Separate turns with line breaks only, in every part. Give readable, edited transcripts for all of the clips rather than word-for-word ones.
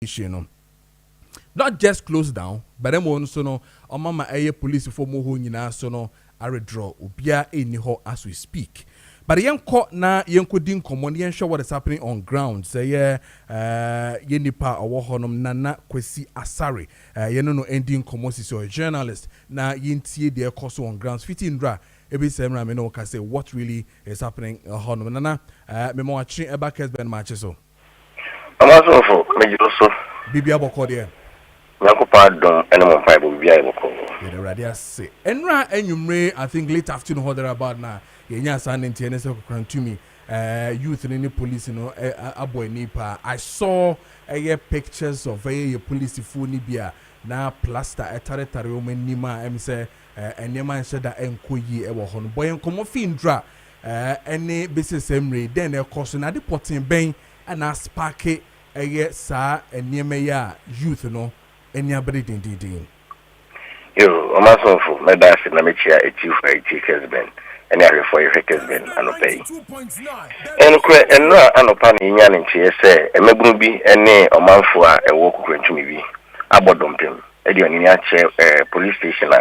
station not just closed down, but them also no mama aye police for more nyina so no are draw ubia eni ho as we speak. But the young court na yenko din common yen show what is happening on ground. Say yenipa awo honom nana kwesi asare. Yeno no ending common si a journalist na yentie de course on grounds 15 dra. Ebi semra me no ka say what really is happening honom nana me mo achi eba essbenMaakye so.
Amaso for me so.
Bibia boko de.
Pardon, and I'm five will be able to.
The radio say. Enra enyumre, I think late afternoon how about now. Yenya san in TNS to me. Youth in any police, you know, a boy nipa. I saw pictures of a police phone bia na plaster a territory woman nima. I'm say and your man said that enkoyi ewo hon. Boy and come fin dra any business emre. Then a caution at the potting bang and a sparky sa and near me youth, you know. Any ability din.
You, a master of my dash in the Maakye, a chief for a Kessben, and area for your Kessben, and obey. And no, and upon Yan and TSA, a Mebubi, and nay, a month for a walk to me. About dumping, a Dioniache, police station,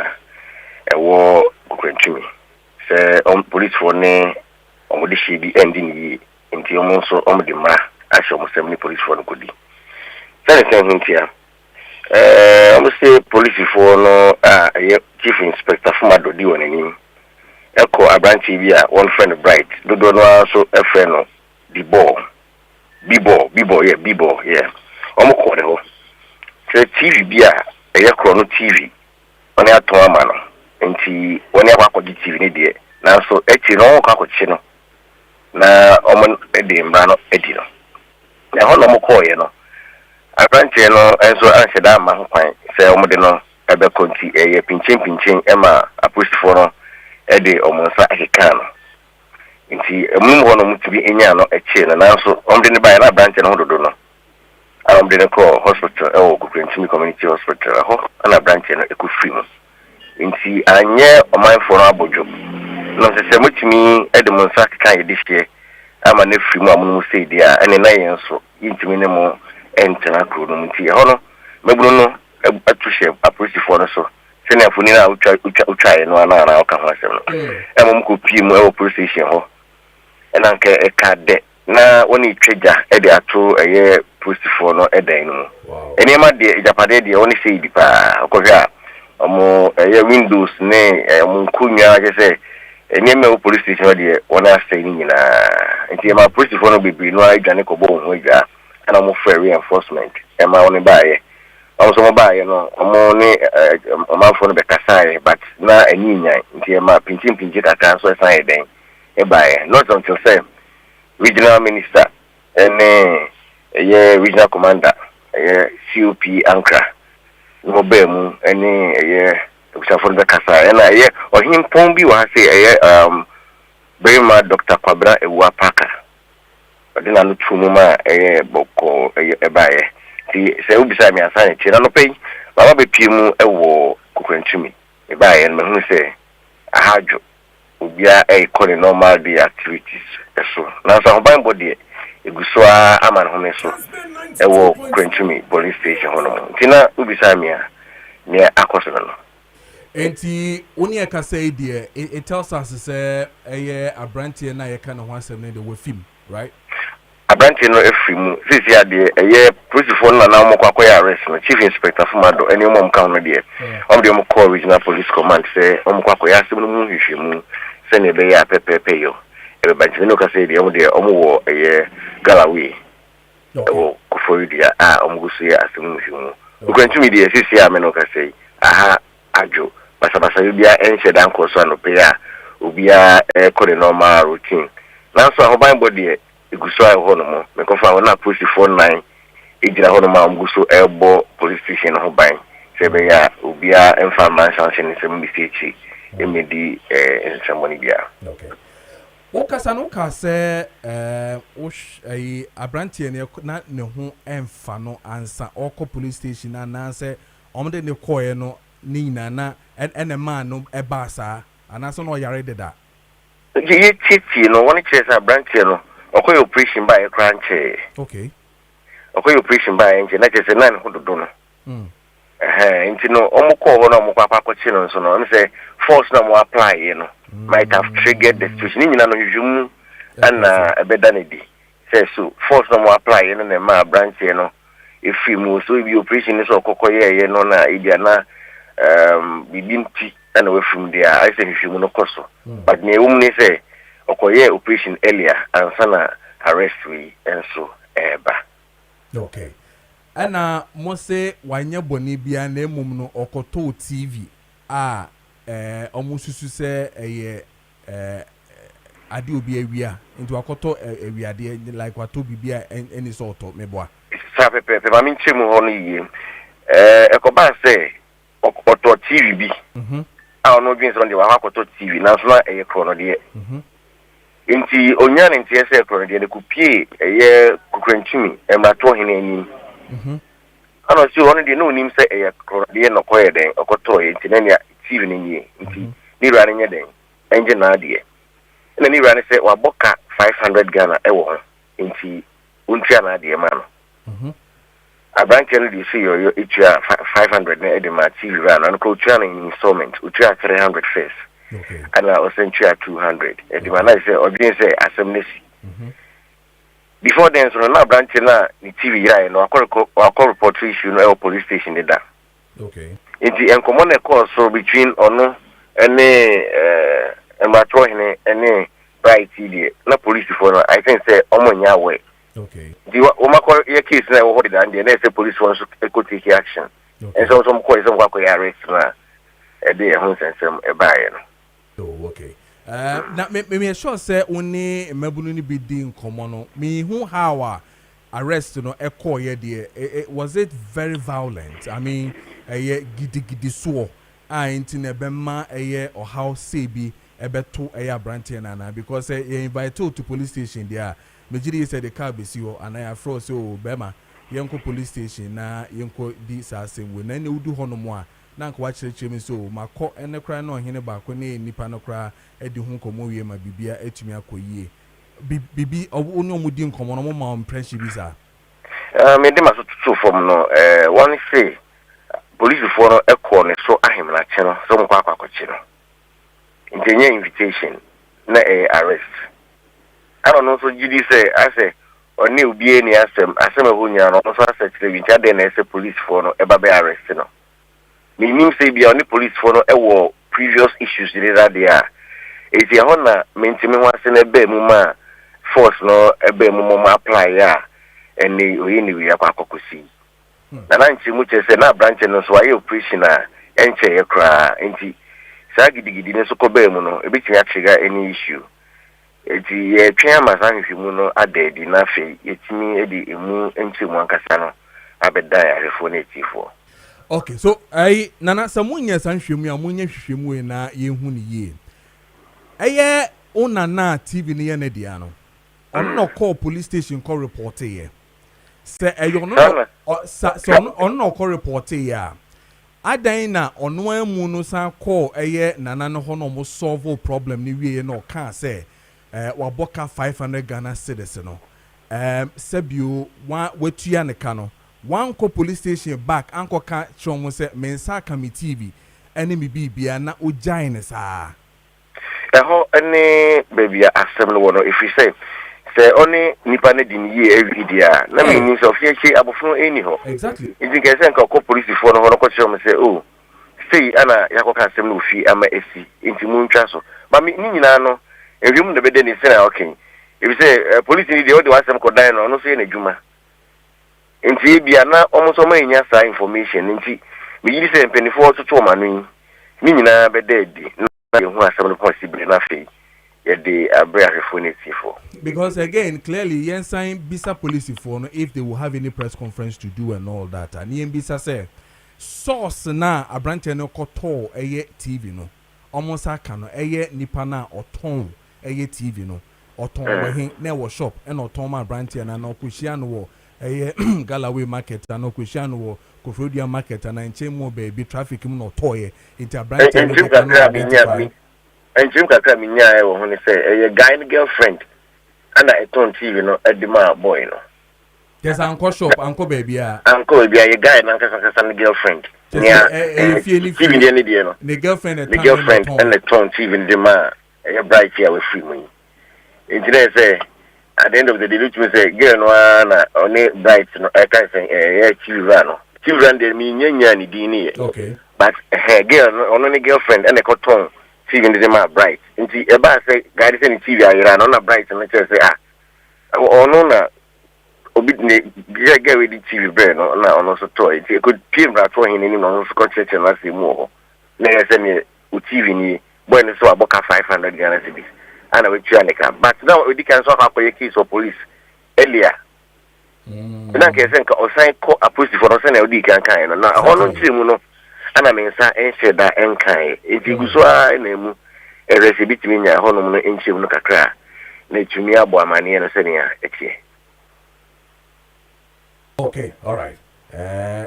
a war to me. Say, on police for nay, on what she be ending into your monster on the ma, I shall almost 70 police for the goodie. Then here. I'm say police for no chief inspector from Adodi on any echo a branch TV one friend bright do no so a friend no the ball yeah call the ho say TV bia e chrono TV on ya to ama no nti on ya kwa TV ni de na so echi no kwa kochi no na omo e de mbra no edi no na ho no call ye no Abranche no enso anse da ma kwan se omode no ebe konti eye pinchin ema apost for no e de omonsa akeka no nti emum ho no mutubi enya no eche no nanso omde ne bae na abranche no dodo no omde ne ko hospital e wo Kukwentimi community hospital ho na abranche no ekufri mu nti anye oman for no abojo no se mutumi e de monsa akeka ye dihie ama ne fri mu amu sei dia ene na yenso yintimi ne mo entena kuro nti hono mebuno no atushe apolisi for no so sene afuni na utwa no na aka ho asem no emom ko piem e police station ho ena nke e ka de na woni tweja e de ato eye police for no e dan no eni ma de japade de woni sei di pa okohwa omo eye windows ne omo kunwa je se eni me police station de wona sei ni nyina nti ma police for no bebi no adwane ko bo ho adwa and I'm for reinforcement. And my only buyer. Also, my buyer, no, I'm only a man for the Kasai, but now a union, until my pinching at transfer side then. A buyer, not until say regional minister and a regional commander, a COP anchor, no bem, any a year for the Kasai, and a year or him Pombi was say a very mad Dr. Kwabra a Wapaka. Then I look through Mama a boko a buyer. See, say, beside me, I sign it. I don't pay. Baba be Pimu a war, Kukwentimi. A buyer, and who say, a hard would be a calling normal day activities. So now, some buying body, a guswa, a man home so a war, Kukwentimi, police station. Tina, who beside me near Akosano.
Enti only I can say, dear, it tells us, say, a branch and I kind of want to name the film, right?
Abranche no efrimu sisi ya de eye police for na mo kwakoya arrest no chief inspector Fumado eni mo mka no de om de mo call regional police command say om kwakoya asem no mu hwehwemu se ne be ya pepepe yo e be banche no ka say de om wo eye Galamsey wo kufori dia om gusu ya asem no hwehwemu Kukwentimi de sisi ya me no ka say ajo basa yo bia enche dan koso no pe ya obia kore normal routine na so ahoban body Iguswa hono me kofa na push 49 ejira hono ma mguso ebo police station ho ban sebe ya obia information se se mbisechi emedi ensamoni bia.
Okay. Okasa no ka se abrantie na ne ho emfa no ansa oko police station na se omde ne koye no ni nyina na ene man no eba sa anasa no yare deda.
Ye titi no woni chese abrantie no okoye operation by a crunch.
Okay.
okoye operation by enje na chese nan ho dodo no nti no omo call no omo kwakwa kwachi no so no am say force na mo apply you know might have triggered the situation nyina no hwehwemu ana ebeda ne di say so force na mo apply you know na ma branch you know if mu so bi operation so okokoye ye no na idia na bibinti ana we from there I say hwehwemu no koso but ne wum ne say okoye operation earlier and sana arrest we and so eba
okay ana mo se wanya boni bia na emum no okoto TV omususu se eye ade obi awia nti wakoto awiade like wato bibia any sort of meboa
sa pepe ma minchemu ho no yie ekoba se okoto TV bi ono bi nso de wa akoto TV na so na eye krono de nti onya ne nti ese krono de kupie eye kukrantumi emrato hene ani ano si ono de no nim se eye krono de no koye den okoto nti na ne TV ne nie nti ni ra ne nye den enje na de na ni ra ne se wa boka 500 Ghana ewo ho nti untia na de ma no abanke no de see yo itua 500 na edema TV ra na ko tua na installment utua 300 first okay and I was tua 200 edema na say obin say assemnesi before then so na branch na ni TV ra no akọ report issue no police station dey da
okay
nti enkomo na call so between ono ene embatro hene ene right here na police for no I think say omonya we
okay
di o makọ ye case na wo hold down there na say police wants to take action and so some call some kwa arrest na e dey ho sensem e baaye no
oh okay na me sure say oni mabunu ni bi di nkomo no me hu how arrest no e call ye there was it very violent I mean gidi so nti na bema or how say bi ebeto branch na because you invite to police station there Mejiri said the car be see and I afro so bema yenko police station na yenko di sasem we na ne udu hono mo a na nka wa kyerɛkyerɛ mi so makɔ ene kra na ohene ba ko ne nipa no kra edi hu komo wie ma bibia etumi akɔyie bibi onu omudi nkomo no mo ma impression bi sa
me de maso tutu form no one say police for no ekɔ ne so ahemna kye no so mo kwa akɔkye no intenye invitation na arrest I don't know so GD say I say oni obi eni asem ahonya no so asset we ntia de na say police for no eba be arrest no meaning say bi oni police for no ewo previous issues there there eti ho na mentimi ho ase na ebe mu ma force no ebe mu mo apply ya eni oyi ni wi akwakokosi na nchi mu che say na branch no so aye operation a enche ye kra enti sa gidigidi ne so ko be mu no ebi tia trigger any issue eti ye twa masanhwemu no adedi na fe yetimi edi emu enchemu ankasa no abeda ya refo na etifo
okay so ai nana samunya sanhwemu amunya hwehwemu na yehu ni ye eye ona na TV ne ye na dia no ono call police station call report ye se eyo no ono call report ye a adan na ono amu no san call eye nana no ho no mo solve problem ni wie na o kan say waboka 500 Ghana cedis no sabio wa wetua ne ka no one ko police station back anko ka chomo se mensa committee bi ene mi bibia na ojan ne saa
ho ene bebia asem no wono if you say only nipa ne din ye every day na me means of ye abofo eni ho
exactly
you can say ko police for no ko chomo se oh say ana yakoka asem no fi ama esi enti mu ntwa so ba mi nyina no ehwim de bede ni say okay if you say police ni dey o de wasem ko dan no so ye na djuma enti bia na omuso ma nya sa information enti me yiri say mpenifo to to manu ni nyina bede di na ye hu asem no possible na fe ye dey abrafo for
because again clearly yen sign bisa police for no if they will have any press conference to do and all that and yen bisa say source na abrante no koto eye TV no almost aka no eye nipa na oton eye TV no oton we na wo shop e na oton ma abrante na okohia no wo eye Galaway market na okohia no wo Kofrodia market na nche mo baby traffic mu no toye into abrante no
enjim kakra minya e wo ho ne say eye guy and girlfriend ana eton TV no edima boy no
Just uncle shop, uncle baby.
Uncle be a guy and uncle girlfriend. Yeah, even the idea.
The girlfriend
and the tongue, even the man, a bright here with free money. It's say, at the end of the day, which was a girl, on a bright, I can't say, children, they mean any DNA.
Okay.
But her girl, on a girlfriend and a cotton, even the man bright. And see, a bar say, guys, any TV, I ran on a bright and let's say, oh, no. Get with the TV brain or also toy. It could pin that for him in on Scotch and last more. Nay, send me TV when it's about 500 Ghana cedis. And I will Chanica. But now we can solve up a case of police earlier. And I can think or sign a pussy for us and a can kind. Now, I want to know. And I mean, sir, and said that and kind. If you so I name a recipe between your home and she will look a crack. Nature me about money and a senior.
Okay, all right.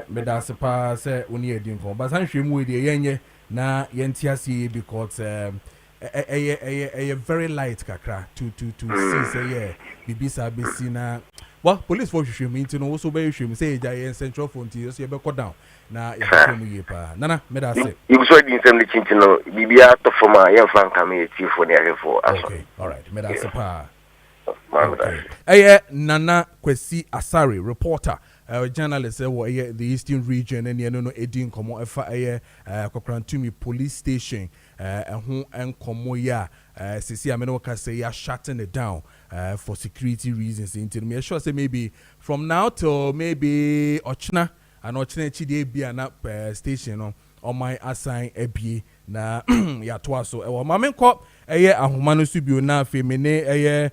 Me da se pa se oni edin kon. But san hwemu we de yenye na yentiasi because very light kakra to see say yeah bibisa besi na well police for hwehwemu nti no so be hwehwemu say ja yen central phone ti so ye be go down na ye hwehwemu ye pa. Nana me da se.
You so din sem le chinti no bibia to forma yen fan kam ye ti for there for.
Okay, all right. Me da se pa. Okay. Nana Kwesi Asare, reporter, journalist, the Eastern region, and no Edin Komo Efa Kokrantumi police station, and Komo ya, Sisi Amenoka say ya shutting it down for security reasons. Into me, sure say maybe from now till maybe Ochna and Ochna Chide be an up station on my assign ebi na ya twaso. Mamenko ahumanu subio na femine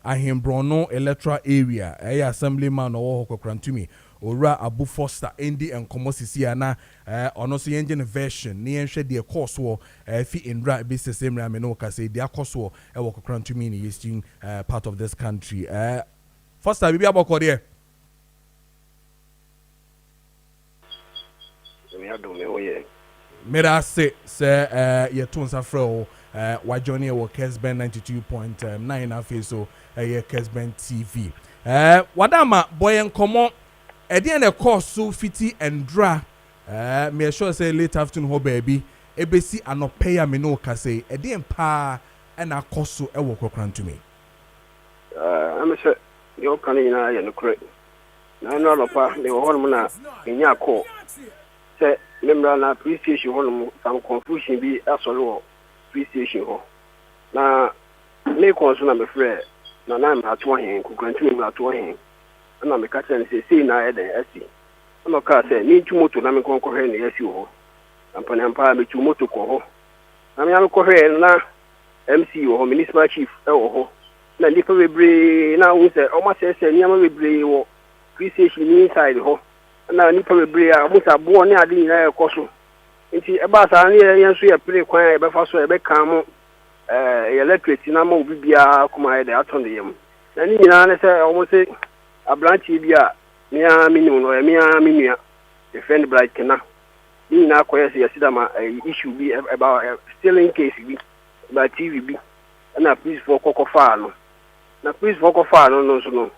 Ahimbrono electoral area assemblyman or Kokrantumi Ora Abu Foster Endi and Komosisi ana ono so engine version ni enhwe de course wo fi indra be same ramenoka say their course wo e wo Kokrantumi in the eastern part of this country. Foster bibi aboko there. Mera say ye tunsa fro wa journey wo Kessben 92.9 afi so Kessben TV. Wadama boy enkomo e dey na course so fiti endra me sure say late afternoon ho baby ebesi anope ya me no ka say e dey pa na course so e wo Kokrantumi.
I'm sure you can na no correct. Na no lopa de wo hono na enya call. Say memra na appreciation hono some confusion bi asoro appreciation ho. Na me konso na me frɛ na na me ato hen Kokrantumi me ato hen. Na me ka kyerɛ say na e den asi. Na ka say ni tumoto na me konko hwɛ na asi ho. Ampa me tumoto ko ho. Na me am ko hwɛ na MC ho municipal chief e ho. Na nipa bebre na wo say o ma say niam bebre wo appreciation ni inside ho. Na nipa bebre a mo sa bo ne ade nyina e koso. Nti e ba sa ne yen so ye play kwan e be fa so e be kan mo electric na ma obi bia kuma e de aton de yam. Na ni nyina ne say o mo say abranchi bia me a minimum no me a minua defend bright kana. Ni nyina koye say yesida ma issue bi about stealing case bi ba TV bi na police for kokofa no. Na police for kokofa no so no.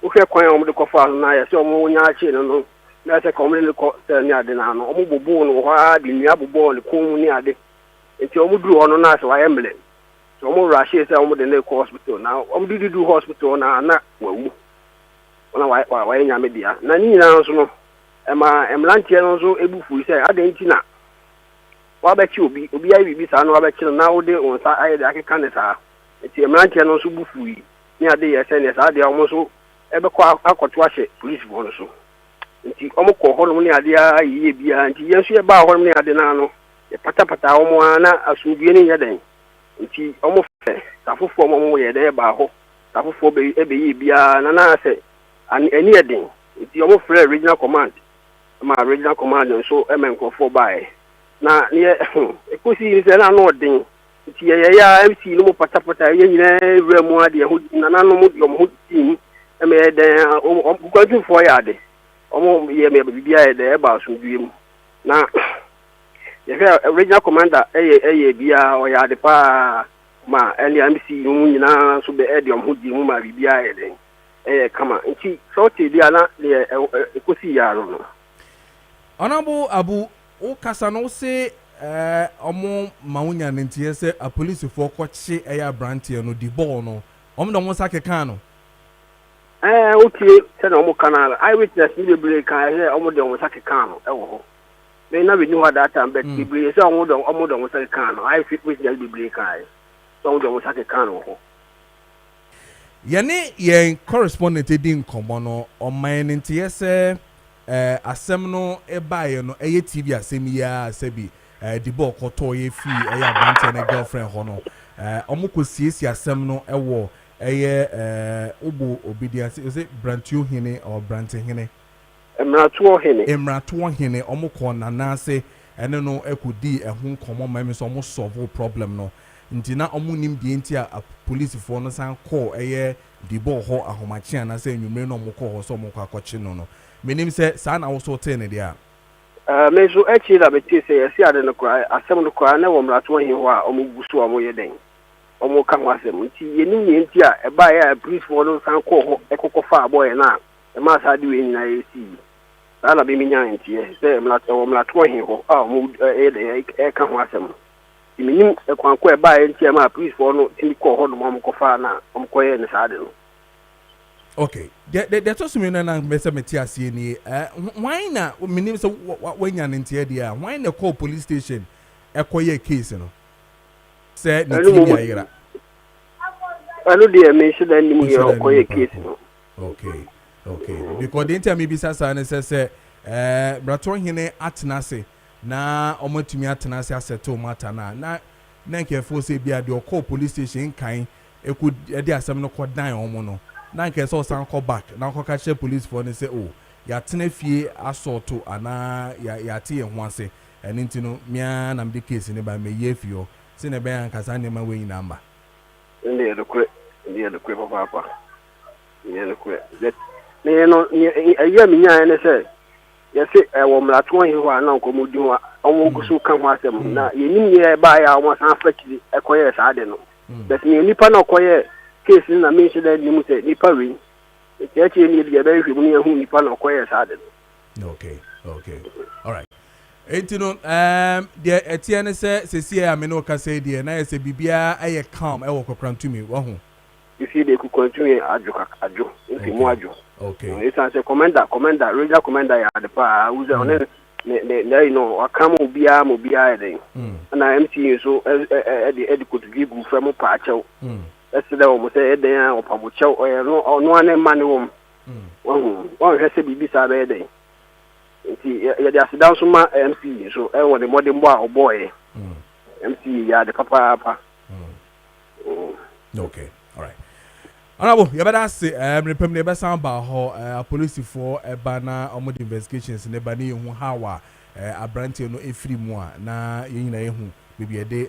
O hwe kwan o mo de kofa no na ye say o mo nya achi no. Na say come le ko say ni ade na no o mo bobo no ha de nua bobo le ko ni ade. Enti o mo duru ono na say wa emble. So o mo rush say o mo de le ko hospital na o mo do hospital na wawu. Ona wa nya me dia. Na ni na so no e ma emlantie no so ebufu say ade nti na wa ba chi obi ayi bibi sa no wa ba chi na wo de on sa ayi de akeka ne sa. Enti emlantie no so bufu yi ni ade ye say ne sa ade o mo so e be ko akoto ahye police bo no so. Nti omo ko hono ni ade ayi bia nti yensu ye ba hono ni ade na no ye patapata omo ana asubie ni ye den nti omo fe tafofo omo ye den ba ho tafofo be yi bia na se ani ye den nti omo frɛ regional command so emenkofo bae na ye ekosi ni se na no den nti ye ya MC no mo patapata ye nyina remu ade ho na no mo dom ho tin eme den o gwadun fo ya ade omo ye me bibia e de ba so duem na ye regional commander eye bia o ya de pa ma NMC mu nyina so be e de omho di mu ma bibia e de kama nti sorti dia na de ekosi yaro no
Honorable Abu Ukasa no say omo mawunya ntie se a police for kwachi eya brantie no di ball no omo do mo sake kan no
okay say no mo kanala eyewitness ni bebre kan he omo do mo sake kan no ewo ho me na be ni ho that time but bebre say omo do mo sake kan no eyewitness bebre kan so omo do mo sake kan no ho
yene yen correspondent din komo no o man ntie se asem no ebaye no eye TV asem ya sebi the ball koto ye fi eya brantie na girlfriend ho no omukosiesie asem no ewo eye obo obedience is it brantio hene or brante hene emratuo hene omukọ na nase ene no ekudi ehun komo ma me so omo solve problem no nti na omunim die nti a police for no san call eye the ball ho ahomachi na se enwumre no omukọ ho so omukọ akọchi no menim se sa na wo so te ne dia
me so echi da beti se yesi ade no kwa asem no kwa na wo mratuo hene ho a omugusu omo yeden omo kan wasem nti yenim ye nti a eba ya police for no san call ho ekokofa boy na e ma sa de we nyina yesi ala be minya nti se mlatuo hene ho a omo e kan wasem minim ekwanko e ba nti ma police for no ti ko ho no mo kofa na mo koye ne sa de no
okay the toss me na mese meti asie ni why na minim se wanya nti dia why na call police station ekoye case no se ni ti ya ira
anu dia me should nim ye ekoye case no
okay because the time be sasa na se braton hene atenase na omotumi atenase aseto mata na nke fo se bia de call police station kan eku de asem no kodan omo no na nke so san call back na ko ka che police for ne say oh ya tena fie assault ana ya tie ho ase eni ntino mia na mde case ne ba me ye fio se ne be an kasa ne ma we yin namba
ndi de kwe papa ndi de kwe ne no ayi mi nya ne se yesi wo mlato hin ho ana ko mudi ho omo gusu kan ho asem na yenim ye ba ya omo san fakiri ekoye sa de no but ni nipa na koye case na me should nim say nipa we eche ni de be hwe mu ne hu nipa na koye sa de
no okay all right entino de etiene se sesie a me no ka say de na yese bibia aye calm e wo kokrantumi wo hu
if you dey ku continue ajo if mu ajo
okay
it's as a commander regular commander ya de pa uze on ne you know akam obia den na MC so e could give from pa chew ese o mo se den a opamo chew no ane mane wo won hwese bibi sa be den nti ya dey asidan so ma MC so e won the modern boy o boy MC ya de papa
okay all right Honorable, you better say, repem ne be sound ba ho police for eba na omo investigations ne ba ne hu hawa abrante no efiri mu a na yina ehu bibia de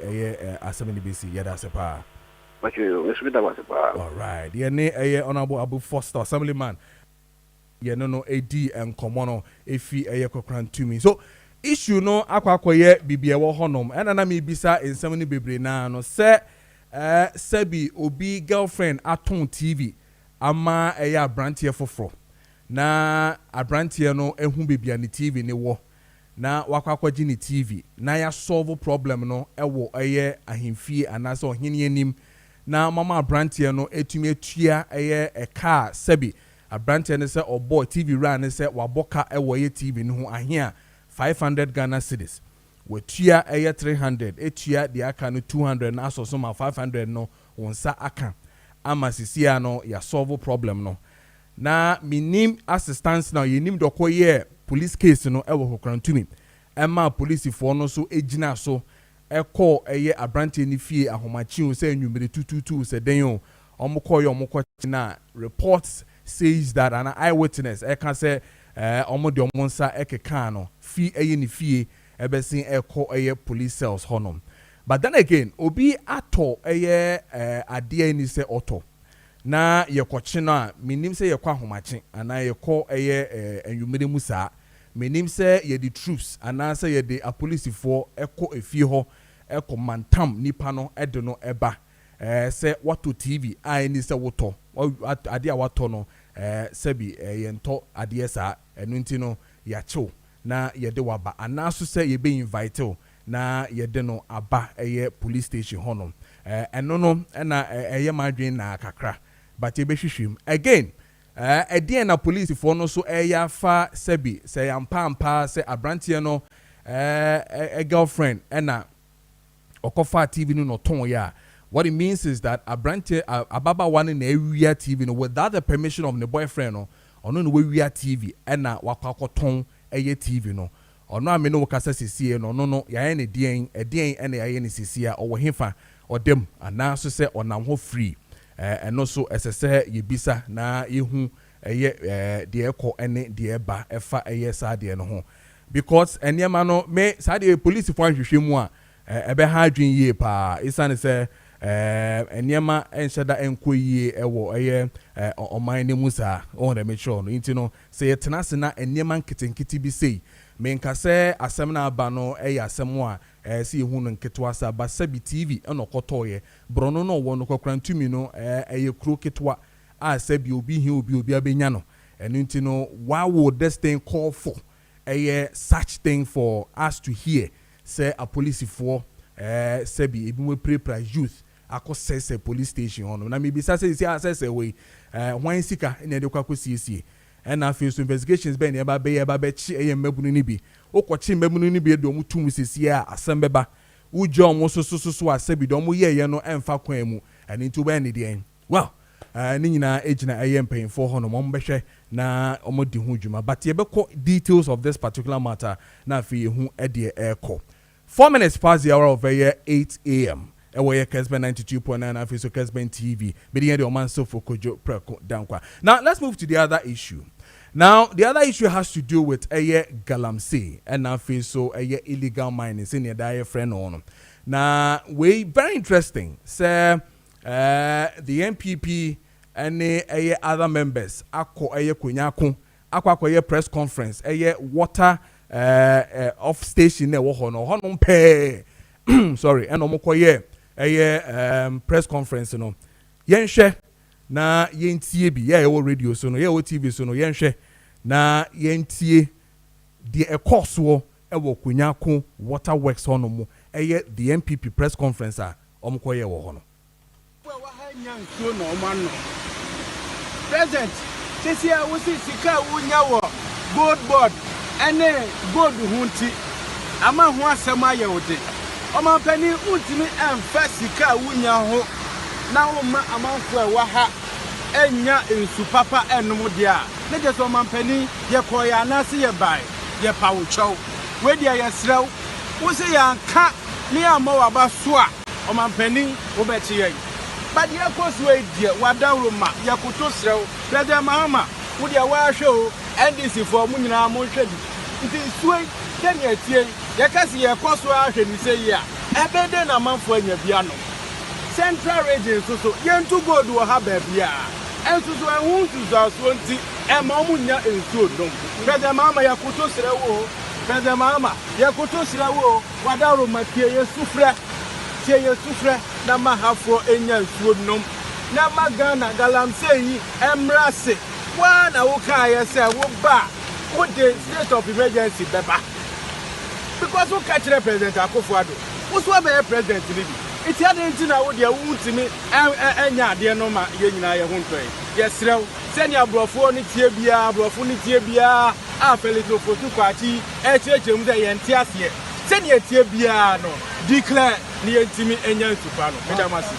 asem ne besi yada se pa.
But you misbita was pa.
All right. Ye ne Honorable Abu Foster Assemblyman. Ye no AD and komono efi kokrantumi. So issue no akwakoye bibia wo honom na me bisa ensem ne bebre na no se sebi obi girlfriend aton TV ama abrantie foforo na abrantie no ehu bebia ni TV ne wo na wakwakwaji ni TV na ya solve problem no ewo ahemfie anase ohene anim na mama abrantie no etumi atua car sebi abrantie ne se obo TV ran ne se waboka ewo TV ne ho ahia 500 Ghana cedis wetua 300 etua de aka no 200 na asoso ma 500 no wonsa aka ama sisia no ya solve problem no na minim assistance na yenim dokoye police case no ewo hokrantumi ema police for no so ejina so eko abrante ni fie ahomachi o se enwumere tututu se den o omukọ na reports says that an eyewitness can say omo de omonsa ekeka no fi ni fie ebesin eko police cells honom. But then again, obi ato ade ni se oto na yekoche na minim se yekwa homache ana yeko enwumere musa minim se ye the troops ana se ye the police for eko efie ho eko mantam nipa no edo no eba se wato TV ai ni se woto ade a wato no sebi yento adeɛ saa ɛno nti no yacho na yɛde waba anaso sɛ yɛbe invite o na yɛde no aba police station honom ɛno no ɛna ɛyɛ madwen na kakra but yɛbɛhwehwem again ɛdeɛ na police for no so afa sebi sɛ yampa sɛ abranteɛ no girlfriend ɛna okofa TV no ton ya. What it means is that ababa one in area TV no without the permission of the boyfriend no ono no we TV ɛna wakɔ ton TV no ono ameno wakasa sisi no ya ne dien ɛna ya ne sisi a ɔwɔ hefa ɔdem ana so sɛ ɔnam ho free ɛno so ɛsɛ yebisa na yehu ɛyɛ de ɛkɔ ɛne de ɛba ɛfa ɛyɛ saa de no ho because ɛniema no me saa de police fo ahwehwɛ mu a ebe ha adwin yie pa isane se enema enhyeda enko yie ewo eye oman ne musa on the make sure no nti no se yetena se na enema nketenkete bi sei menka se asem na aba no eye asem a se yehu no nketewa sa ba sabi TV enokotoye brono no wo no kokran tumi no eye kro ketwa a sabi obi hi obi abenya no enu nti no why would this thing call for such thing for us to hear say a police for sebi ebi we prepare youth akọ police station on na maybe say we wan sika na de kwakọ siesie na face investigations be na eba be chi mabunu ni bi okochi mabunu ni bi do mu tum siesie a asem beba ujo mo so asebi do mo ye no emfa kwan mu ani ntu be ne de well ni nyina ejina mpanyim for hono mo mbehwe na omodi hu dwuma but ye be details of this particular matter na afi hu e de ekọ 4 minutes past the hour of 8 a.m. Ewe Kessben 92.9 and so Kessben TV. Bidiye de oman so for Kojo Preko Dankwah. Now let's move to the other issue. Now the other issue has to do with Galamsey and now so illegal mining. Senior die friend on. Now we very interesting. Say the MPP and other members ako kunyako ako press conference water off station na wo hono pe sorry eno mokoye press conference no yenhwe na yentie bi ye wo radio so no ye wo TV so no yenhwe na yentie the course wo wo kunyako water works hono mo the MPP press conference a omokoye wo hono
wa hanya nsuo no omano present sisi a wo sika wunya wo gold board ene gold hunti ama ho asem aye wode omanpani untimi emfa sika wunya ho na wo ma amanfo e wa ha enya ensu papa enum de a ne je so omanpani ye koya na se ye bai ye pawo chow we dia ye srew wo se ya ka ni ama wa ba so a omanpani wo be chi ye but ye koso e die wadawro ma ye koto srew president mahama wo dia wa hwe o NDC for mu nyina mo hwedi nti suai tenya tie ye kasi ye koso ahwe ni se yi a ebede na manfo anya bia no central region so yentu gold wo ha ba bia enso so ehun so nti e ma mu nya ensuo dom president mama ya koto sere wo president mama ya koto sere wo wadaro makie ye sufre na mahafo enya ensuo nom na magana Galamsey emrase wa na wo ka ye se wo ba what the state of emergency beba because we catch the president Akufo-Addo what's what be president libi it had anything na wo dia wuntimi enya ade no ma ye nyina ye ho ntoi ye srew senia brofo ni tie bia a felito fotu kwachi echechem de ye ntia ase senia tie bia no declare ni yentimi enya ntupa no medamasi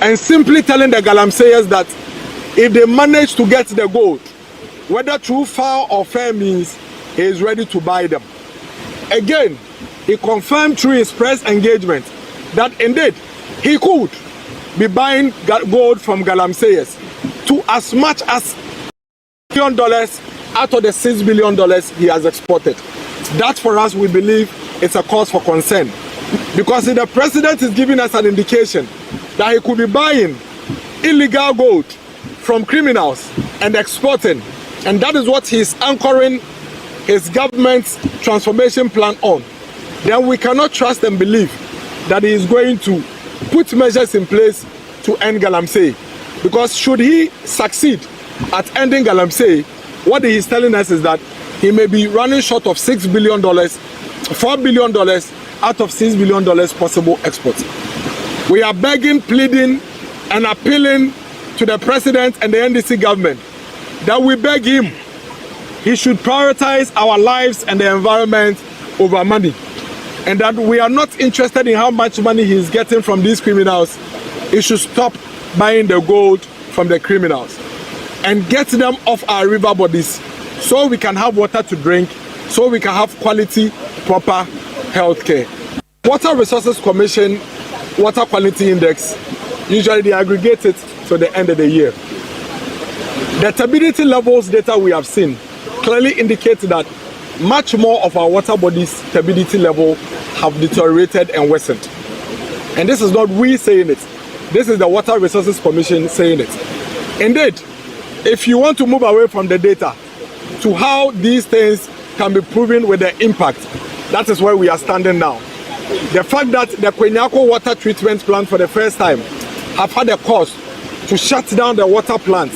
and simply telling the Galamseyers that if they manage to get the gold, whether through foul or fair means, he is ready to buy them. Again, he confirmed through his press engagement that indeed he could be buying gold from Galamseyers to as much as $1 billion out of the $6 billion he has exported. That for us, we believe, it's a cause for concern. Because the president is giving us an indication that he could be buying illegal gold from criminals and exporting, and that is what he's anchoring his government's transformation plan on, then we cannot trust and believe that he is going to put measures in place to end Galamsey. Because should he succeed at ending Galamsey, what he is telling us is that he may be running short of $6 billion, $4 billion out of $6 billion possible exports. We are begging, pleading, and appealing to the president and the NDC government that we beg him, he should prioritize our lives and the environment over money. And that we are not interested in how much money he is getting from these criminals. He should stop buying the gold from the criminals and get them off our river bodies so we can have water to drink, so we can have quality, proper health care. Water Resources Commission Water Quality Index, usually they aggregate it to the end of the year. The turbidity levels data we have seen clearly indicate that much more of our water bodies turbidity level have deteriorated and worsened. And this is not we saying it. This is the Water Resources Commission saying it. Indeed, if you want to move away from the data to how these things can be proven with the impact, that is where we are standing now. The fact that the Kwenyako water treatment plant for the first time have had a cost to shut down the water plant.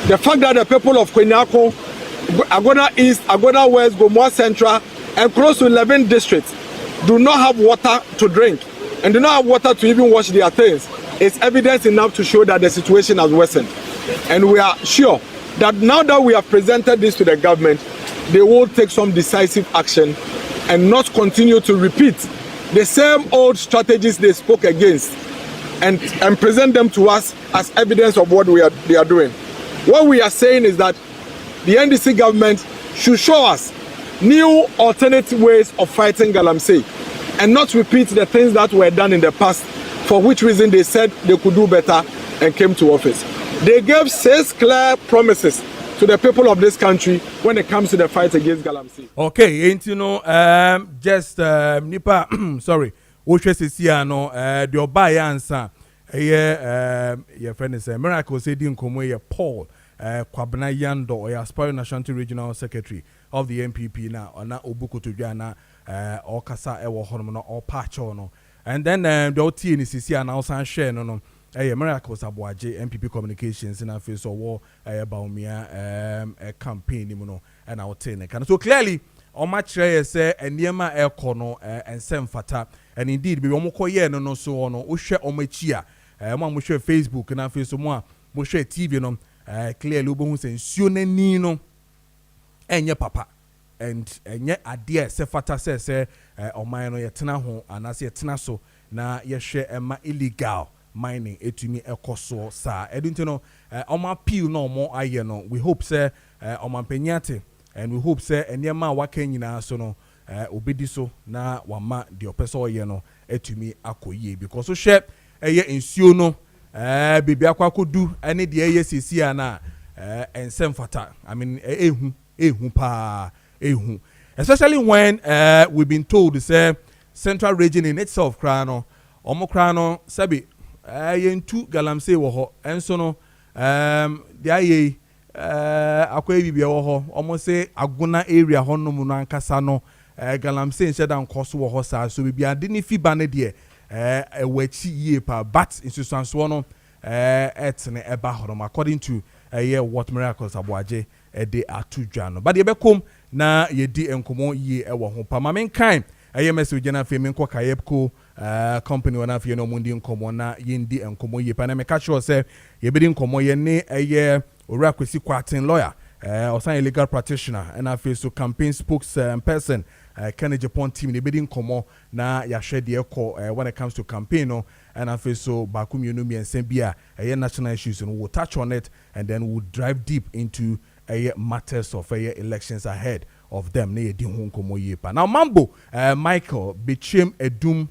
The fact that the people of Kwenyako, Agoda East, Agoda West, Gomoa Central, and close to 11 districts do not have water to drink and do not have water to even wash their things is evidence enough to show that the situation has worsened. And we are sure that now that we have presented this to the government, they will take some decisive action and not continue to repeat the same old strategies they spoke against and present them to us as evidence of what they are doing. What we are saying is that the NDC government should show us new alternative ways of fighting Galamsey and not repeat the things that were done in the past, for which reason they said they could do better and came to office. They gave 6 clear promises to the people of this country when it comes to the fight against Galamsey.
Okay, and you know, just nipa, sorry, Oshe Sisiano, the Obaya answer, your friend is Miracle said in Komoye Paul, Kwabena Yando, or aspiring Ashanti Regional Secretary of the MPP now, or not Obuko to Jana, or Kasa Ewa Hormona, or Pachono. And then the OT in Sisiana also share no. Miracles Abuaje MPP Communications in our face of war about me a campaign and our ten. So clearly on my tray say and Niema air corner and Sem Fata and indeed be Omoko no so on or share on my chia. One share Facebook and our face of more share TV no clearly Lubo and Sune Nino and your papa and yet a dear Sefata says on my no yetna home and as yetna so na ye share Emma illegal mining etumi ekoso sa edunti no oma peel no more aye no we hope say oma penyate and we hope say enema waka nyina so no obedi so na wama de opeso ye no etumi akoye because so share eye ensuo no bibi akwakodu ene de eye sisia na ensem fata I mean ehu pa ehu especially when we've been told say central region in itself krano omokrano sabi yentu Galamsey wo ho enso no de aye akwa bibia wo ho omo say aguna area ho no mu no ankasa no Galamsey nsheda nkoso wo ho sa so bibia de ni fiba ne de ewachi ye pa but insusanso no etne eba ho according to what Miracles Abuaje de atudwa no but ye bekom na ye di enkomo ye e wo ho pa ma menkan message na fe men ko kayepko company wana fe no mundi nkomo na yendi enkomo ye pa na me ka sure say ye be di nkomo ye ne ora kwesi kwatin lawyer osan legal practitioner and afi so campaign spokesperson Kennedy Japan team ne be di nkomo na ya hwe de ekọ when it comes to campaign no and afi so bakum yenu miensen bia national issues and we'll touch on it and then we'll drive deep into matters of elections ahead of them ne di ho nkomo ye pa now mambo Michael bechem edum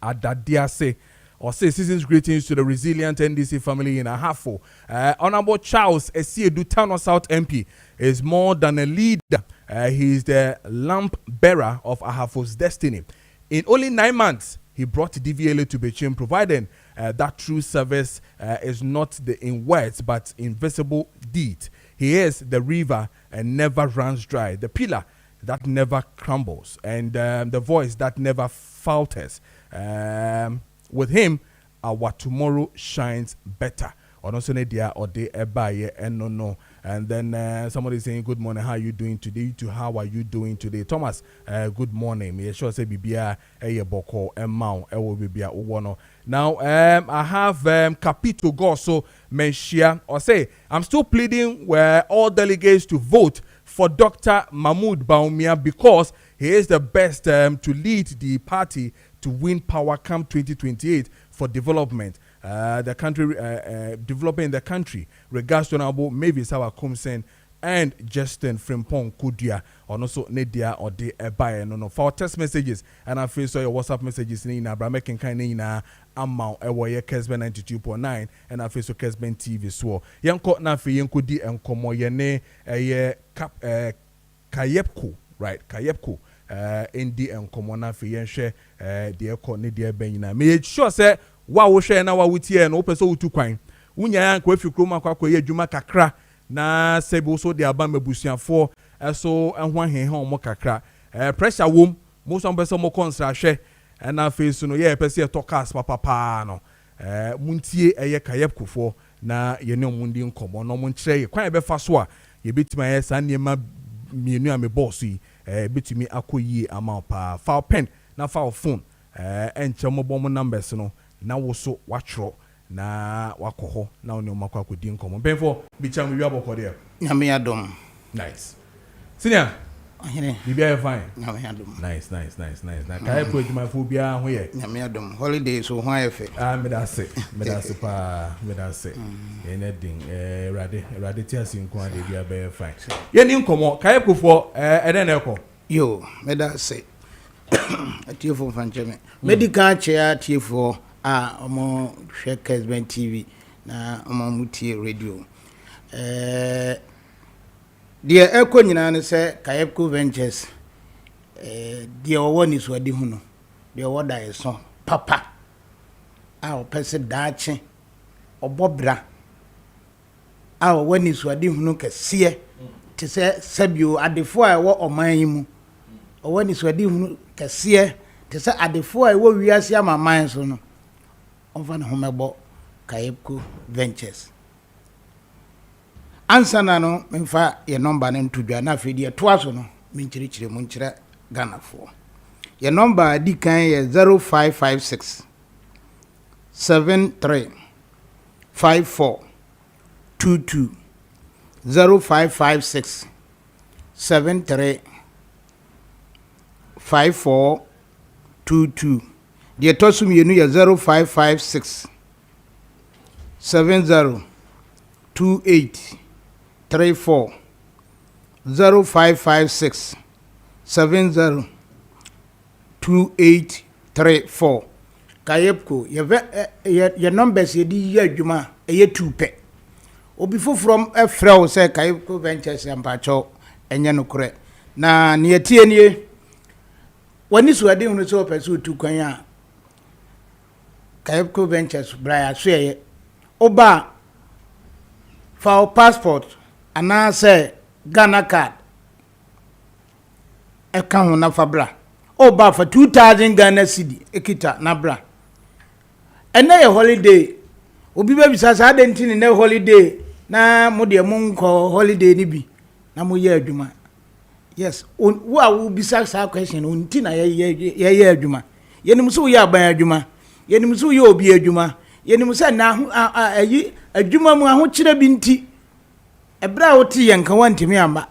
adadiase or say season's greetings to the resilient NDC family in Ahafo. Honorable Charles Esiedu Tano South MP is more than a leader. He is the lamp bearer of Ahafo's destiny. In only 9 months, he brought DVLA to Bechem, providing that true service is not in words but in visible deed. He is the river and never runs dry, the pillar that never crumbles, and the voice that never falters. With him, our tomorrow shines better. or no so ne dia or de ebaye and no. And then somebody saying good morning, how are you doing today? You too, how are you doing today? Thomas, good morning. Me sure say bibia eye boko emau ewo bibia uwono. Now I have Capito Goso mention or say I'm still pleading where all delegates to vote for Dr. Mahmoud Bawumia because he is the best to lead the party to win power come 2028 for development. The country developing the country. Regards to Honorable Mavis Awa Kumsen and Justin Frimpong Kudia, or also Nedia or de Ebaye no for text messages and I feel so your WhatsApp messages in Abramekin Kainina amount ewoye Kessben 92.9 and I feel so Kessben TV so yanko na fi yanko di enkomo yene Kayepko, right? Kayepko indi enkomo na fi yenhwe de ekọ ne de benina me sure say wa wo hwe na wa wutie no peso wutu kwan wunya yanko afi kroma kwakọ ye adwuma kakra na sebe so de aba mabusuafo eso ehwa hehe omo kakra pressure wom mo so beso mo konsra hwe na face no ye pese to cast papa no muntie eye Kayepkofo na ye ne omundi nkomo no mo nkyere kwan be fa so a ye betima ye san niema mienu a me boss yi betimi akoyi ama pa file pen na file phone enche mo bom numbers no na wo so watro na wakoho na oni omakwa akodi nkomo benfo bicha mu wiabo kode
nyame adom
nice senior
ahene
bibia fine
nyame adom
nice na kai ko ejuma fo bia ho ye
nyame adom holiday so ho ayefe
me da se ene din rade ti asinko ade bia be fine ye ni nkomo Kayepkofo eden na ekọ
yo me da se atiefo fancheme medical chair atiefo omo hwe Kessben TV na omo mutie radio die eko nyina ne se Kayepko Ventures die owo ni so adi hu no die owo da eso papa o pese daache obobra owo ni so adi hu no kese te se sabio adefo a wo oman yi mu owo ni so adi hu no kese te se adefo a wo wiase amaman so no onfa na homebo Kayepko Ventures ansana no mfa ye number na ntudwa na afedi e to aso no minchirichire mu nchire ganafo ye number di kan ye 0556 73 54 22 0556 73 54 22 die tosum yenu ye 0556 70 28 34 0556 70 2834 Kayepko ye numbers ye di ye adwuma ye tupe obi from efrel say Kayepko Ventures ampacho enye no kore na ne yetie nie wani so ade hunu so peso tu kwan a Kayepko Ventures bra so ye oba for passport and I say Ghana card account na fabra oba for 2000 Ghana cedi ekita na bra and na holiday obi be bisa sa adenti na holiday na mo de mo nko holiday ni bi na mo ye adwuma yes wo a wo bisa sa question onti na ye adwuma yenim so ye aban adwuma yenim so ye obi adwuma yenim so na ayi adwuma mu aho kire bi nti ebra woti yenka wantimi amba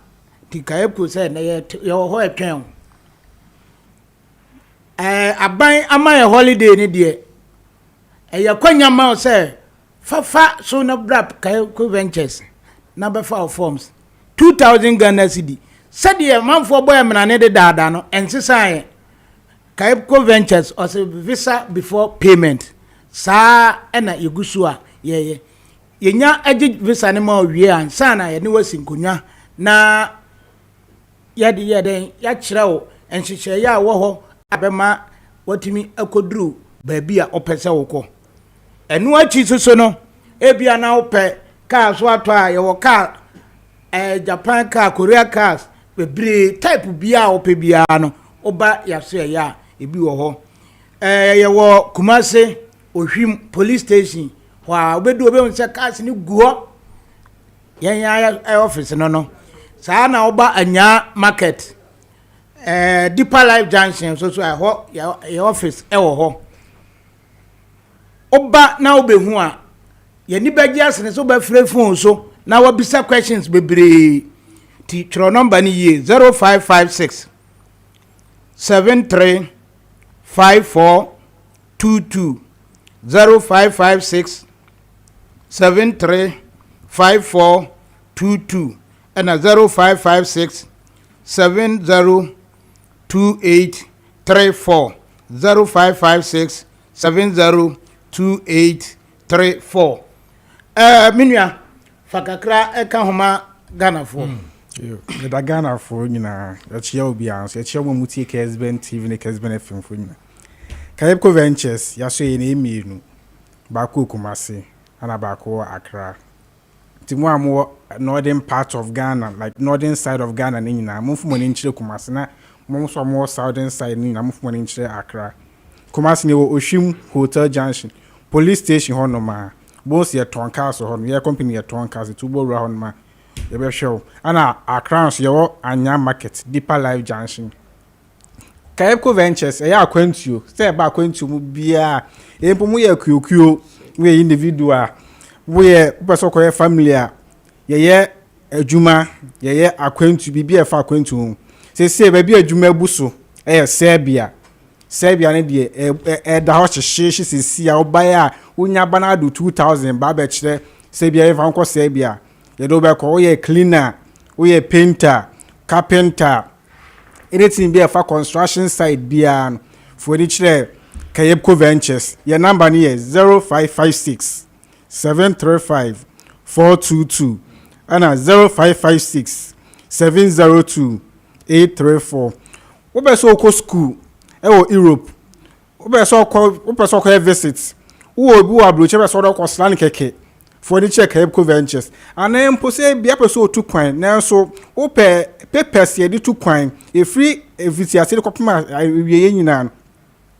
ti Kayepko say na ye ho etwen aban ama holiday ni de ya kwanya ma say fafa so na bra Kayepko Ventures na be file forms 2000 Ghana cedi said manfo boy mena ne de dada no ensesan Kayepko Ventures or visa before payment sa na yegusu a ye yenya agi visa ne ma wie ansa na ye ne wasinkonya na yade ya kyerɛw enhyehyɛ ya wo ho abema watimi akoduru baabi a opese wokɔ enu achi soso no ebia na opɛ car so ato a ye wo car Japan car Korea cars bebre type bia opɛ bia no oba yaso ya ebi wo ho ye wo Kumase Ohwim police station wa obedu obe nse cash ni guo yen office no saa na oba anya market Deeper Life Junction so your office ewo ho oba na obehu a ye ni beji asene so ba free phone so na wa bisa questions bebre ti tro number ni ye 0556 735422 0556 735422 and 0556 702834 0556 702834 minua fakakra eka homa Ghana for
the Ghana for nyina achia obi anso achia mo mutie Kessben TV ne Kessben FM for nyina Kayepko Ventures ya so ye na emienu ba ko Kumasi ana ba ko Accra timu amo northern part of Ghana like northern side of Ghana ne nyina mo fu mo ne nchire Kumasi na mo so mo southern side ne nyina mo fu mo ne nchire Accra Kumasi ne wo Oshim Hotel Junction police station hono ma boss ye tonkas hono ye company ye tonkas tubo ra hono ma ye be show ana Accra so ye wo anya market Deeper Life Junction Kayepko Ventures ya akwantuo say ba akwantuo mu bia empo mu ye kuokuo we individual we person ko family a ye adwuma ye akwantu bibia fa akwantu se ba bi adwuma buso Serbia ne de da ho hyehye sisi a obae a unya bana do 2000 ba be kire Serbia e fa nko Serbia ye do be ko ye cleaner we painter carpenter anything be for construction site bia for the kire Kayepko Ventures your number ni 0556 735 422 and 0556 702 834 we be so ko school Europe we be so ko visit we obi wa broche be so do ko slan keke for the check Kayepko Ventures and empo say bia pe so tu kwan na so we papers ye di tu kwan e free visit ase ko pema ye nyina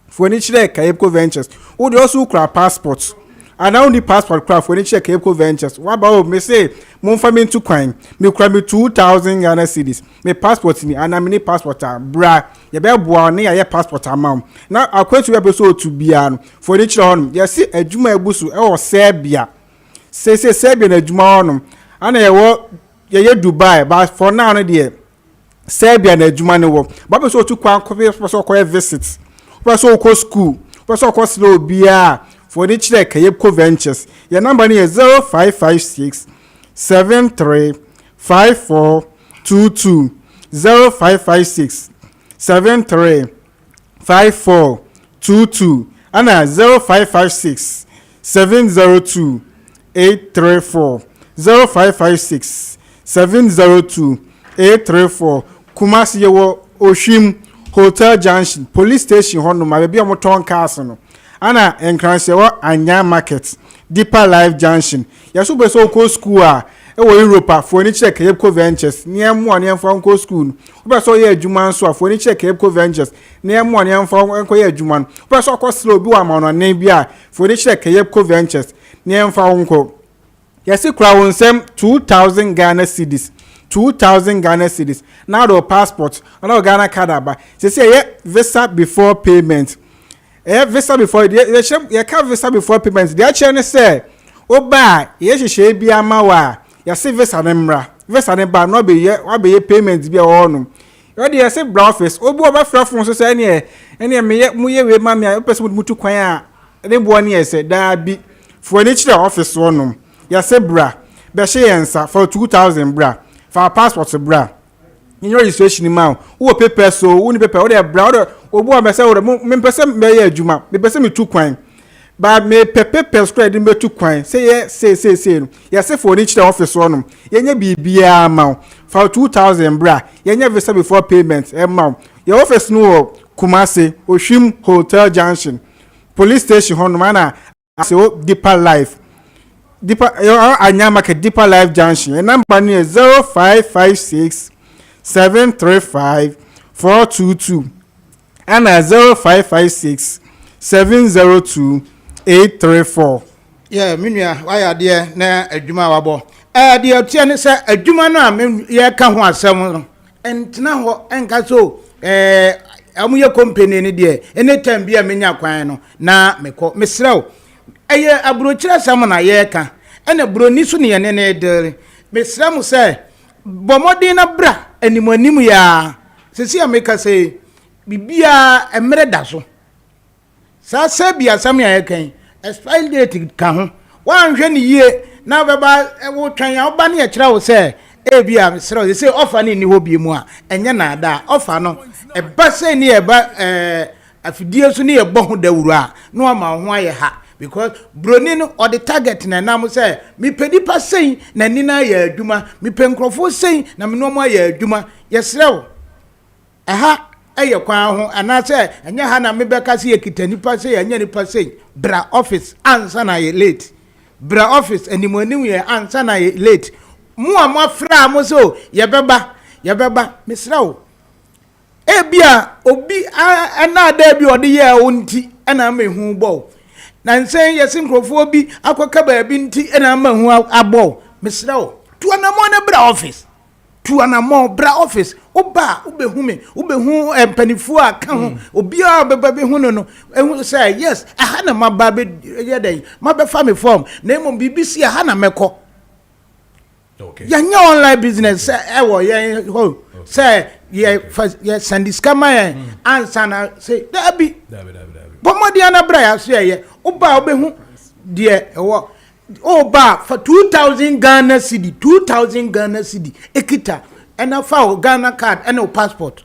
for the check Kayepko Ventures we dey also kra passport and now the passport craft when you check Kayepko Ventures what about me say mon family to crime me cry me 2000 Ghana cedis me passport ni and me passport bra ye be boa na ye passport amount now akwetu we be so to bia for the children you see adwuma ebusu e wo Serbia say Serbia na adwuma on and ye Dubai but for now no dey Serbia na adwuma ne wo ba be so to kwan ko so ko visit be so ko school be so ko slow bia for the check Kayepko Ventures your number is 0556 735422 0556 735422 and 0556 702 834 0556 702 834 Kumasi yewo Oshim Hotel Junction police station hono ma be am ton cars no ana enkranse wa anya market Deeper Life Junction yaso be so ko school a e wo Europe for ni check Kayepko Ventures ni emu ani emfa nko school be so ye adwuma nso for ni check Kayepko Ventures ni emu ani emfa nko ye adwuma be so ko slow bi wa ma no ne bi a for ni check Kayepko Ventures ni emfa nko yesi kura wonsem 2000 Ghana cedis 2000 Ghana cedis now the passport and Ghana card aba say ye visa before payment visa before you can visa before payment the actually say oba ye hihye bia ma wa ya say visa nemra visa ne ba no be ye wa be ye payment bia ono you dey say brown face obi oba fra fon so say ene me mu ye we ma me a person mutu kwan a ne bo ne say da bi for ni chire office ono ya say bra be hye yensa for 2000 bra for passport bra in your registration ma wo paper so wo ni paper wo dey bra obu am say wo me pese me ye adwuma me pese me tu kwan ba me paper square dey me tu kwan say ye say no ya say for ni chire office ono ye nya bibia ma for 2000 bra ye nya visa before payment ma your office no Kumasi Oshim Hotel Junction police station hono mana say Deeper Life anya market Deeper Life Junction your number is 0556 735 422 and 0556 702 834
Yeah, minua why are there na adwuma wabo. The tie ne say adwuma no a ye ka ho asem no. Entina ho enka so amuye company ni de anytime bia menya kwan no na mekọ mesrew. Eye abrochira sam na ye ka. Ena broni so ne ye ne de. Mesrew mu say bomodin na bra animanimu ya. Sesi ameka say bibia emre da so. Sa sabia sam ya ye kan. Expiry date ka ho wan hwe ne yie na beba wo twan ya oba ne ya kira wo se e bia mesro se offer ne ni ho bie mu a enye na ada offer no e ba se ne e ba afidie so ne e bo ho dawuru a no ama ho aye ha because broni no or the target na nam se mi pedi pa sei na ni na ya adwuma mi pe nkrofo sei na me no mo ya adwuma yesrew aha eye kwan ho anase enye ha na mebeka se ekitani pa se enye ni pa se bra office ansa na ye late bra office animonimu ye ansa na ye late mu amafra mo so ye beba misrawo e bia obi ana da bi ode ye wonti ana mehu bo na nsen ye sinkrofo bi akoka ba bi nti ana mahu abo misrawo tu ana mo na bra office tu ana mo bra office oba ubehu empanifu aka ho obi a beba be hu no ehu say yes aha na maba be ye den mabe fa me form na emom BBC aha na meko okay ya nya online business say ewo ye ho say ye send scammer ye answer na say dabi bomodi ana bra ya so ye oba obehu de ewo oba for 2000 Ghana cedi 2000 Ghana cedi ekita ena fa Ghana card ena o passport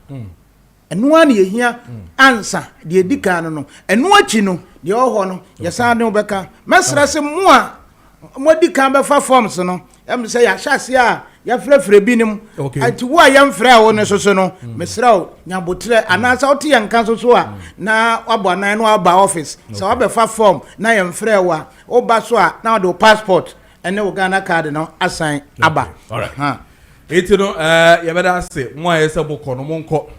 enu an ye hia answer de edika no enu achi no de oho no ye san de obeka mesra se mu a modika be fa forms no em say ya hyase a ya frefre binim ati wo a ya mfra wo ne soso no mesra nyabotre anasa ote ye nkan soso a na wabo nan no aba office so wa be fa form na ye mfra wa oba so a na de passport ena o Ghana card no assign aba
alright eti no ye beda say mo ayese boko no monko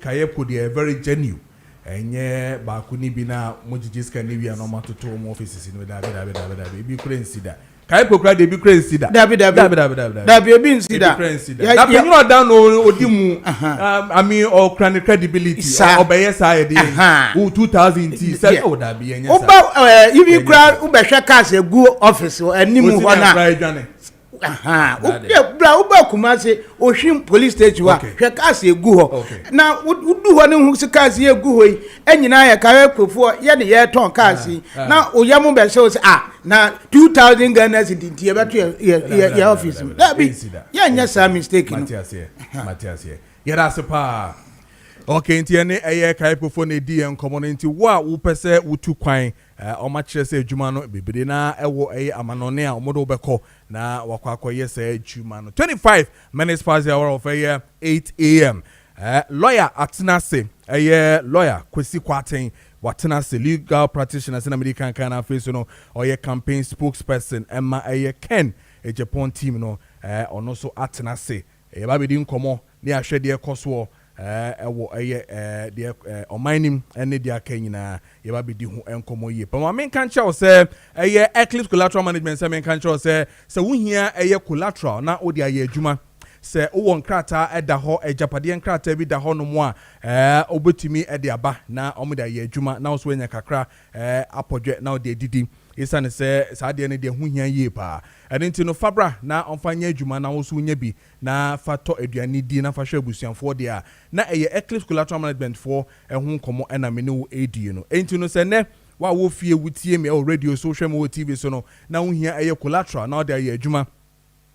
kayepko de very genuine enye ba ku ni bi na mo jijiska ni wi na mo atoto mo offices ni da bi kure nsida kayepko kura de bi kure nsida da bi
bi nsida
da pe no down odimu ami or credibility obeye sa ye de 2000 t say o da bi enye sa
oba ibi kura ubehwe cars egu office animu ho na bra uba kumase ohwim police station wa hwe cars egu ho na udu ho ne hu se cars egu ho yi enyina ya kawe kofo ye ne ye ton cars na oyam be se na 2000 Ghana cedi tie beto ye office da bi ye nya sa mistake no
Matias ye da se pa okay ntiene eye kai pofo na di enkomo no nti wo a wo pese wutu kwan o ma kire se adwuma no bebere na ewo eye amanone a omodo beko na wakwakoye se adwuma no 25 minutes past the hour of 8 a.m. Lawyer Atenase lawyer Kwesi Kwaten Watenase legal practitioner in American kind of face no or campaign spokesperson Emma Ken a Japan team no or no so Atenase baby didn't come on near shed their cost ewo de omanim ene de akanyina ye ba be di hu enkomo ye but my kan cha say Eclipse collateral management say men kan cha say wo hia collateral na odi aye adwuma say wo won krata eda ho ejapade krata bi da ho no mo a obetumi ede aba na omo de aye adwuma na so nya kakra apodwe na odi edidi isane say saade ne de hu hia ye pa enti no fabra na onfanya adwuma na wo so nya bi na fato aduane di na fa hwe abusuanfo de a na Eclipse collateral management for ehun komo na me ne wo edi no enti no se ne wa wo fie wutie me radio social media TV so no na wo hia collateral na de aye adwuma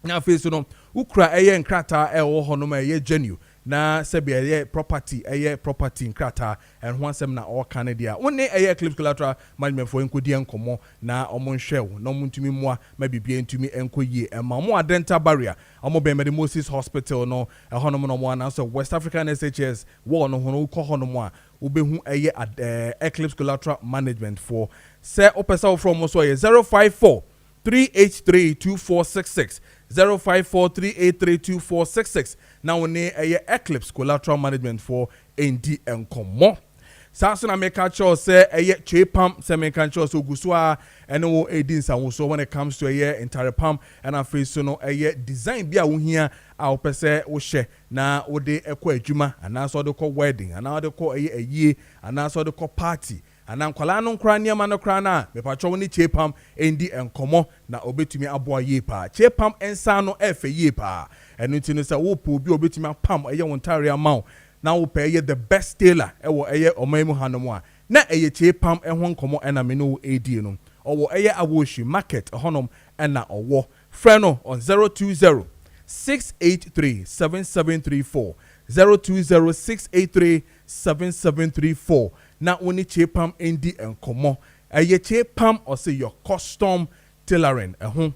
na face no ukra nkrata wo ho no ma genuine na sebe property nkrata en ho asem na o Canada woni Eclipse collateral management for enkodi enkomo na omo nhwew na omo ntumi moa ma bibia ntumi enkoyie ema mo dental barrier omo be Mary Moses Hospital no ho no mo na so West African SHS wo no ho no ko ho no mo a obehu Eclipse collateral management for say opesa from so 054 3832466 054-383-2466 now we Eclipse collateral management for ND and Komo Saso na meka cho say eye chepam say meka cho so gusua ene wo edin sa so when it comes to eye entire pam and afi so no eye design bia wo hia a opese wo hye na wo de ekọ adwuma ana so de kọ wedding ana de kọ eye ayie ana so de kọ party ana nkwala no nkra niam no kra na mepacho ni chepam endi enkomo na obetumi aboa ye pa chepam ensa no efe ye pa enu ti no say wo po bi obetumi apam eye wontare amaw na wo pay ye the best tailor ewo eye omaimu hanom a na eye chepam ehon komo ena me no edi no owo eye awoshi market honom ena owo frɛ no on 020 683 7734 020 683 7734 na oni chepam endi enkomo eye chepam or say your custom tailoring ehon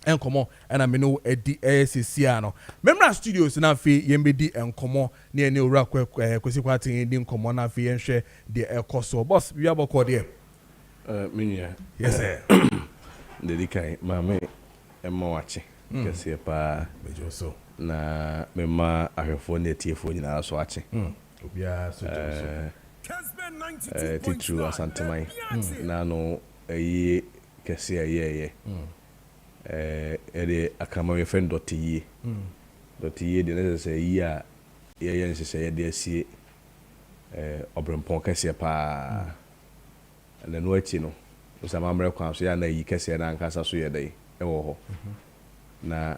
enkomo ena me no edi ACC no memra studios na fe yembedi enkomo ne ene owura kwesi kwatin edi enkomo na fe yenhwe de ekoso boss we aboko de
minya
yes sir
dedikai mame emma wache kese pa
bejo so
na mema ahwefo ne tiefo nyina so ache
obia so
Kessben titru asantemai na no eyi kese ayeye ede akama we friend dotiye de na say yi a ye nhese de asie obrempon kese pa na no achi no so amamre kwa so ya na yi kese na nkasa so ye dai ewo ho na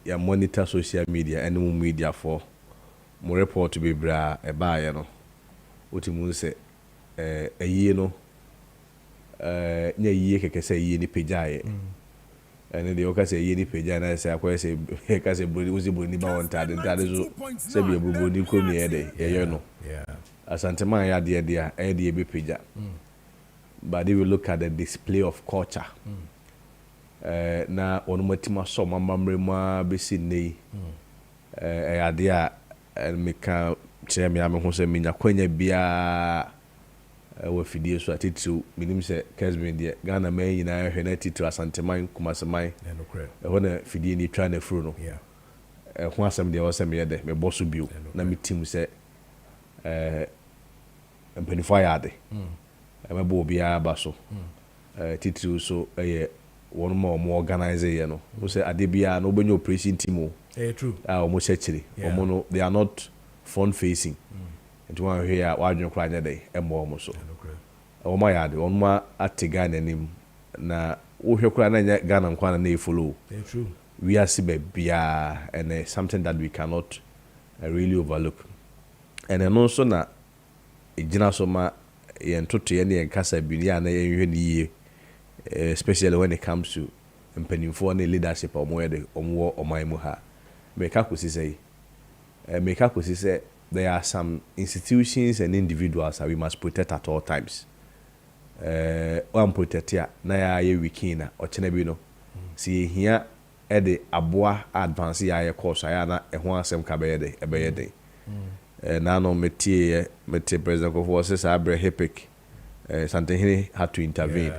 ya monitor social media and media for mo report be bra e ba ye no otimu se ayi no nya yiye keke se yiye ni pejaye ene de oka se yiye ni pejaye na se akwa se ka se bodi uzi bodi ba won tade so se bi ebubo ni komi ede ye no asante man ya de de a e de be peja but if we look at the display of culture na onumatima so mamamre ma be si nei ya de a me ka che me am ho se minya kwanya bia we fidie so atitu minim se Kessben de Ghana man yina hwe na atitu asanteman kumaseman ho na fidie ni twa na furu no ho asem de wasem ye de me boso bio na me tim se empanifo ya de me bo bia ba so atitu so one more organize ye no wo se ade bia no obenyo operation team
true
omo chechiri omo no they are not front facing and one here wadwon kra nya dey emo so o ma yade on ma atiga nanim na wo hwe kra na nya Ghana nkwana na follow
true
we are sibe bia and something that we cannot really overlook and then also na ejina so ma ye ntoto ye ne nkasa bi ne na ye hwe ne especially when it comes to mpanimfo na leadership omo ye de omo oman mu ha make up say there are some institutions and individuals that we must protect at all times. One protect ya na ya ye wikina or chenebi no. See here e de aboa advance ya ye course ya na e ho asem ka be ye de. Na no metie president of forces abre hepic Santehene had to intervene.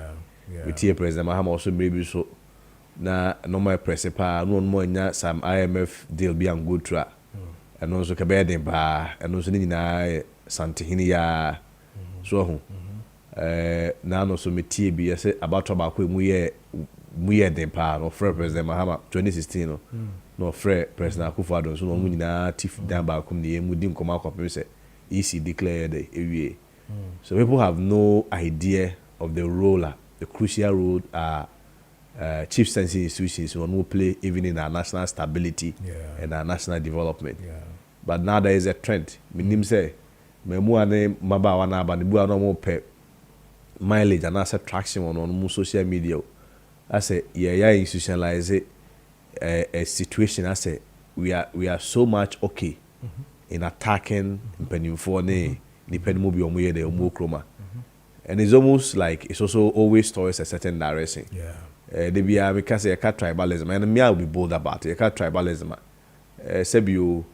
Metie president Mahama also maybe so na normal press pa no mo nya some IMF deal be and go through and also ka be den ba and also ni na Santehene ya so ho na no so metie bi say about ba ko mu ye den pa no frɛ president Mahama 2016 no no frɛ president Akufo-Addo so no mu nyina tif dan ba ko ni mu di nkoma akɔpem sɛ EC declared ewie. So people have no idea of the role, the crucial role chief sensitive institutions will play even in our national stability and our national development. But now there is a trend. Minim say, memu ane maba wana ba nibu ano mo pe mileage and asset traction on social media. I say institutionalize a situation. I say we are so much okay in attacking mpanimfo ne depending bi omo ye de omo kroma. And it's almost like it's also always towards a certain direction. They be because you can't tribalism, and me I will be bold about it. You can't tribalism. Sebio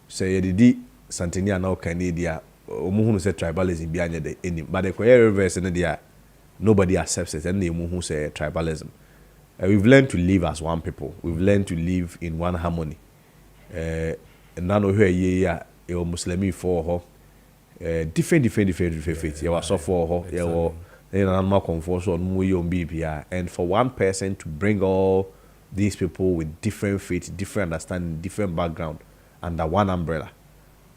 say the Santenia now Canada. Omuhunu say tribalism behind the any, but the reverse in the nobody accepts it, and they who say tribalism. We've learned to live as one people. We've learned to live in one harmony. And now here ye Muslimi for different faith. You was so for you were in an animal comfort on BBR, and for one person to bring all these people with different faith, different understanding, different background under one umbrella.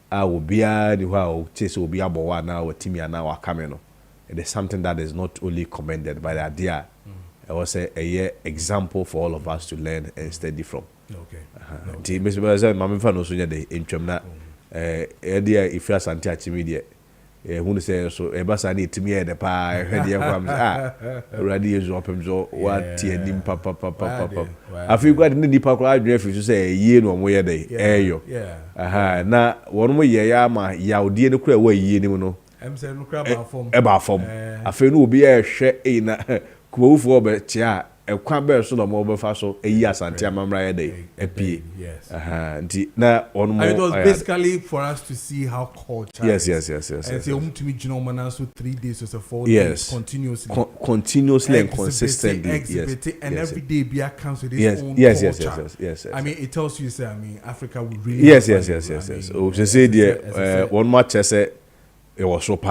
I will be a chase will be a boa now or Timmy and now coming. It is something that is not only commended by the idea. It was a example for all of us to learn and study from.
Okay.
Mr. President, my friend also had the interim idea if you are Santi Media. Who say so? Ebasa need to me at the pie. Ready is open. So what? Tea papa. I feel quite in the deeper crowd. If you say a year no more day. Ayo. Yeah. Now one more year, ya dear no clear way ye no.
I'm saying no crab form.
Eba form. I feel no be a share in a quo for but yeah. A quamber so the mobile faso a year Santia Mamra day. A P. Yes. Now one more.
It was basically for us to see how culture.
Yes.
And say to me, you know, man, so 3 days or so 4 days continuously.
Continuously and consistently.
Exhibit and every day be comes with its own culture. Yes. I mean, it tells you, say, I mean, Africa would really.
Yes. Oh, she said, yeah, one much I said. It was so and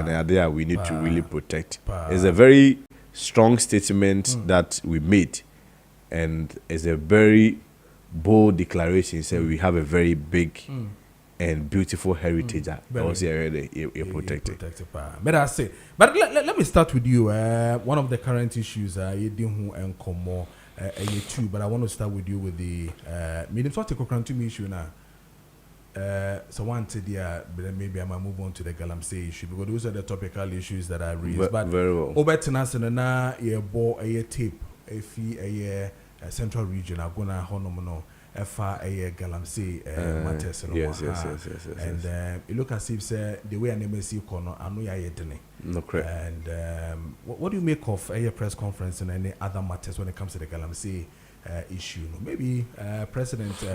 the idea we need to really protect. It's a very strong statement that we made, and it's a very bold declaration. So we have a very big and beautiful heritage that also already protected.
But let me start with you. One of the current issues you didn't and come more too, but I want to start with you with the medium sort of issue now. So one today, maybe I might move on to the Galamsey issue because those are the topical issues that I raised. But
very well.
Over to na a tape, a central region, I'm gonna honomono, a Galamsey matters.
Yes.
And you look as if the way an MSC corner, I know you're dene.
No correct.
And what do you make of a press conference and any other matters when it comes to the Galamsey issue? Maybe President.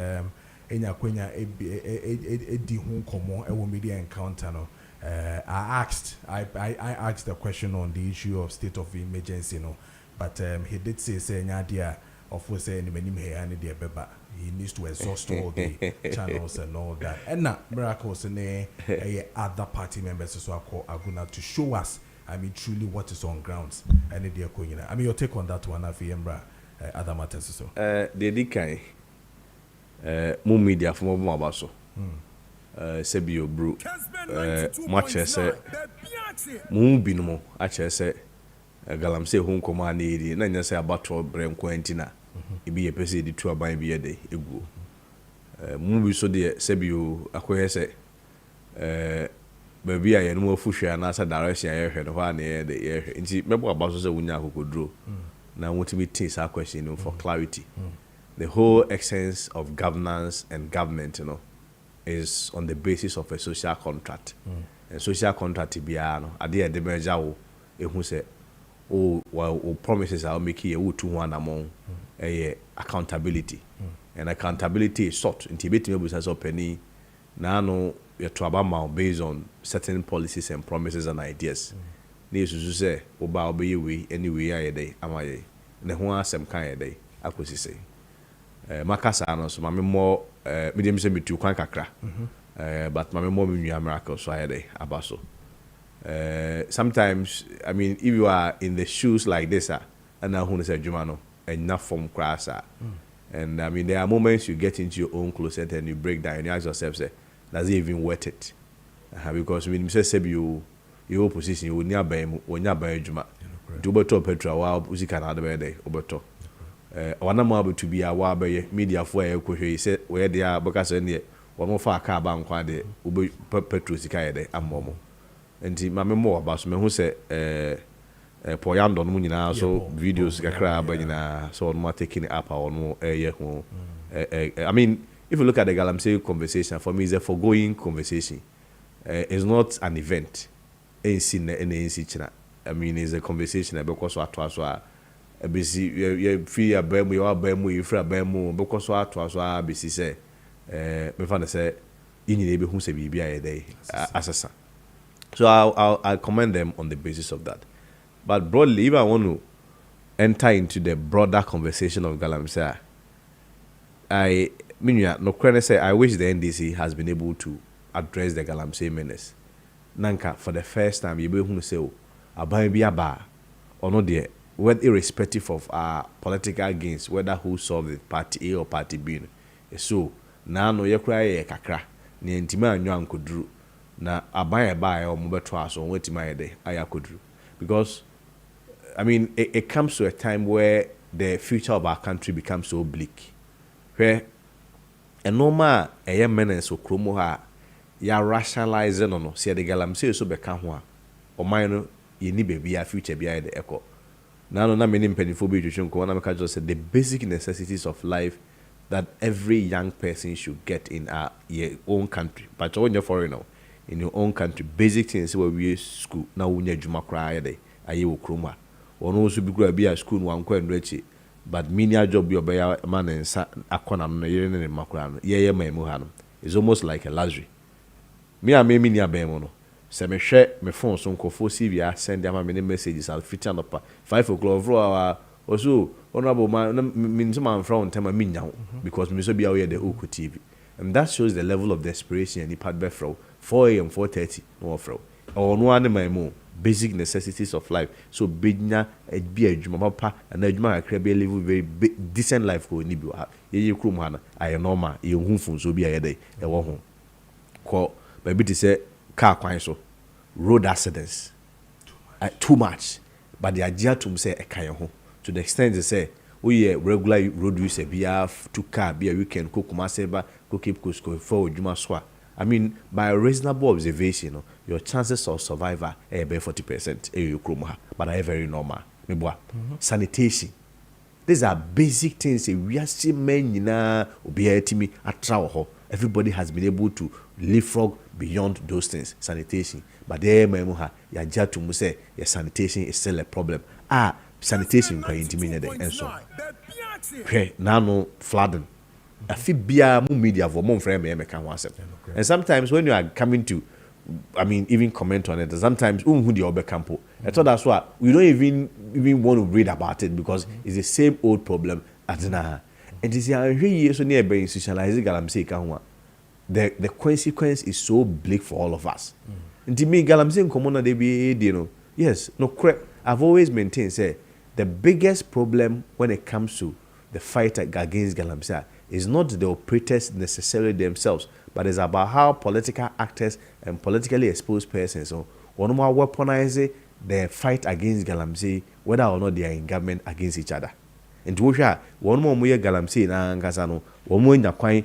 Enya kwenya edi hu komo ewo media encounter no I asked a question on the issue of state of emergency no but he did say enya dia of course any manim he and dia beba he needs to exhaust all the channels and all that and na miracles ne other party members so aguna to show us I mean truly what is on grounds and dia koyina I mean your take on that one afembra other matters so
the dikai more media from more about so. Sebio bro. Maakye say mu bi no mo ache say Galamsey hon koma na eri na nya say abato brenko antina ibi ye pese di tu aban bi ye de egu. Mu bi so de Sebio akoye say ba bi aye no afuhwe na sa direction aye hwe no ha na ye de ye hwe nti mebo abaso say wunya akokodro na wotimi tin sa question for clarity. The whole essence of governance and government, you know, is on the basis of a social contract. And social contract biano, ade de measure wo ehu say promises are make you 2-1 among accountability. And accountability is sought in Tibet business penny na no your trouble based on certain policies and promises and ideas. Need to say oba obey we anyway aye day amaye. Ne ho asem kan aye day akosi say. Makasa no so mame more medium say metu kwan kakra but mame more me nua miracle so ayede abaso sometimes I mean if you are in the shoes like this and who say adwuma no enough from class and I mean there are moments you get into your own closet and you break down and you ask yourself say does it even worth it because when you say your position you nya ban adwuma do beto petrol wa usika na de dey obeto wana mo to be a media for e say we dey because ne won fa aka ba nkwa de petrol sika ye dey amomo enti mame mo ba so me hu say poyando no nyina so videos kakra ba nyina so on taking it up on I mean if you look at the Galamsey conversation for me it's a foregoing conversation it's not an event I mean it's a conversation because so besi you free abemu you abemu you free abemu because what was besi say me fan say inyi na be hu say bibia ye dey asasa so I'll commend them on the basis of that but broadly if I want to enter into the broader conversation of Galamsey I mean no say I wish the NDC has been able to address the Galamsey menace. Nanka for the first time you be who say aban bi aba ono de whether irrespective of our political gains whether who solve it party A or party B so na no ye kra ye kakra na ntima anwa ankoduru na aban eba ya omo beto aso wetima ye de ayakoduru because I mean it comes to a time where the future of our country becomes so bleak where a normal a menace okromo ha ya rationalize no see the Galamsey so be ka ho a o man no ye ni baby ya future bia de eko na no na many mpanifo be twetwe nko na me ka just say the basic necessities of life that every young person should get in our own country but when you're foreigner in your own country basic things where we school na wo nya adwuma kra ya de aye wo kroma ono so bi kra bia school no anko enrechi but menial job bi obeya man nsa akona no yere ne makra no ye mamu ha no is almost like a luxury me a me mini abem no se me hwe me phone so nkofo CV send am me messages al fit and up 5 o'clock for our also honorable man me man from tema me nya because me so bia we the Oku TV and that shows the level of desperation and pad be from 4 a.m. 4:30 no from or no an my basic necessities of life so bidnya be adwuma papa and adwuma akra be live very decent life ko ni bi wa ye krum ha na aye normal ye hu fun so bia ye dey e wo ho ko baby to say car kwan so road accidents too much but the idea to say e kan ho to the extent they say we regular road use bia to car bia weekend ko kuma say ba ko keep ko for adwuma so I mean, by a reasonable observation, your chances of survival are about 40%. But are very normal. Sanitation. These are basic things. We are still men everybody has been able to leapfrog beyond those things. Sanitation. But there, your sanitation is still a problem. Sanitation by intimidated and so. Okay, now flooding. I feel media for more frame and sometimes when you are coming to even comment on it sometimes who the other campo I thought that's why we don't even want to read about it because it's the same old problem at now and is so near being institutionalized Galamsey the consequence is so bleak for all of us and to me Galamsey common they be yes no crap I've always maintained say the biggest problem when it comes to the fight against Galamsey is not the operators necessarily themselves, but it's about how political actors and politically exposed persons one more weaponize the fight against Galamsey, whether or not they are in government against each other. And to share one more Galamsey na Nkasano, one more in the coin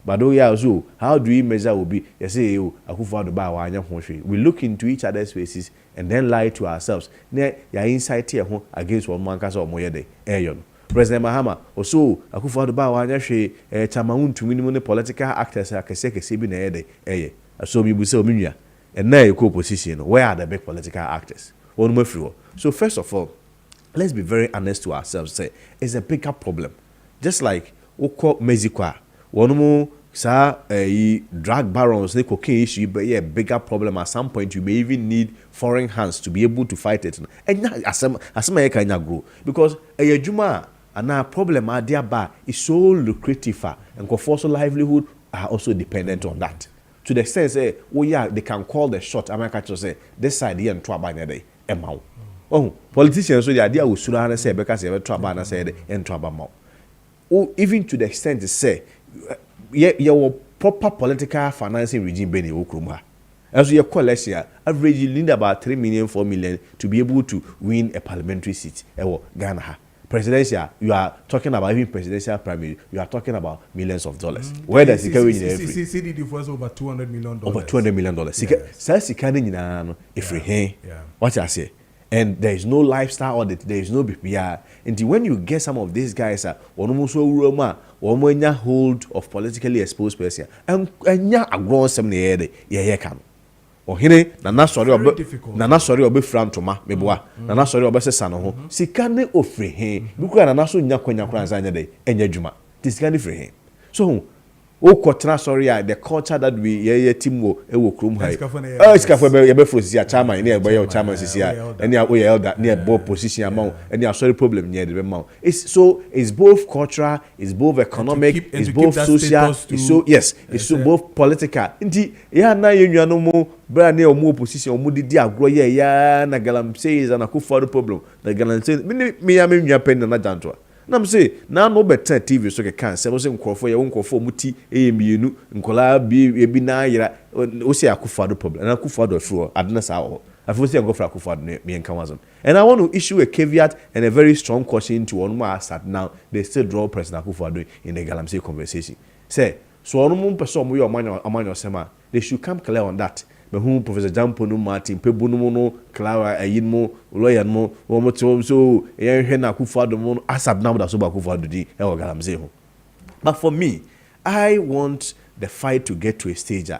but so how do we measure will be say we look into each other's faces and then lie to ourselves. Ne ya insight here against one man kasa or President Mahama also Akufo-Addo wanya hwe chamaun to minimum political actors akese bi na yede so mi bu se ominua and na e opposition where are the big political actors one more free. So first of all let's be very honest to ourselves say it's a bigger problem just like oko Mexico one more drug barons the cocaine issue but yeah bigger problem at some point you may even need foreign hands to be able to fight it and asema kanya grow because ejuma and our problem is so lucrative and also livelihood are also dependent on that. To the extent say, oh yeah, they can call the shot. America to say this side here and Trabana day. Oh, politicians so the idea will soon say because they have Trabana said and Trabama. Oh, even to the extent to say, your proper political financing regime Benny Okruma. As your coalition, average you need about 3 million, 4 million to be able to win a parliamentary seat. Ghana. Presidential, you are talking about even presidential primary, you are talking about millions of dollars. Where does it go in every?
CDD was over $200 million.
Over $200 million. What I say? And there is no lifestyle audit, there is no BPR. Until when you get some of these guys, one hold of politically exposed person, and ya a grown some can. Oh hine nana sorry obe fram toma meboa nana sorry obe sesa no ho sika ne ofre he bikura nana so nya kwanya kran anya dey enya dwuma ti sika ne fre he so o kotena sorry the culture that we ye team wo e wo krom hai iskafo ye be frozi ya chairman ne e chairman sisi ya ene o ye elder ne bo position amount ene sorry problem ne de be ma it's both cultural, it's both economic, it's both social, it's so yes, it's so both political. Indeed, yeah, na you no more brand new more position, more did agro ya na Galamsey is an for the problem. The Galamsey, me am in your pen na janto. Na me say na no better TV so can say was nkofo ya nkofo muti mienu nkola bi na yira o say akufo the problem. Na akufo do fro adna sa I feel say go for akufo me enkamazon. And I want to issue a caveat and a very strong caution to one more sat now. They still draw President Akufo-Addo in the Galamsey conversation. Say, so one person we are sema. They should come clear on that. But who Professor Jampono Martin, Pebuno, Clara, Ayinmo, Lawyer Mo, Womoto, so Hena Akufo-Addo, Asab now that's about Akufo-Addo, or Galamsey. But for me, I want the fight to get to a stage.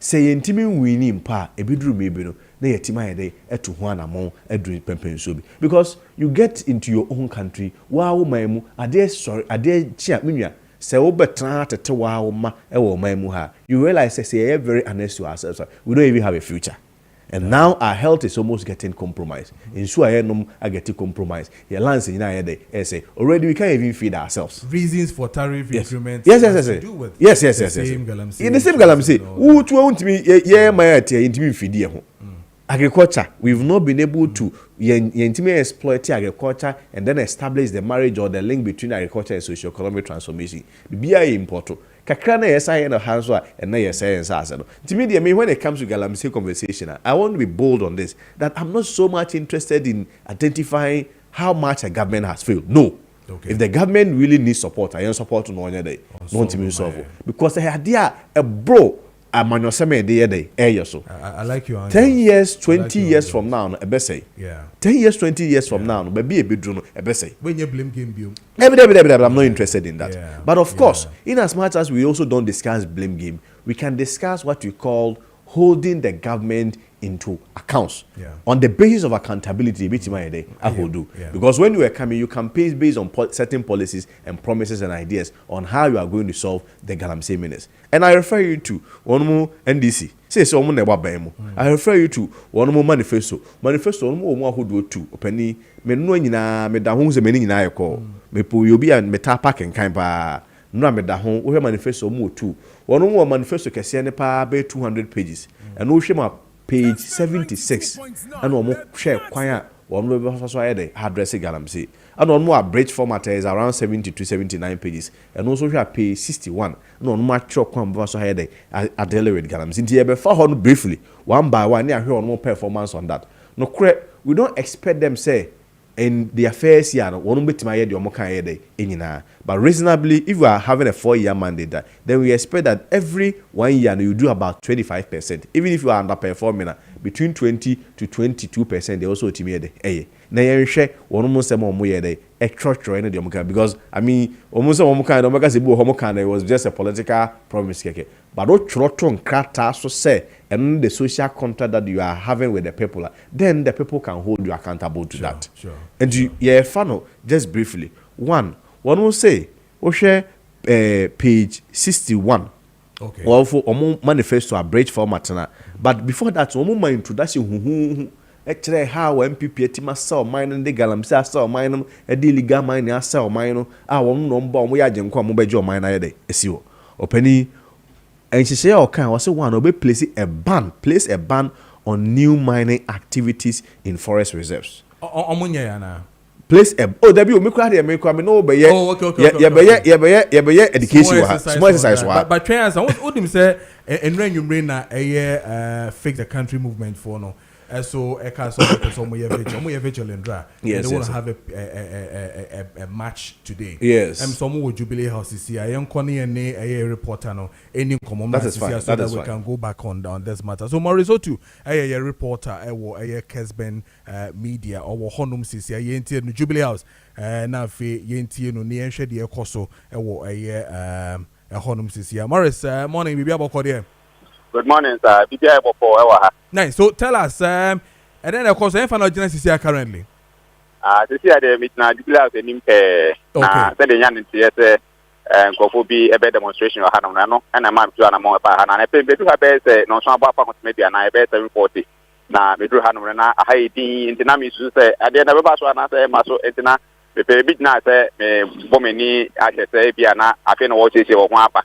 Say intimi winning pa e bidru maybe no na yetima yede etu ho anamon edru pempenso bi because you get into your own country wow maimu ade chia menua say wo betra tete wow ma e wo maimu ha you realize say very honest to ourselves we don't even have a future. And now our health is almost getting compromised. In so I getting compromised. Your lands in I say already we can't even feed ourselves.
Reasons for tariff increments.
Yes.
The same Galamsey.
In the same Galamsey. Who to want me my into feed agriculture. We've not been able to exploit agriculture and then establish the marriage or the link between agriculture and socio-economic transformation. Be important. Kakrana yesai na hanswa and na yesai ensasa no. To me, when it comes to Galamsey conversation, I want to be bold on this. That I'm not so much interested in identifying how much a government has failed. No. Okay. If the government really needs support, I am support to no one day. Not to solve because the idea a bro. I like
you.
10 years, 20 years from now, a bessay.
Yeah.
10 years, 20 years from now, maybe a bedroom, a bessay.
When you blame game,
I'm not interested in that. Yeah. But of course, in as much as we also don't discuss blame game, we can discuss what we call holding the government into accounts on the basis of accountability. Because when you are coming, you campaign based on certain policies and promises and ideas on how you are going to solve the Galamsey menace. And I refer you to one more NDC. Say so I refer you to one more manifesto. Manifesto one more who do two. Penny me no nyina me da ho se me nyina yeko. Me po yobi and me ta pack and kind pa. No me da ho wo manifesto mo two. One more manifesto kese ne pa be 200 pages. And wo hwe page 76 and one more share kwanya one more so address Galamsey and one more bridge format is around 70 to 79 pages and also share page 61 and one more chok kwamba so I deal with Galamsey nti be fa hon briefly one by one near one more performance on that no we don't expect them say in the affairs here one bit my head your but reasonably if we are having a 4-year mandate then we expect that every 1 year you do about 25%. Even if you are underperforming between 20 to 22% they also timid na yen hwe one mo say mo ye dey e trotro na dem because I mean almost some kind of because it was just a political promise keke but o trotro nkrata so say and the social contract that you are having with the people then the people can hold you accountable to that.
Sure.
And you funnel just briefly one will say o share page 61.
Okay.
Well for manifesto a bridge format na but before that my introduction actually how MPP etima sell mine and the Galamsey sell mine e de legal mine sell mine one no mba mo ya agyenko mo bejo mine na ye esiwo opani enhyehyɛ o kan was one obe place a ban on new mining activities in forest reserves
omunya ya na
place a there be o me kura me no be ye ye be education small exercise
but trainers what them say enra nwumre na fix the country movement for no so a castle so mo ye vigilant dra
yes,
they want to have a match today.
Yes.
Some wo Jubilee House is here yen kone ne a reporter no any common
that is fine.
So that we can go back on this matter. So Maurice Otu a reporter wo a Kessben media or honum sisi yentie no Jubilee House na fe yentie no ne enhwe de ekoso wo a honum sisi. Maurice morning bibia boko there.
Good morning, sir. BBI before.
Nice. So tell us, and then of course, final genesis here currently.
This year the meet na Jubilee House enim pe.
Okay.
Say the yan nti say nkofo bi ebe demonstration wa hanom na no na ma mtu ana mo ba ha na pe bedu ha be se no so aba pa media na ebe 740 na bedu hanom na aha edin intina mi su se ade na be ba so na se ma so intina be bi na se me bomani ahese bia na afi no wo sese wo ho apa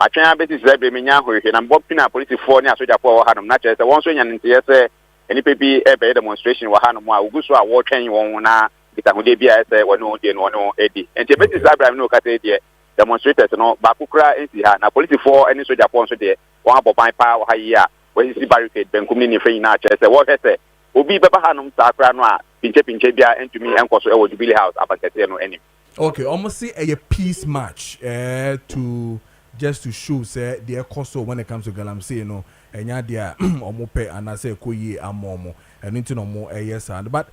atwen abeti se be menya hohwe na mbo pina police for ni asoja for wo hanom na che se won so nya ntie se eni pe bi ebe demonstration wa hanom a uguso a wo twen won na gitahude bia se wono de no edi enti beti se Abraham no kata edi demonstrators no ba kukura ensi ha na police for any soldier for so de won aboban pa wa ha yi a we si barricade benkum ni fe na che se wo hwese obi beba hanum sa kra no a pinche bia entumi enkoso e wo Jubilee House abakete no enim.
Okay, almost say a peace match to just to show say the cost when it comes to Galamsey, you know, enya dia omope anase koyi amomo and into no more yes and but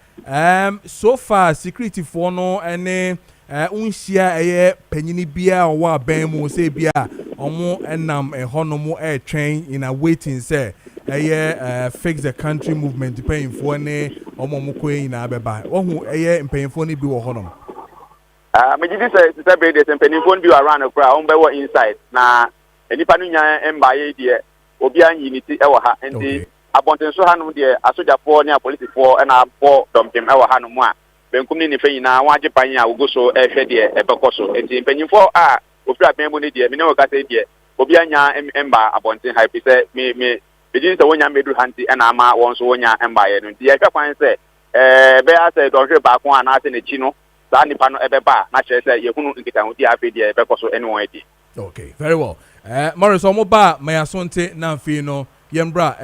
so far security for no any unshia penyini bia or wa ben mu say bia omo enam honomo train in a waiting say fix the country movement depending for ne omo mo koyi na beba ohu mpanyfo ni bi wo honom.
Me did say be the mpanyfo bi around akra on be wo inside na enipa no nya embaye die obi anyiniti e wo ha enti abonten so hanu de asojafo ne apolisifoɔ na abɔ dɔmpem e wo hanu mu a benkum ni fe nyina waje pan a ugoso e hwɛ de e bɛkɔ enti mpanyfo a ofira pɛnbu ne de me ne wo kasa de obi anya emba abonten ha bi sɛ me bidin sɛ wonya medu hanti e na ama wɔn so wonya embaye no de e hwɛ kwan sɛ be asɛ dɔhwɛ ba ko ana asɛ ne chi no saa nipa no e be ba na kyerɛ sɛ yehunu nkitahudi afi de e bɛkɔ ene wɔn edi.
Okay, very well. Morris Omoba, Mayasonte, Namfino, Yembra,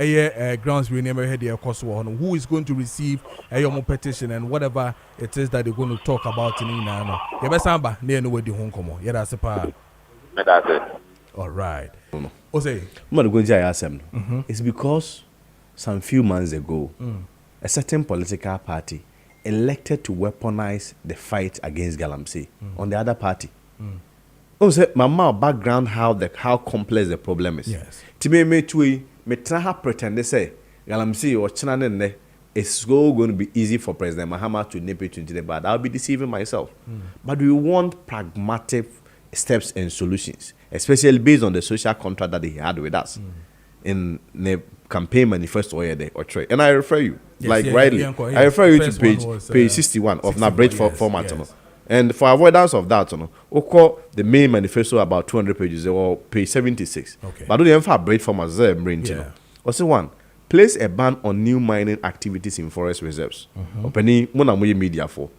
grounds we never had the cost one. Who is going to receive a yomo petition and whatever it is that they're going to talk about in Inano? Yabasamba, near no way the home come. Yeah, that's a part.
That's it.
All right. Ose,
it's because some few months ago, a certain political party elected to weaponize the fight against Galamsey on the other party. Oh, say, mama, background how complex the problem is.
Yes.
Time me tui me try pretend they say Galamsey or China it's so going to be easy for President Mahama to nip it into the bud. I'll be deceiving myself. But we want pragmatic steps and solutions, especially based on the social contract that he had with us in the campaign manifesto or trade. And I refer you, rightly, I refer you to page 61 of Nabridge format. Yes. And for avoidance of that, we call the main manifesto about 200 pages or page 76.
Okay.
But don't even have break format there. Also, one, place a ban on new mining activities in forest reserves. Opening media for.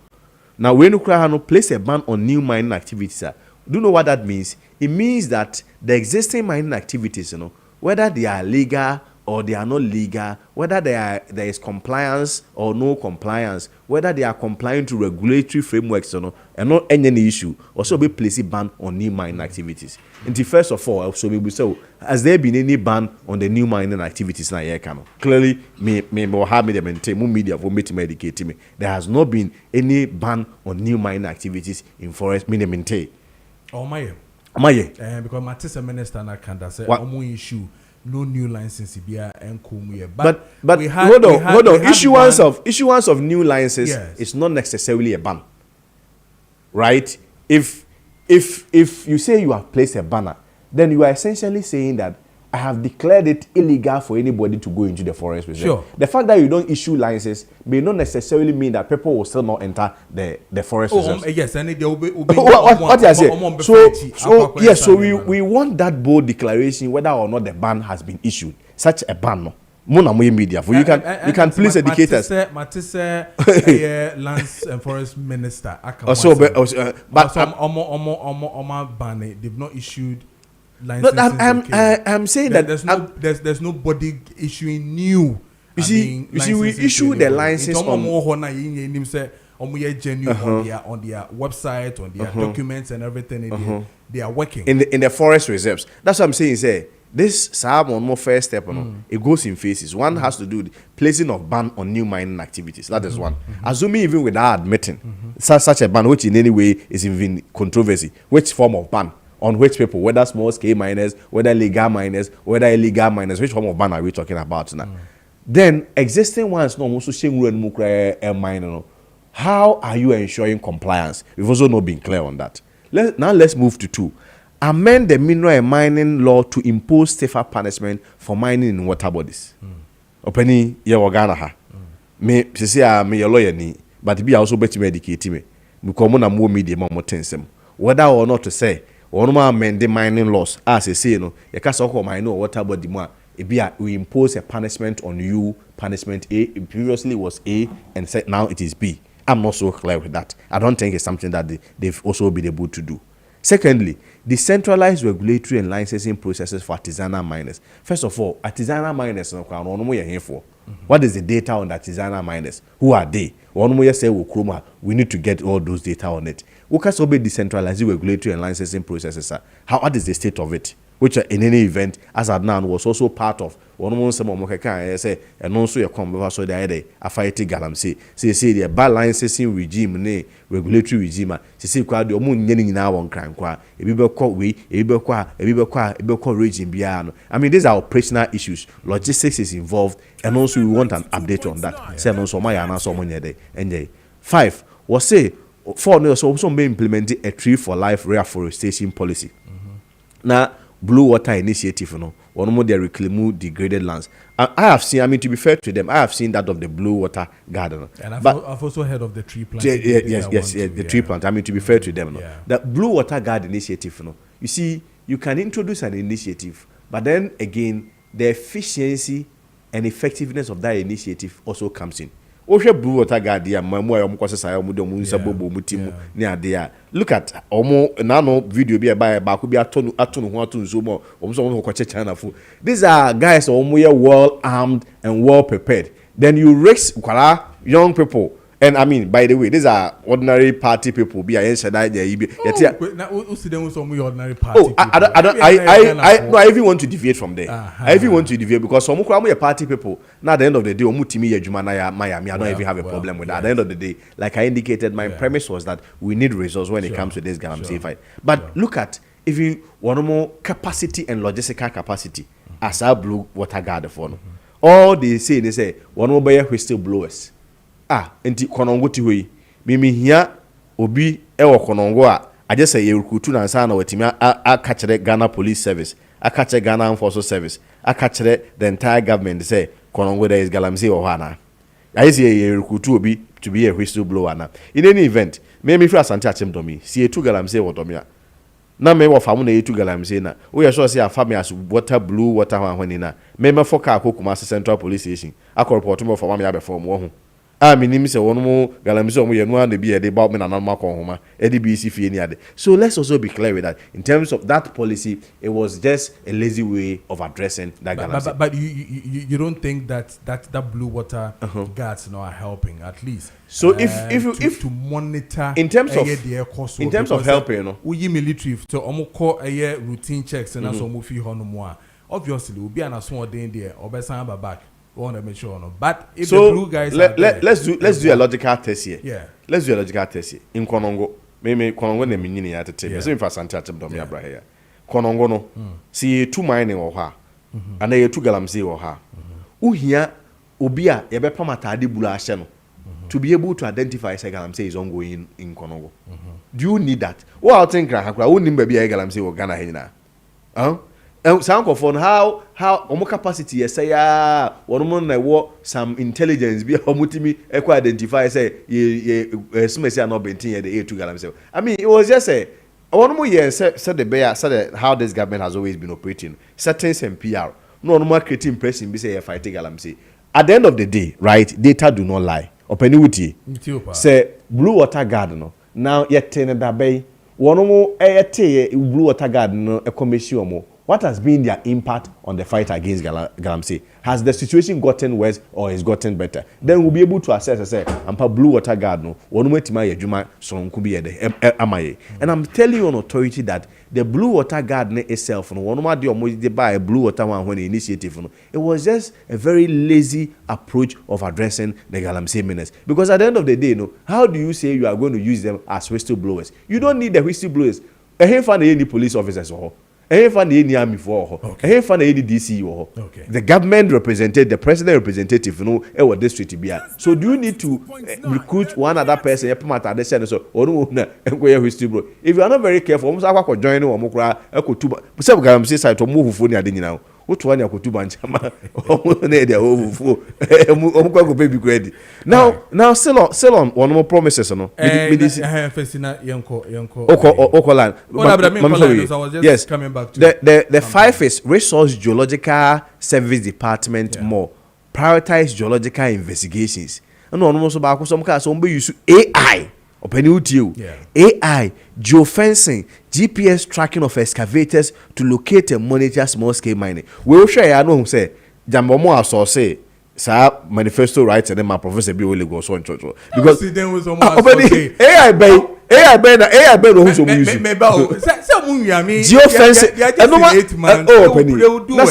Now, when you place a ban on new mining activities, do you know what that means? It means that the existing mining activities, whether they are legal or they are not legal, whether there is compliance or no compliance, whether they are complying to regulatory frameworks and not any issue, also be placed a ban on new mining activities. And first of all, also we will say, has there been any ban on the new mining activities na here? Clearly, me have me maintain media for me to medicate me. There has not been any ban on new mining activities in forest. Me maintain.
Oh my, because my minister na can say omo issue. No new license and
but hold on. Issuance of new licenses is not necessarily a ban, right? If you say you have placed a banner, then you are essentially saying that I have declared it illegal for anybody to go into the forest reserve.
Sure.
The fact that you don't issue licenses may not necessarily mean that people will still not enter the forest reserve.
Yes, and they will be
what I say. So we want that bold declaration whether or not the ban has been issued. Such a ban, no. Media for you can please educate us.
Matisse, Lands and Forest Minister.
But
they've not issued.
No, I'm saying that
there's nobody issuing new.
You see, we issue the license on
their website, on their documents and everything. They are working
in the forest reserves. That's what I'm saying. Say this one more first step. It goes in phases. One has to do the placing of ban on new mining activities. That is one. Assuming even without admitting such a ban, which in any way is even controversy, which form of ban. On which people, whether small scale miners, whether legal miners, whether illegal miners, which form of ban are we talking about now? Then existing ones no also shame and miner. How are you ensuring compliance? We've also not been clear on that. Let's move to 2. amend the mineral and mining law to impose stiffer punishment for mining in water bodies. Openi ye Ghana ha. Me sisi a me ye lawyer ni, but be also bet me educate me. Because mo na mo media mo tensem. Whether or not to say, or no amend the mining laws as I say no, ye ka so mine no water body mo we impose a punishment on you. Punishment A previously was A and said now it is B. I'm not so clear with that. I don't think it's something that they've also been able to do. Secondly, decentralized regulatory and licensing processes for artisanal miners. First of all, artisanal miners, what is the data on the artisanal miners? Who are they? We need to get all those data on it. We can also be decentralized regulatory and licensing processes. What is the state of it? Which in any event, as Adnan was also part of one some say and also your come so the a fight Galamsey. Say the bad licensing regime, ne regulatory regime, say quite the moon yenning now on crime qua, a bibel court way, a bibel regime biano. I mean, these are operational issues. Logistics is involved, and also we want an update on that. Say no so my answer on day. And 5 was say 4 also may implement a tree for life reforestation policy. Now Blue Water Initiative, one more they reclaim degraded lands. I have seen, I mean, to be fair to them, I have seen that of the Blue Water Garden.
And I've also heard of the tree plant.
Yes, the tree plant. I mean, to be fair to them, the Blue Water Garden Initiative, you see, you can introduce an initiative, but then again, the efficiency and effectiveness of that initiative also comes in. Blue Water Garden, look at nano video be by these are guys well armed and well prepared. Then you raise young people. And I mean, by the way, these are ordinary party people. Be I even want to deviate from there. I even want to deviate because some party people. Now at the end of the day, Miami. I don't even have a problem with that. At the end of the day, like I indicated, my premise was that we need resources when it comes to this Galamsey fight. But look at if you want more capacity and logistical capacity as our Blue Water Garden for all they say one more by whistleblowers. Enti konongo ti hoyi mimi hia obi ewo konongo a just say yerukutu na nsa na watimi aka kire Ghana Police Service aka kire Ghana Armed Forces Service aka kire the entire government say konongo there is Galamsey or hana I say yerukutu obi to be a whistleblower na in any event me free Asante Achim domi see etu Galamsey wo domi na me wo famu na etu Galamsey na we ya sure say afame as water blue water hwan na me foka akokuma Central Police Station akọ me for me abefo mo ho minim say one more Galamsey omo ye no and be dey about me na normal kon homa EDBC fie ni ade. So let's also be clear with that in terms of that policy it was just a lazy way of addressing that Galamsey.
But you don't think that Blue Water guards are helping at least.
So if
to monitor
in terms of helping
we military to omo call routine checks and so mo fi ho no mo obviously we be an small day there obesan back. Want to make sure, but if the blue guys
let's do a logical test here.
Yeah,
let's do a logical test here. In Konongo, maybe Konongo ne minyini ya tete. So in Asante Achim domi abra here. Konongo no, see two mining or ha, and then two Galamsey or ha. Uhia ubia yebe pamatadi bula asheno to be able to identify say Galamsey is ongoing in Konongo. Do you need that? Well, I think Hakra wouldn't be a Galamsey or Ghana hina. Sound of on how omo capacity yes say one man na some intelligence be omutimi equal identify say ye smesi are not bentin ye the A2 Galamsey. I mean it was just a one more year said the bear said how this government has always been operating certain PR no more creating impression be say fighting Galamsey. At the end of the day, right, data do not lie. Openiwuti say Blue Water Garden now yet ten that bay one more Blue Water Garden a commission. What has been their impact on the fight against Galamsey? Has the situation gotten worse or has gotten better? Then we'll be able to assess ampa Blue Water Garden one way juma and I'm telling you on authority that the Blue Water Garden itself one they buy a Blue Water one when initiative it was just a very lazy approach of addressing the Galamsey menace. Because at the end of the day, how do you say you are going to use them as whistleblowers? You don't need the whistleblowers. Any police officers or any army for any DC or the government represented, the president representative, our district to be at. So do you need to recruit one other person? Or history, bro. If you are not very careful, almost I could join or Mokra, I could two. Some Galamsey side to move for now. What one you could do, Banchama? Baby ready. Now, still on one more promises, no. Yes, coming back to the 5 is Resource Geological Service Department more prioritize geological investigations. And almost about some cars, some use AI. AI, geofencing, GPS tracking of excavators to locate and monitor small scale mining. We will share, I know, say, Jambomo also say, sir, manifesto rights and then my professor be willing to go so and so. Because AI bay no who's music. Geofencing. That's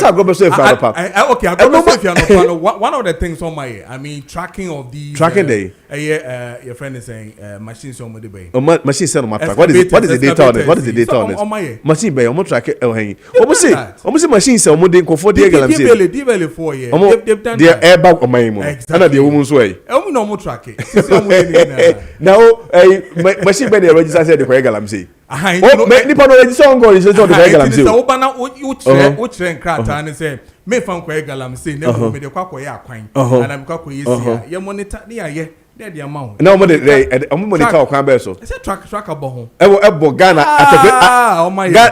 how go say
okay, I one of the things on my I mean tracking of these
tracking
your friend is saying machines on the bay.
Machine send on my track. What is the data on it? What is the data on it? Machine bay on track almost say machine say on the for the
Galamsey 4 years. They've done
their airbag on my and the woman's way.
No track it.
Now machine by the register said the Galamsey. Nipa no register on go is the Galamsey.
So obana wo trend krata and say me fan kwa Galamsey na me de kwa ya kwan and am kwa yesi ya monitor na ye the amount.
No mo de monitor kwan be so.
Say track abo ho.
Ebo Ghana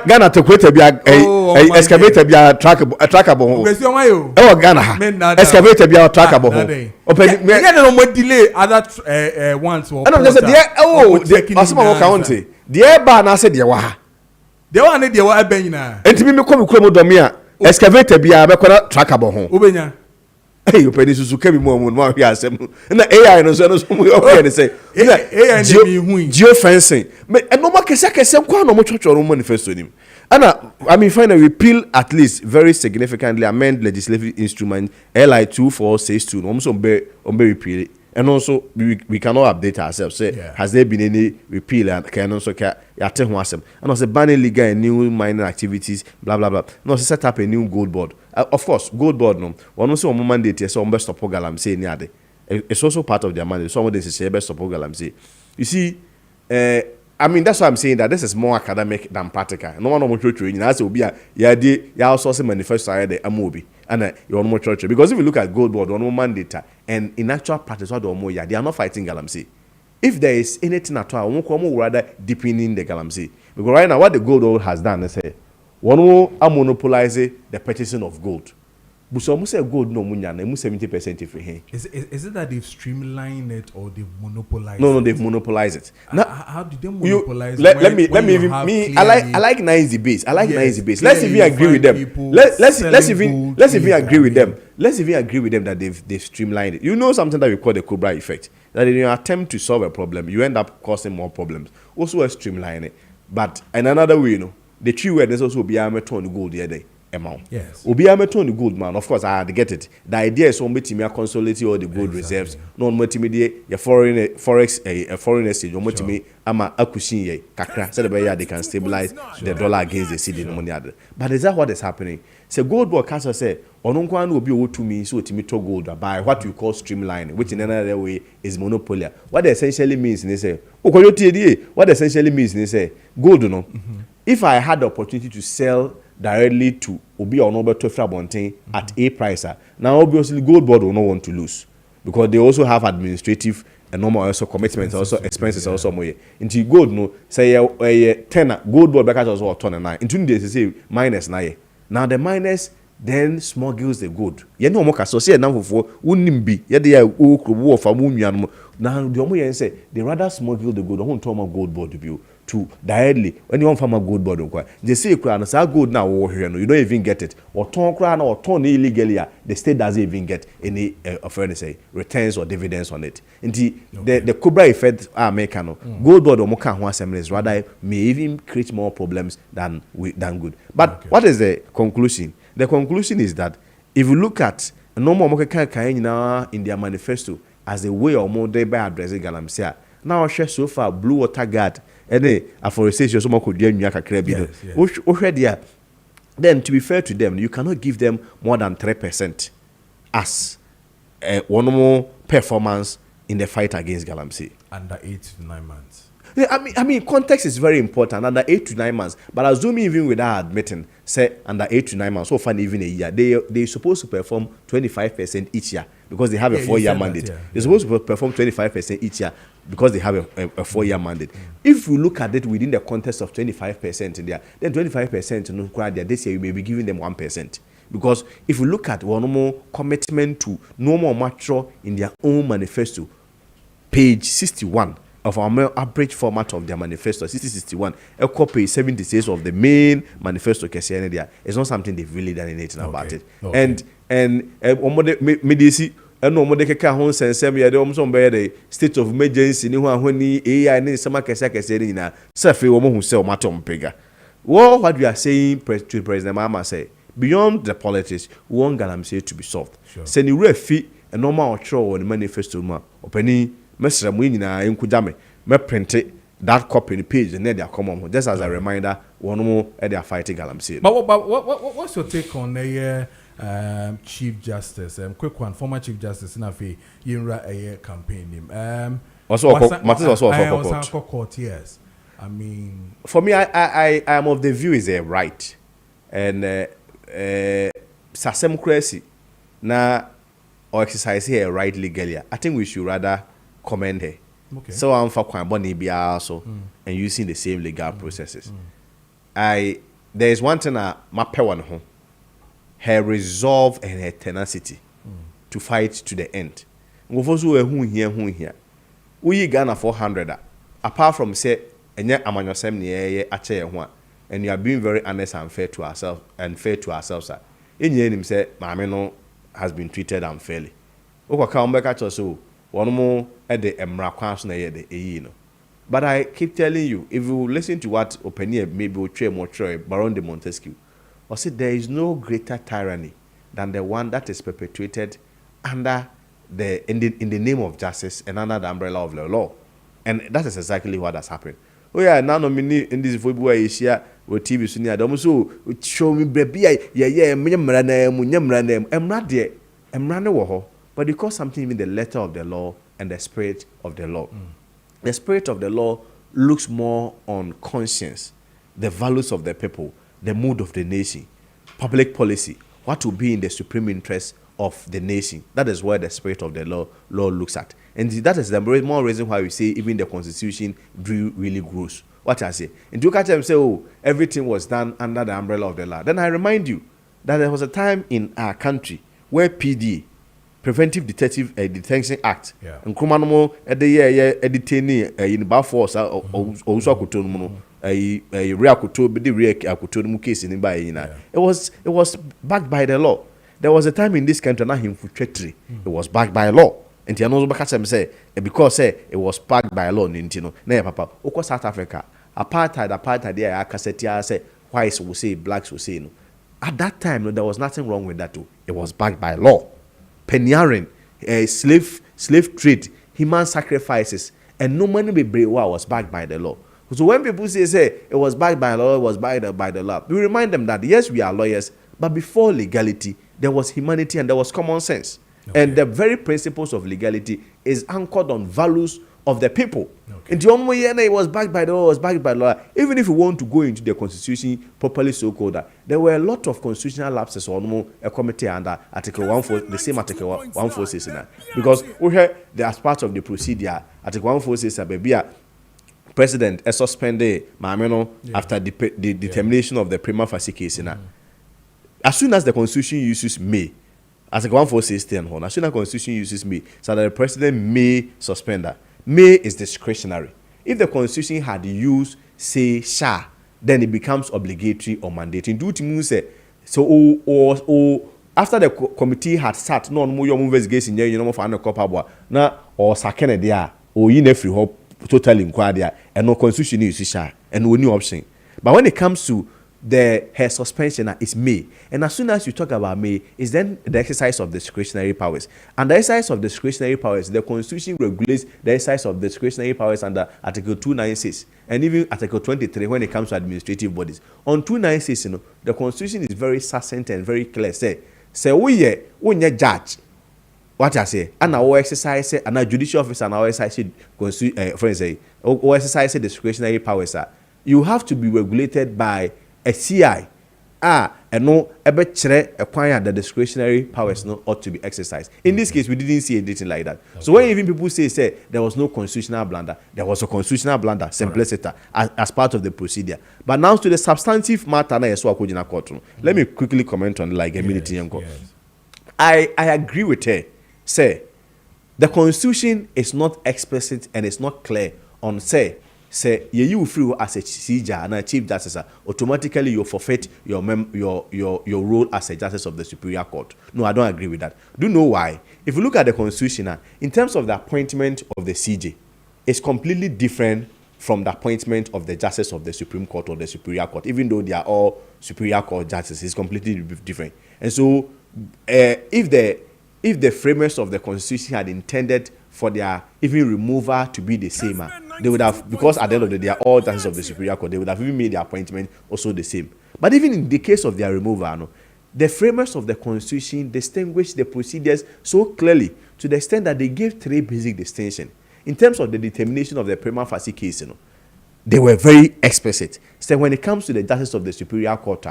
Ghana to create bia excavator bia trackable ho.
Kwesi on ayo.
Ghana excavator bia trackable ho.
Open no mo delay other ones or.
And just there asma wo county. There ba na say there wa ha.
There wa na there wa aba nyina.
Enti mi kom krom do me a excavator bia be kora trackable ho.
Obenya.
Hey, you pay this to keep more on here. Na AI no so we okay say. AI geofencing. And no more kese kwa no mo chocho manifesto nim. And I mean finally repeal at least very significantly amend legislative instrument LI 2462 no so be repeal it. And also we cannot update ourselves say has there been any repeal and can also yate ho asem and also banning legal and new mining activities blah blah blah no set up a new gold board of course gold board no one also on mandate so on best stop Galamsey ni ade it's also part of their mandate some of this is best stop Galamsey you see I mean that's why I'm saying that this is more academic than practical no one no training as obi a ya also say manifesto ade amobi and you want more church because if you look at gold board one mandate and in actual practice what they are not fighting Galamsey. If there is anything at all, one rather deepening the Galamsey. Because right now what the gold board has done is say one more monopolizing the purchasing of gold. But some say gold no munya na 70% if he.
Is it that they've streamlined it or they've monopolized
No, they've monopolized it.
Now, how did they monopolize
it? Let me even I like nice debates. I like nice debates. Let's even agree with them. Let's even agree with them. Let's even agree with them that they've streamlined it. You know something that we call the Cobra effect. That in your attempt to solve a problem, you end up causing more problems. Also streamline it. But in another way, the true word is also be able to turn gold the other day. Amount.
Yes.
Obi ameton the gold man. Of course, I had to get it. The idea is on me consolidate all the gold reserves. No on me your forex a foreign exchange. On me ama akusin ye kakra. Said the they can stabilize the dollar against the cedi no money other. But is that what is happening? So gold board council say ononkwan will be owó to me so to gold by what we call streamlining, which in another way is monopoly. What essentially means they say what essentially means they say gold no. If I had the opportunity to sell directly to Obi or Nobel to Bontain at a price. Now, obviously, gold board will not want to lose because they also have administrative and normal also commitments, also expenses, also more. Into gold, no say a 10 gold board back also a ton and 9. Into this say minus 9. Now the minus then smuggles the gold. You know more associate now for unimbi. Yet they are war for moon. Now the only say they rather smuggle the gold. I want to gold board to to directly when you want from a gold board they say crown say gold now here no you don't even get it or turn crown or turn illegally the state doesn't even get any say returns or dividends on it the Cobra effect make no gold board or more can assemblies rather may even create more problems than good but what is the conclusion is that if you look at no more in their manifesto as a way or more they by addressing Galamsey now share so far blue water guard any afforestation so could get kakra bi no wo hwe dia then to be fair to them, you cannot give them more than 3% as one more performance in the fight against Galamsey.
Under 8 to 9 months.
Yeah, I mean, context is very important. Under 8 to 9 months, but assuming even without admitting, say under 8 to 9 months, so far even a year, they supposed to perform 25% each year because they have a 4-year mandate. They're supposed to perform 25% each year because they have a 4-year mandate. If we look at it within the context of 25% in there, then 25% no crowd there this year you may be giving them 1%. Because if you look at one more commitment to no more mature in their own manifesto, page 61 of our average format of their manifesto, 6061, a copy 76 of the main manifesto Kessben there. It's not something they've really done anything about it. And medisi and no more they can home sense me the state of emergency ni when AI ni sama Kessben na safe wo hu se o matom pega. What we are saying to President Mahama say beyond the politics, we want Galamsey to be solved. Send you refi a normal or the manifesto ma openi mesra mu nyina enkujame me print that copy the page and then they come on just as a reminder one more they are fighting Galamsey.
But what's your take on the Chief Justice? Quick one, former Chief Justice in a Yinra campaign name.
Also
court, yes. I mean,
for me, I am of the view is a right and Sasem na or exercise here right legally. I think we should rather commend her. Okay. So I'm for Kwamboni also and using the same legal processes. There is one thing my parent home. Her resolve and her tenacity to fight to the end. Who here. We Ghana 400. Apart from say and you are being very honest and fair to ourselves sir. In him say Mameno has been treated unfairly. One more at the Emrakwas. But I keep telling you, if you listen to what Openia maybe Baron de Montesquieu, or say there is no greater tyranny than the one that is perpetuated under in the name of justice and under the umbrella of the law. And that is exactly what has happened. Oh yeah, now nominee in this February is here with TV Sunia. So show me baby, yeah, but because something in the letter of the law and the spirit of the law. The spirit of the law looks more on conscience, the values of the people, the mood of the nation, public policy, what will be in the supreme interest of the nation. That is where the spirit of the law looks at. And that is the more reason why we say even the constitution really grows. What I say. And you catch them say, oh, everything was done under the umbrella of the law. Then I remind you that there was a time in our country where PD, Preventive Detention Act, and Kumanomo at the year detainee in Baforce or Sokotomo, a real Kutomu case in Bayina. It was backed by the law. There was a time in this country, not him for treachery. It was backed by law. And Tiano's Bakasem say, because it was backed by law, Nintino, nay, Papa, Oko South Africa, apartheid, there, Cassetia say, whites will say, blacks will say, no. At that time, no, there was nothing wrong with that too. It was backed by law. Penyaring, slave trade, human sacrifices, and no money be brave was backed by the law. So when people say it was backed by law, it was backed by the law, we remind them that yes, we are lawyers, but before legality, there was humanity and there was common sense. Okay. And the very principles of legality is anchored on values of the people. Okay. And the only way it was backed by the law, was backed by the law. Even if you want to go into the constitution properly so-called, there were a lot of constitutional lapses on a committee under Article 146, the same Article 146 in that. Because we heard that as part of the procedure, Article 146 baby President suspended Mameno after the determination of the prima facie case in that. As soon as the constitution uses may, as a 146 10 as soon as the constitution uses may, so that the president may suspend that. May is discretionary. If the constitution had used say shall, then it becomes obligatory or mandatory. Do to say so or after the committee had sat no more your investigation you know for an copper na or sakene there or you know free hope total inquiry and no constitution is shall and no new option. But when it comes to her suspension is May. And as soon as you talk about May, is then the exercise of discretionary powers. And the exercise of discretionary powers, the Constitution regulates the exercise of discretionary powers under Article 296 and even Article 23 when it comes to administrative bodies. On 296, the Constitution is very succinct and very clear. Say we judge. What I say, and our exercise, and our judicial officer, and our exercise, exercise discretionary powers. You have to be regulated by a CI. And no, the discretionary powers ought to be exercised. In this case, we didn't see anything like that. Okay. So when even people say there was no constitutional blunder, there was a constitutional blunder, simplicity, as part of the procedure. But now to the substantive matter, let me quickly comment on like a minute. Yes. I agree with her. Say the Constitution is not explicit and it's not clear on say you free as a CJ and a Chief Justice, automatically you forfeit your role as a Justice of the Superior Court. No, I don't agree with that. Do you know why? If you look at the Constitution, in terms of the appointment of the CJ, it's completely different from the appointment of the Justice of the Supreme Court or the Superior Court, even though they are all Superior Court justices. It's completely different. And so, if the framers of the Constitution had intended for their even removal to be the same, they would have, because at the end of the day, they are all justices of the Superior Court, they would have even made their appointment also the same. But even in the case of their removal, the framers of the Constitution distinguished the procedures so clearly to the extent that they gave three basic distinctions. In terms of the determination of the prima facie case, they were very explicit. So when it comes to the justice of the Superior Court,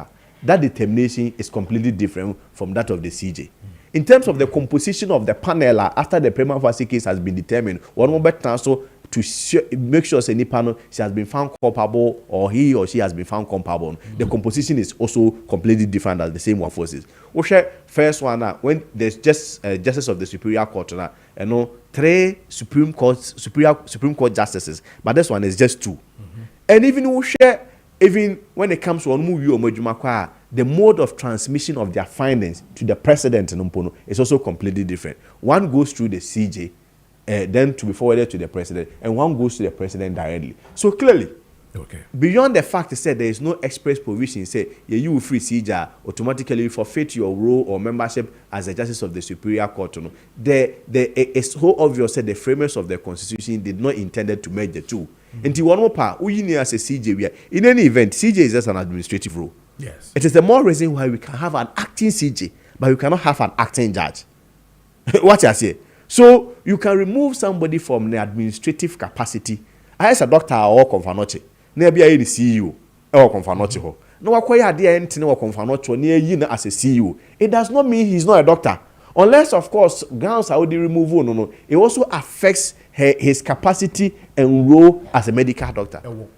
that determination is completely different from that of the CJ. In terms of the composition of the panel after the prima facie case has been determined, one more also to make sure any panel she has been found culpable or he or she has been found culpable. The composition is also completely different as the same one forces. First one when there's just justice of the Superior Court, three Supreme Court justices, but this one is just two. And even when it comes to one movie or the mode of transmission of their findings to the president is also completely different. One goes through the CJ, then to be forwarded to the president, and one goes to the president directly. So clearly, beyond the fact that there is no express provision, you will free CJ automatically forfeit your role or membership as a justice of the Superior Court. It's so obvious that the framers of the Constitution did not intended to merge the two. And one more part, we as a CJ, in any event, CJ is just an administrative role.
Yes.
It is the more reason why we can have an acting CJ, but we cannot have an acting judge. What I say? So you can remove somebody from the administrative capacity. As a doctor or confanoche, maybe I the CEO or confanoche. No, acquire the entity or confanoche near you as a CEO. It does not mean he's not a doctor. Unless, of course, grounds are already removed. No. It also affects his capacity and role as a medical doctor. And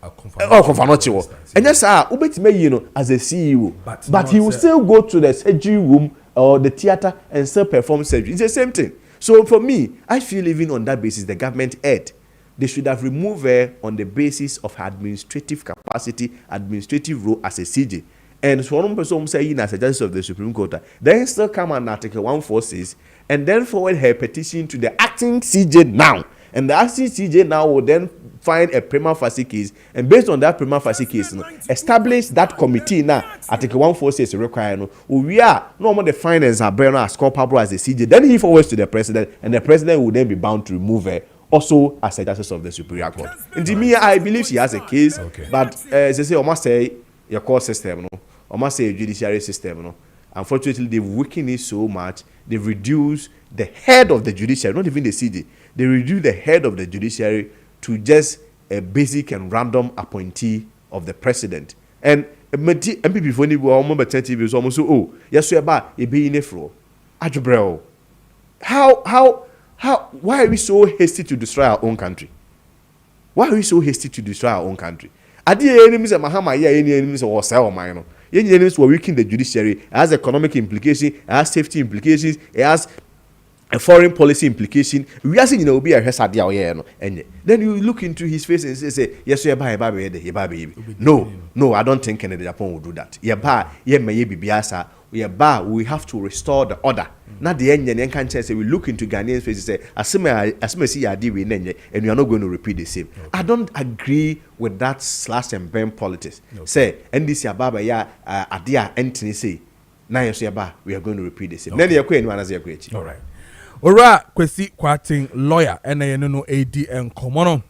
yes, as a CEO. But he will still go to the surgery room or the theater and still perform surgery. It's the same thing. So for me, I feel even on that basis, the government erred. They should have removed her on the basis of her administrative capacity, administrative role as a CJ. And so one person saying as a justice of the Supreme Court, then still come on Article 146 and then forward her petition to the acting CJ now. And the acting CJ now will then find a prima facie case, and based on that prima facie case, establish that committee now. Article 146 require we are no more the finance are better as culpable as a CJ. Then he forwards to the president, and the president will then be bound to remove her also as a justice of the Superior Court. And to me, I believe she has a case, but as they say, almost say your court system, almost say a judiciary system, unfortunately, they've weakened it so much. They've reduced the head of the judiciary, not even the CJ. They reduced the head of the judiciary to just a basic and random appointee of the president. And MPP for any remember 30 years almost yes, we are in a floor. Why are we so hasty to destroy our own country? Why are we so hasty to destroy our own country? Are the enemies of Mahama? Yeah, any enemies of Sell Minor? Any enemies were weakening the judiciary. It has economic implications, it has safety implications, it has a foreign policy implication. We are saying be a Hesadia, and then you look into his face and say, yes, you're by no, I don't think Canada Japan will do that. May be biasa. we have to restore the order. Not the end and can say we look into Ghanaians faces say as see we and we are not going to repeat the same. I don't agree with that slash and burn politics. Say and this baba ya adia entity say now we are going to repeat the same. Then you are
all right. Ora kwesi kwating lawyer no AD and common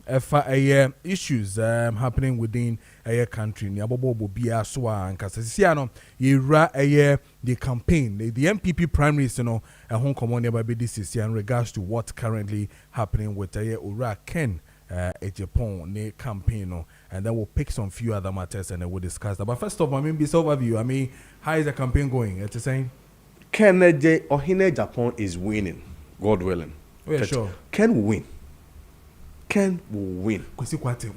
issues happening within a country ni abobo bia so ankasisia no yera the campaign the MPP primaries no hon common nearby this in regards to what currently happening with Ora Ken a Japan ne campaign no, and then we'll pick some few other matters and then we'll discuss that. But first of all, this overview, how is the campaign going? It's the same.
Ken Ohine Japan is winning. God willing.
We are sure.
Ken will win. Ken will win.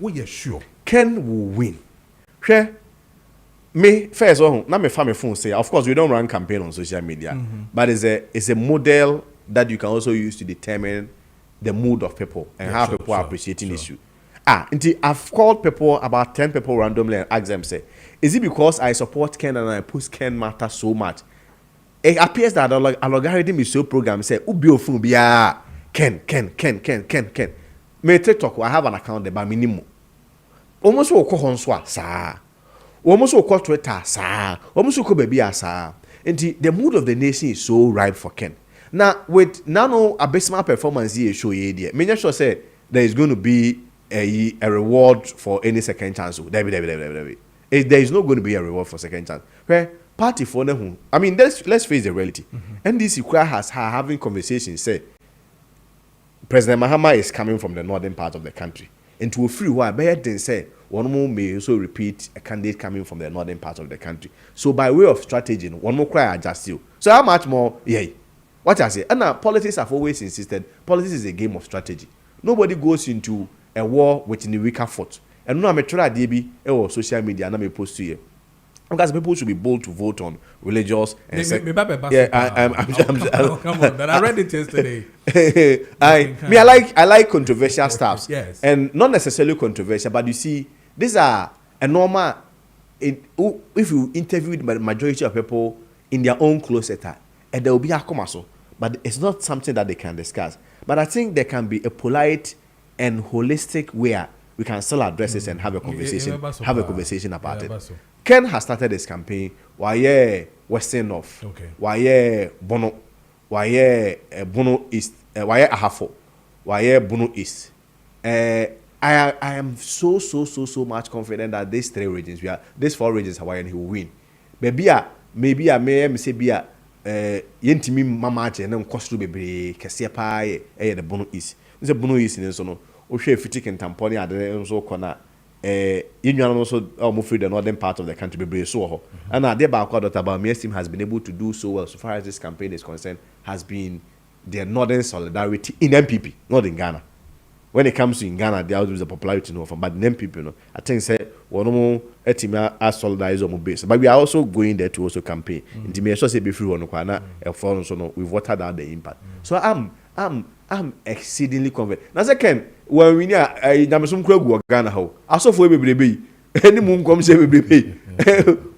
We are sure.
Ken will win. Sure. Me first now my family phone say of course we don't run campaign on social media, but it's a model that you can also use to determine the mood of people and how people are appreciating issue. Until I've called people, about 10 people randomly and asked them say, is it because I support Ken and I push Ken matter so much? It appears that an algorithm is so programmed say Ubiofubia Ken. Me TikTok, I have an account there by minimum. Almost will call Honswa, sir. Almost will call Twitter, sir. Almost will call baby, sir. And the mood of the nation is so right for Ken. Now with nano abysmal performance here show ye me sure say there is going to be a reward for any second chance. There is not going to be a reward for second chance. Where party for them, I mean, let's face the reality. NDC has having conversations. Say President Mahama is coming from the northern part of the country, and to a free while, better than say one more may also repeat a candidate coming from the northern part of the country. So by way of strategy, one more cry adjust you. So how much more? Yeah. What I say, and now politics have always insisted politics is a game of strategy. Nobody goes into a war with the weaker foot. And now I'm trying to be or social media and I'm post to you. Because people should be bold to vote on religious and
come on, but I read it yesterday.
I like controversial stuff.
Yes.
And not necessarily controversial, but you see, these are a normal if you interview the majority of people in their own close sector, and there will be a commercial. But it's not something that they can discuss. But I think there can be a polite and holistic way we can still address this and have a conversation. About it. Ken has started his campaign. Why Western North?
Okay.
Why Bono? Why Bono East? Why Ahafo? Why Bono East? I am so much confident that these four regions Hawaiian he will win. Maybe I may say yentimi Maakye na nkosoro bebre kese pa the Bono East. The Bono East in so no o hwe fiti kentamponi ade nso kona yenuano so almost free the northern part of the country bebre so ho. And there ba kwa Dr. Bami's team has been able to do so well so far as this campaign is concerned has been their northern solidarity in MPP, not in Ghana. When it comes to in Ghana, they always the popularity no from, but in MPP no. I think say one more team as solidarize on base. But we are also going there to also campaign. Inti me so say be free on kwana e for so no we've watered out the impact. So I'm exceedingly confident. Now second, when we near Nyamesum Kwagu Ghana how. Aso for bebrebe. Any moon come say bebrebe.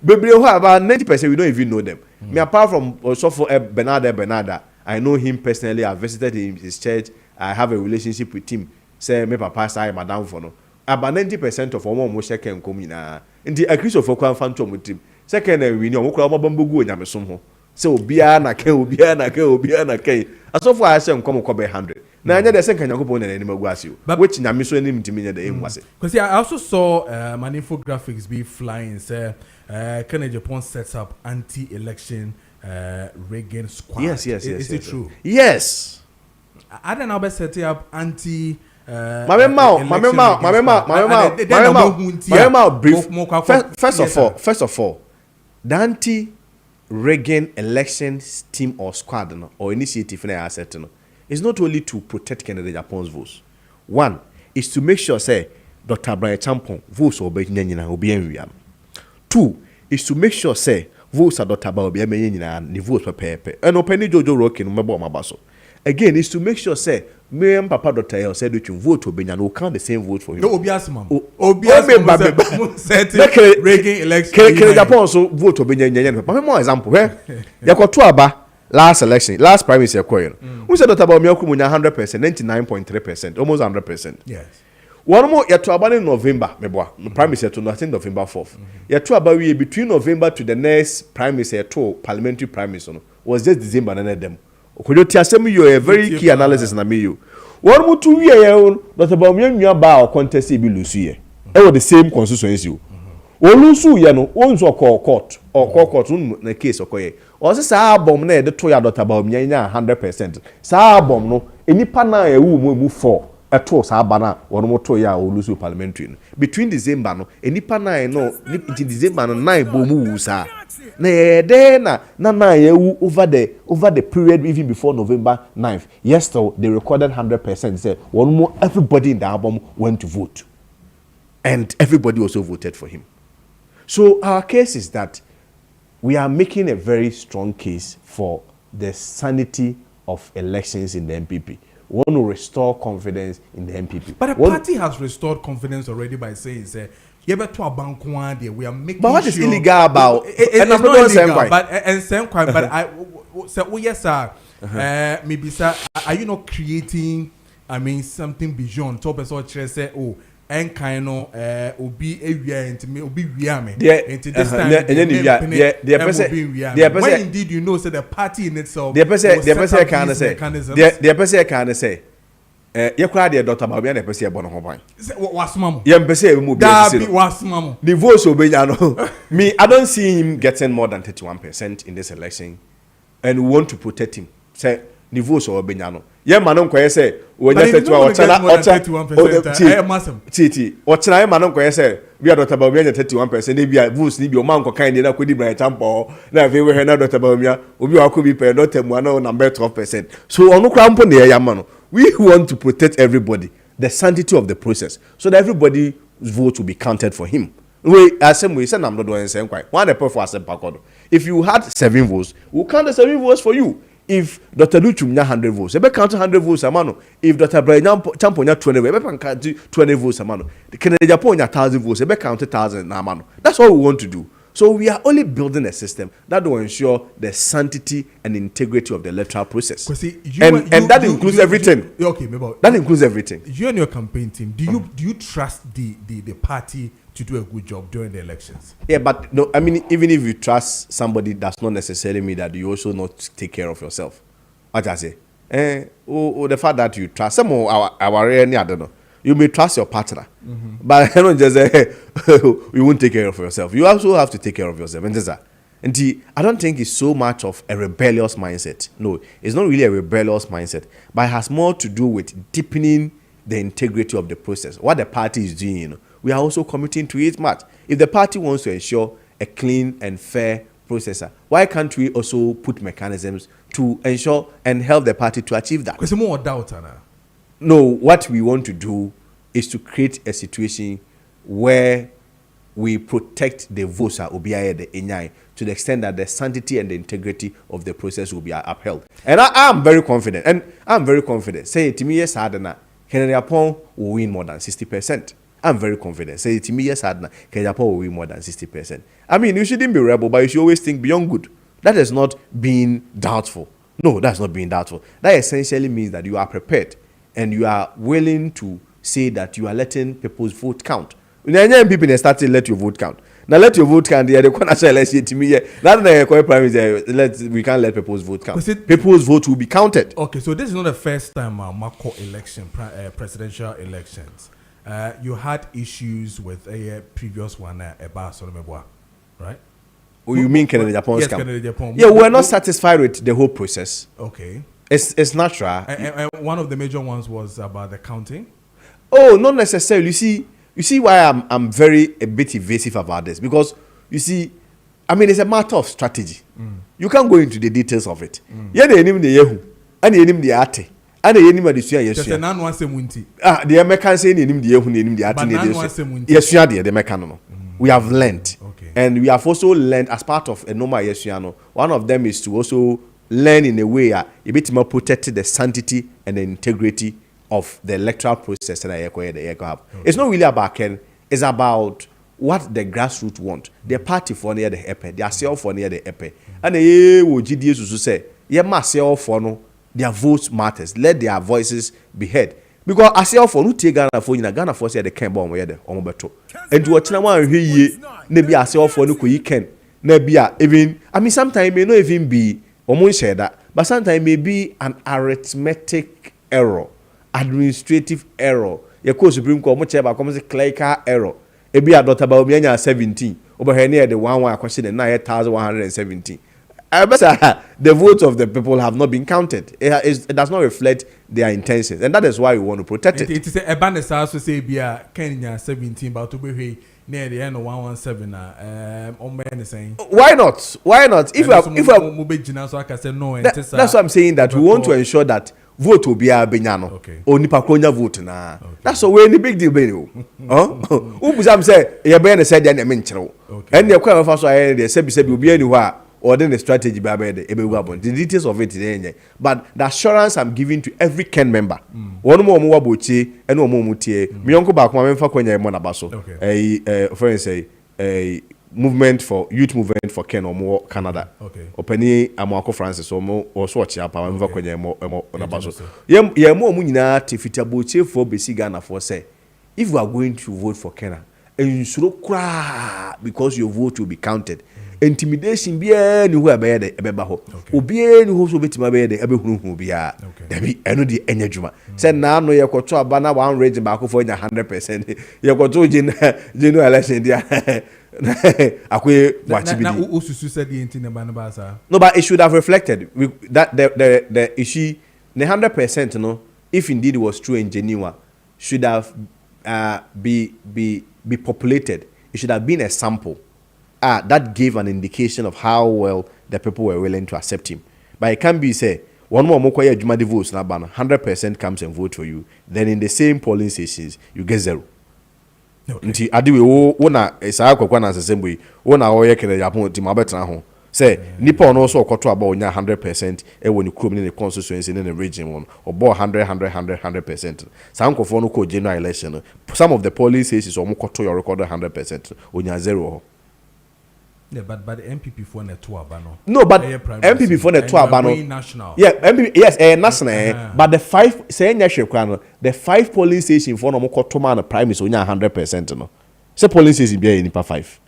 Bebrebe who about 90% we don't even know them. Me apart from also for Bernarda, I know him personally. I visited his church. I have a relationship with him. Say me papa say madam for no. About 90% of all mo share can come in. Inti a Christ of Okwan phantom with him. Second we know mo kura mo bambugu Nyamesum ho. Say obia na ken. Aso for I say come 100. Na anya de senka Nyankopon na enim aguase o. Which Nyameso enim ntimi nya de enwase.
Because I also saw an infographics be flying say Kenya Japan sets up anti-election rigging squad.
Yes.
Is it true?
Yes.
I don't know about setting up anti
First of all, the anti-rigging elections team or squad or initiative is not only to protect Canada Japan's votes. One is to make sure say Dr. Brian Champon votes or be. Two is to make sure say votes are Dr. Bobby the votes per and open Jojo Rokin Mabo Mabaso. again is to make sure say me and Papa Dr. El said that you vote to Benya no count the same vote for him.
No Obiasma. Obiasma said rigging election.
Can Japan also vote to Benya? But more example, where you got two aba last election, last primary sequoia. Who said that about Mioku 100%, 99.3%, almost 100%.
Yes.
One more, you're to about in November, the prime minister to nothing November 4th. You're to about between November to the next prime minister to parliamentary prime minister was just December and them. Could you tell me you're a very key analysis na me you? One more 2 years, not about me and your bar contest be Lucia. They were the same constituency. Olusu yano owns or court the case okoye. Or say bomb ne the toya dot about me 100%. Sa bomb no any pana e move for. Eto sa bana wono moto ya olusu parliamentary between December no enipa na no in December no 9 bomu sa na de na ye over the period even before November 9th. Yes, so they recorded 100%. Say one more everybody in the album went to vote and everybody also voted for him. So our case is that we are making a very strong case for the sanity of elections in the MPP. We want to restore confidence in the MPP.
But the party has restored confidence already by saying, we are making.
But what is illegal about?
It's not illegal, but I say, oh yes, sir. Maybe sir, are you not creating? I mean, something beyond. Top as what say, oh, and kind of obi area into me, obi wiame. Into this time, when indeed you know, say the party in itself.
The person can say. You cried your daughter about the person born home.
What's mama?
You person move.
What's mama?
The votes obey. Me, I don't see him getting more than 31% in this election, and we want to protect him. Say. The votes or Benyano. Yeah, Manon Koye say, when you say to our Titi, what I Manon Koye say, we are not about 31%. Maybe I votes need your man kind of could be tampo. Now, if we were not about me, we could be paid not one number 12%. So, on the cramp on the Yamano, we want to protect everybody, the sanctity of the process, so that everybody's vote will be counted for him. We as we said, I'm not doing the same quite. One for us, if you had 7 votes, we'll count the 7 votes for you. If Dr. Luchum 100 votes, ebe count 100 votes amano. If Dr. Brian Champo 20 votes, ebe count 20 votes amano. The Kennedy Japan 1,000 votes, ebe count 1,000 amano. That's what we want to do. So we are only building a system that will ensure the sanctity and integrity of the electoral process. And that includes everything.
Okay, maybe
that includes everything.
You and your campaign team, do you trust the party to do a good job during the elections?
Yeah, but no, I mean, even if you trust somebody, that's not necessarily mean that you also not take care of yourself. What I say, the fact that you trust some of our I don't know. You may trust your partner, but I don't just say you won't take care of yourself. You also have to take care of yourself. And I don't think it's so much of a rebellious mindset. No, it's not really a rebellious mindset, but it has more to do with deepening the integrity of the process. What the party is doing, we are also committing to it much. If the party wants to ensure a clean and fair process, why can't we also put mechanisms to ensure and help the party to achieve that?
Because more doubt, Anna.
No, what we want to do is to create a situation where we protect the votes to the extent that the sanctity and the integrity of the process will be upheld. And I am very confident. Say to me, yes, Kennedy Japan will win more than 60%. I'm very confident. Say to me, yes, Kennedy Japan will win more than 60%. I mean, you shouldn't be rebel, but you should always think beyond good. That is not being doubtful. No, that's not being doubtful. That essentially means that you are prepared and you are willing to say that you are letting people's vote count. When people start to let your vote count. Now let your vote count. They can't say let's say to me. We can't let people's vote count. People's vote will be counted.
Okay, so this is not the first time Maakye election, presidential elections. You had issues with a previous one, right?
Oh, you mean Kennedy Japan?
Yes, Kennedy Japan.
Yeah, we're not satisfied with the whole process.
Okay.
It's natural.
And one of the major ones was about the counting.
Oh, not necessarily. You see why I'm a bit evasive about this, because you see, I mean, it's a matter of strategy. You can't go into the details of it. Yeah, they name the yehu, and they name the ate, and they name the suya.
Just a non-one-se-munti.
The American say they name the yehu, they name the ate. But non-one-se-munti. Yes, the American. We have learned, and we have also learned as part of a normal yesuano. One of them is to also learn in a way a bit more protect the sanctity and the integrity of the electoral process that I have. It's not really about Ken, it's about what the grassroots want. The party for near the EP, their self for near the EP. And the GDS to say, yeah, myself for no, their votes matters. Let their voices be heard. Because I say for no take Ghana for Ghana for say the can bomb where the omobeto. And to watch one here, maybe I say for no you can. Maybe even I mean sometimes may not even be almost share that, but sometimes may be an arithmetic error, administrative error. Your course Supreme Court much about comes a clerical error. It be a daughter about me 17 over here near the 1 question and 9,117. The votes of the people have not been counted. It does not reflect their intentions, and that is why we want to protect it.
It is a bandit also say be a Kenya 17, but to be near the end of 117.
Why not? Why not? That's what I'm saying. That we want to ensure that vote will be a benyano.
Okay.
Only pakonya vote na. That's a way big deal. Who say you be said then menchero. And the kwama first I say will be anywhere. Or then the strategy the details of it is but the assurance I'm giving to every Ken member. One more bochi and one more mutie. Me uncle back my member kwenya monabaso. For instance, a movement for youth movement for Ken or more Canada.
Okay.
Openi Amwako Francis or more or swatch up my member kwenya monabaso. Yeah, more munina tifita bochi for basic Ghana for say if we are going to vote for Kenya and you should cry because your vote will be counted. Intimidation be anywhere by the Ebebaho. Obie who so betima be the Ebehunu bia. Debi eno di enyadwuma. Say na no ye kwoto abana one rage back for 100%. Ye kwoto general election dia. Akwe wachi
na ususu said the intin na ba sa.
No, but it should have reflected that the issue the 100% no, if indeed it was true and genuine, should have be populated. It should have been a sample. That gave an indication of how well the people were willing to accept him. But it can be say one more mokoya jumadi votes na ban 100% comes and vote for you. Then in the same polling stations you get 0. Nti adiwe wo na esa akwa na sesem boy wo na wo ye kere yapon ti mabetra ho say nipa ono so okoto aba onya 100% e woni krom ne constituency ne region won obo 100% some kofo no ko general election some of the polling stations omokoto your record 100% onya 0.
Yeah, but the MPP for the two abano.
No, but MPP for the two abano.
National.
Yeah, MPP yes, national. But the 5 say the 5 polling station for no more to man prime is only 100% no. Say polling station be nipa 5.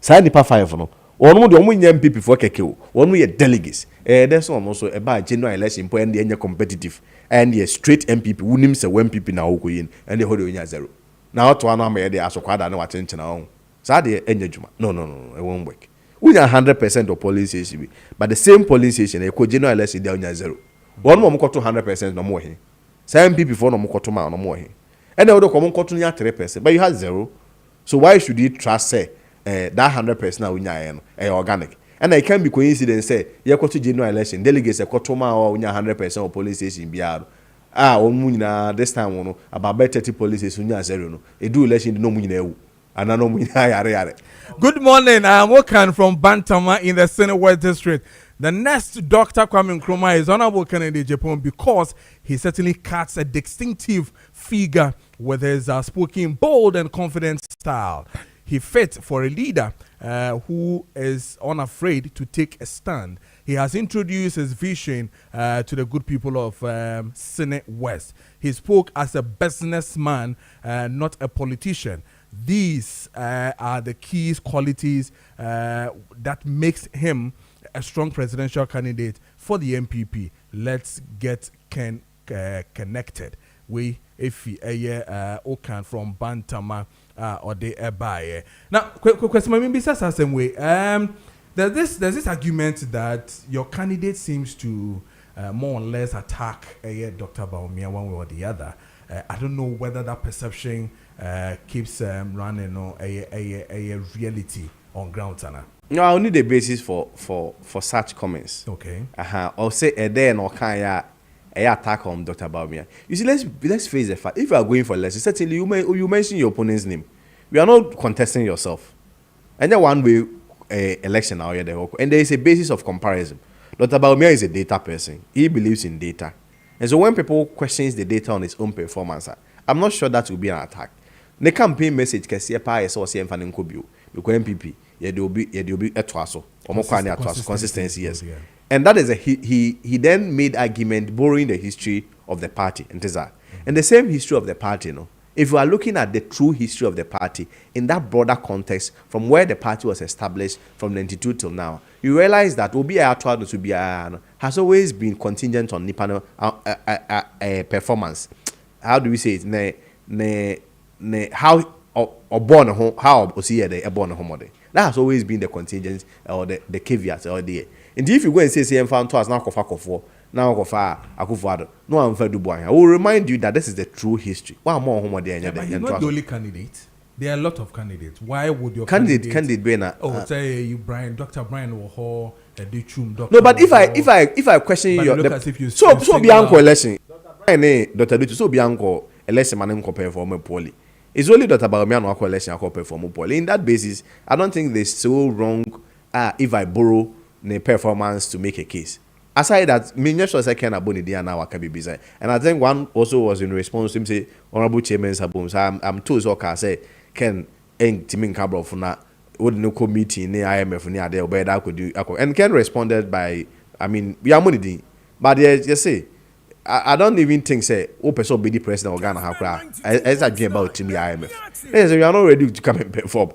Say nipa 5 no. One mo the MPP for keke. One mo delegates. There's one also about general election point and the competitive and the straight MPP. Who names say MPP na okoyin and the hold onya 0. Now to one me dey asokwada na watenche na on. So the enjuma. No, it won't work. We are 100% of polling station, but the same polling station, a general election, they are 0. One more got 200% no more here. Some people for no more no more here. And the other common got 3%, but you have 0. So why should you trust say that 100% now in organic? And it can be coincidence say you got to general election, delegates a cotoma or 100% of polling station biar. This time about 30 polling station 0. A do election no money.
Good morning. I'm Wokan from Bantama in the Senate West District. The next Dr. Kwame Nkrumah is honorable candidate Japan because he certainly cuts a distinctive figure with his spoken, bold and confident style. He fit for a leader who is unafraid to take a stand. He has introduced his vision to the good people of Senate West. He spoke as a businessman, not a politician. These are the key qualities that makes him a strong presidential candidate for the MPP. Let's get connected. We Okan from Bantama or the Ebaye. Now, question maybe the same way. There's this argument that your candidate seems to more or less attack Dr. Bawumia one way or the other. I don't know whether that perception keeps running or a reality on ground, Tana.
No, I need the basis for such comments.
Okay.
Or say a day or kind attack on Dr. Bawumia. You see, let's face the fact. If you are going for less, certainly you mention your opponent's name. You are not contesting yourself. And then one way election now, and there is a basis of comparison. Dr. Baumia is a data person. He believes in data. And so when people questions the data on its own performance, I'm not sure that will be an attack. The campaign message can see a pie so see because MPP there will be a twasso or consistency, yes. And that is he then made argument borrowing the history of the party and the same history of the party, you know. If you are looking at the true history of the party in that broader context, from where the party was established from 92 till now, you realize that Obi Ayatollah to be has always been contingent on Nipano performance. How do we say it? How born a born home. That has always been the contingent or the caveat or the. And if you go and say found to us now now Akufo-Addo. No one do boy. I will remind you that this is the true history. One more home there.
But he's not the only candidate. There are a lot of candidates. Why would your
candidate be na?
Oh, say you Dr. Brian Woho, Dr.
No, but if I question you, so be uncle election. Dr. Brian, Dr. Dutu, so be uncle election man compare for me poorly. It's only Dr. Baumia no election compare for me poorly. In that basis, I don't think there's so wrong. If I borrow the performance to make a case. Aside that, me just was second about the day now I can be busy. And I think one also was in response to him say, Honorable Chairman Sabum, so I'm told so can say, Ken Eng Timin Cabro for na wouldn't no committee near IMF near there, but I could do. And Ken responded by, I mean, we are money, but just say, I don't even think say, person be the president of Ghana Hakra. As I dream about to me IMF. Yes, we are not ready to come and perform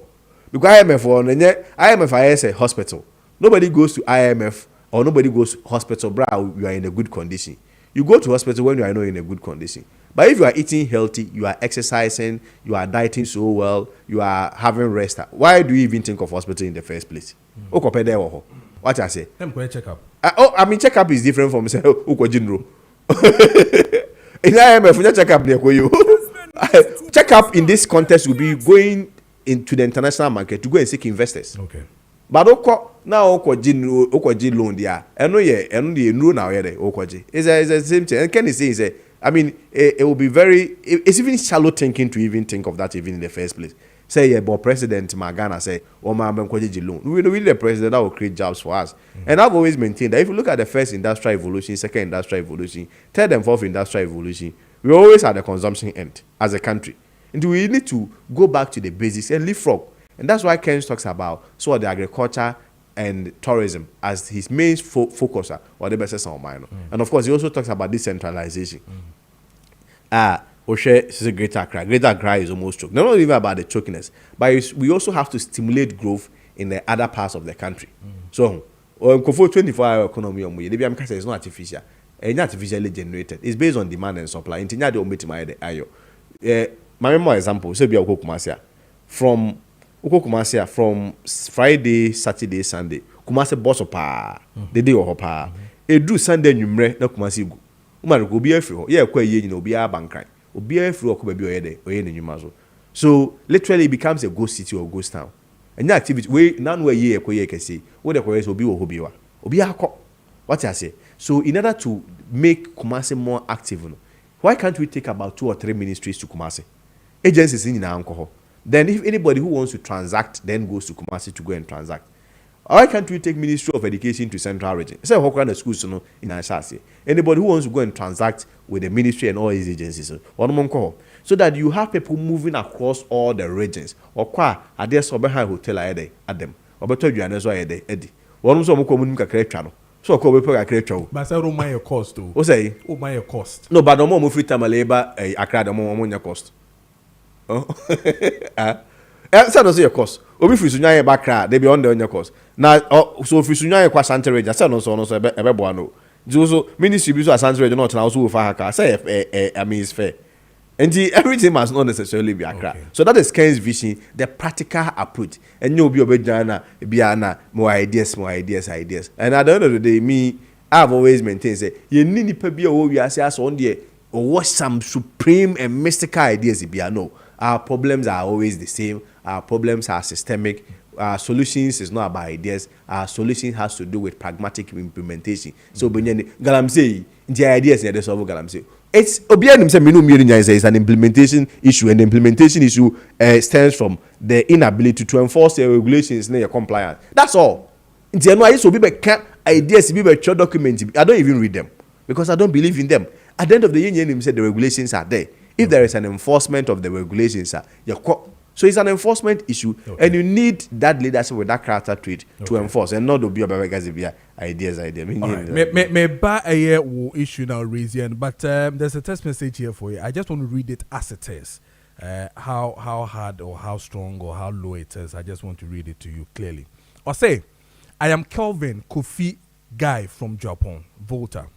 because IMF I say hospital. Nobody goes to IMF. Or nobody goes to hospital, you are in a good condition. You go to hospital when you are not in a good condition. But if you are eating healthy, you are exercising, you are dieting so well, you are having rest. Why do you even think of hospital in the first place? What I say?
Check up.
I mean, check up is different from say, general. In IMF, check up near you. Check up in this context will be going into the international market to go and seek investors.
Okay.
But now Okoji loan there. And no now Okoji. It's the same thing. And Kenny says, I mean, it will be it's even shallow thinking to even think of that even in the first place. Say, yeah, but President Magana say, oh, my Okoji loan. We know the president that will create jobs for us. And I've always maintained that if you look at the first industrial evolution, second industrial evolution, third and fourth industrial evolution, we're always at the consumption end as a country. And we need to go back to the basics and leapfrog. And that's why Ken talks about the agriculture and tourism as his main focus or the best on mine. And of course, he also talks about decentralization. Oshe is a greater cry. Greater cry is almost choke. Not even about the chokiness, but we also have to stimulate growth in the other parts of the country. So, 24-hour economy, it's not artificial. It's not artificially generated. It's based on demand and supply. My more example, so be from Friday, Saturday, Sunday. Kumasi boss pa. The day of pa. E do Sunday numre na Kumasi go. Umar go be afri ho. Ye kwa ye nyina obi abankran. Obi afri ho ko ba bi oyede. Oye ne nyuma so. So literally it becomes a ghost city or ghost town. And that activity we nan we ye kwa ye kese. Wo de kwa obi wo hobi wa. Obi akọ. What I say? So in order to make Kumasi more active, why can't we take about 2 or 3 ministries to Kumasi? Agencies in anko. Then if anybody who wants to transact then goes to Kumasi to go and transact. Why can't we take Ministry of Education to Central Region? Say how can the schools in Ashasi? Anybody who wants to go and transact with the ministry and all these agencies, so that you have people moving across all the regions. Or qua are there some behind hotel at them? Or better you are not Eddie. One of them communicate create channel. So call people create channel.
But I don't mind your cost too.
What say?
Oh my cost.
No, but no more free time labor Accra the more your cost. Oh, so your cost. Obi frisunya back cry, they be on your cost. Now, so frisunya kwa Santa Region, so no ebeboano. So ministry be so Santa Region not now so far car. Say I mean it's fair. And everything must not necessarily be Accra. Okay. So that is Ken's vision, the practical approach. And you'll be obedient, more ideas. And at the end of the day, I've always maintained say you need to be we are say on there or what some supreme and mystical ideas no. Our problems are always the same. Our problems are systemic. Our solutions is not about ideas. Our solution has to do with pragmatic implementation. So, Galamsey, the ideas are solve Galamsey. It's it's an implementation issue, and the implementation issue stems from the inability to enforce the regulations near compliance. That's all. ideas be mature documents. I don't even read them because I don't believe in them. At the end of the year, said the regulations are there. If there is an enforcement of the regulations, so it's an enforcement issue, and you need that leadership with that character trait to enforce, and not to be about ideas.
May buy a year will issue now raising, but there's a text message here for you. I just want to read it as it is. How hard or how strong or how low it is. I just want to read it to you clearly. Or say, I am Kelvin Kofi Guy from Japan, Volta.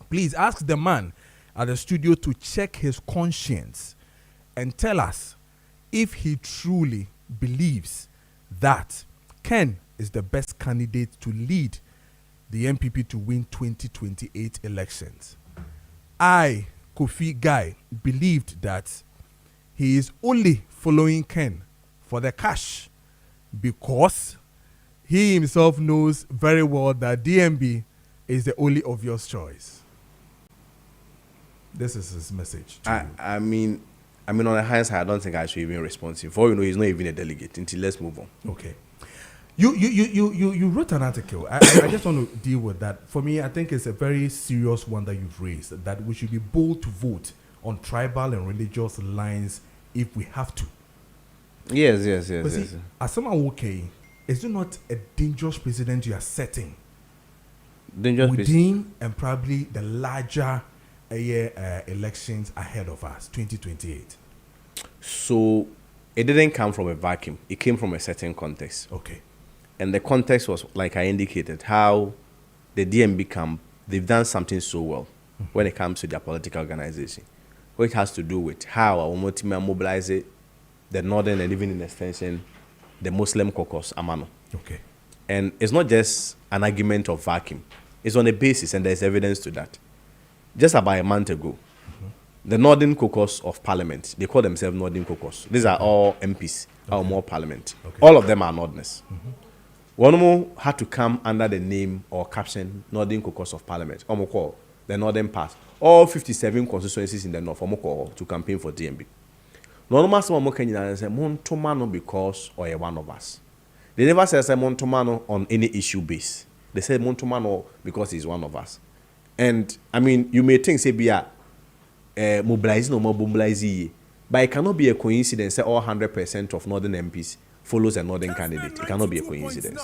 Please ask the man at the studio to check his conscience and tell us if he truly believes that Ken is the best candidate to lead the MPP to win 2028 elections. I, Kofi Guy, believed that he is only following Ken for the cash because he himself knows very well that DMB is the only obvious choice. This is his message.
I mean, on the hindsight, I don't think I should even respond to him. For he's not even a delegate. Until let's move on.
Okay. You wrote an article. I just want to deal with that. For me, I think it's a very serious one that you've raised, that we should be bold to vote on tribal and religious lines if we have to.
Yes.
See, as someone okay, is it not a dangerous precedent you are setting? Within and probably the larger elections ahead of us, 2028.
So it didn't come from a vacuum. It came from a certain context.
Okay.
And the context was, like I indicated, how the DMB camp, they've done something so well when it comes to their political organization, which has to do with how our Omotima mobilize the northern and even in extension, the Muslim caucus, Amano.
Okay.
And it's not just an argument of vacuum. It's on a basis, and there's evidence to that. Just about a month ago, the Northern Caucus of Parliament, they call themselves Northern Caucus. These are all MPs, or more Parliament. Okay. All of them are Northerners. One more had to come under the name or caption Northern Caucus of Parliament, or the Northern Part. All 57 constituencies in the North, to campaign for DMB. Normal someone can say Montomano because or one of us. They never say Montomano on any issue base. They say Montomano because he's one of us. And I mean, you may think say be a mobilizing or mobilizing, but it cannot be a coincidence that all 100% of Northern MPs follows a Northern candidate. It cannot be a coincidence.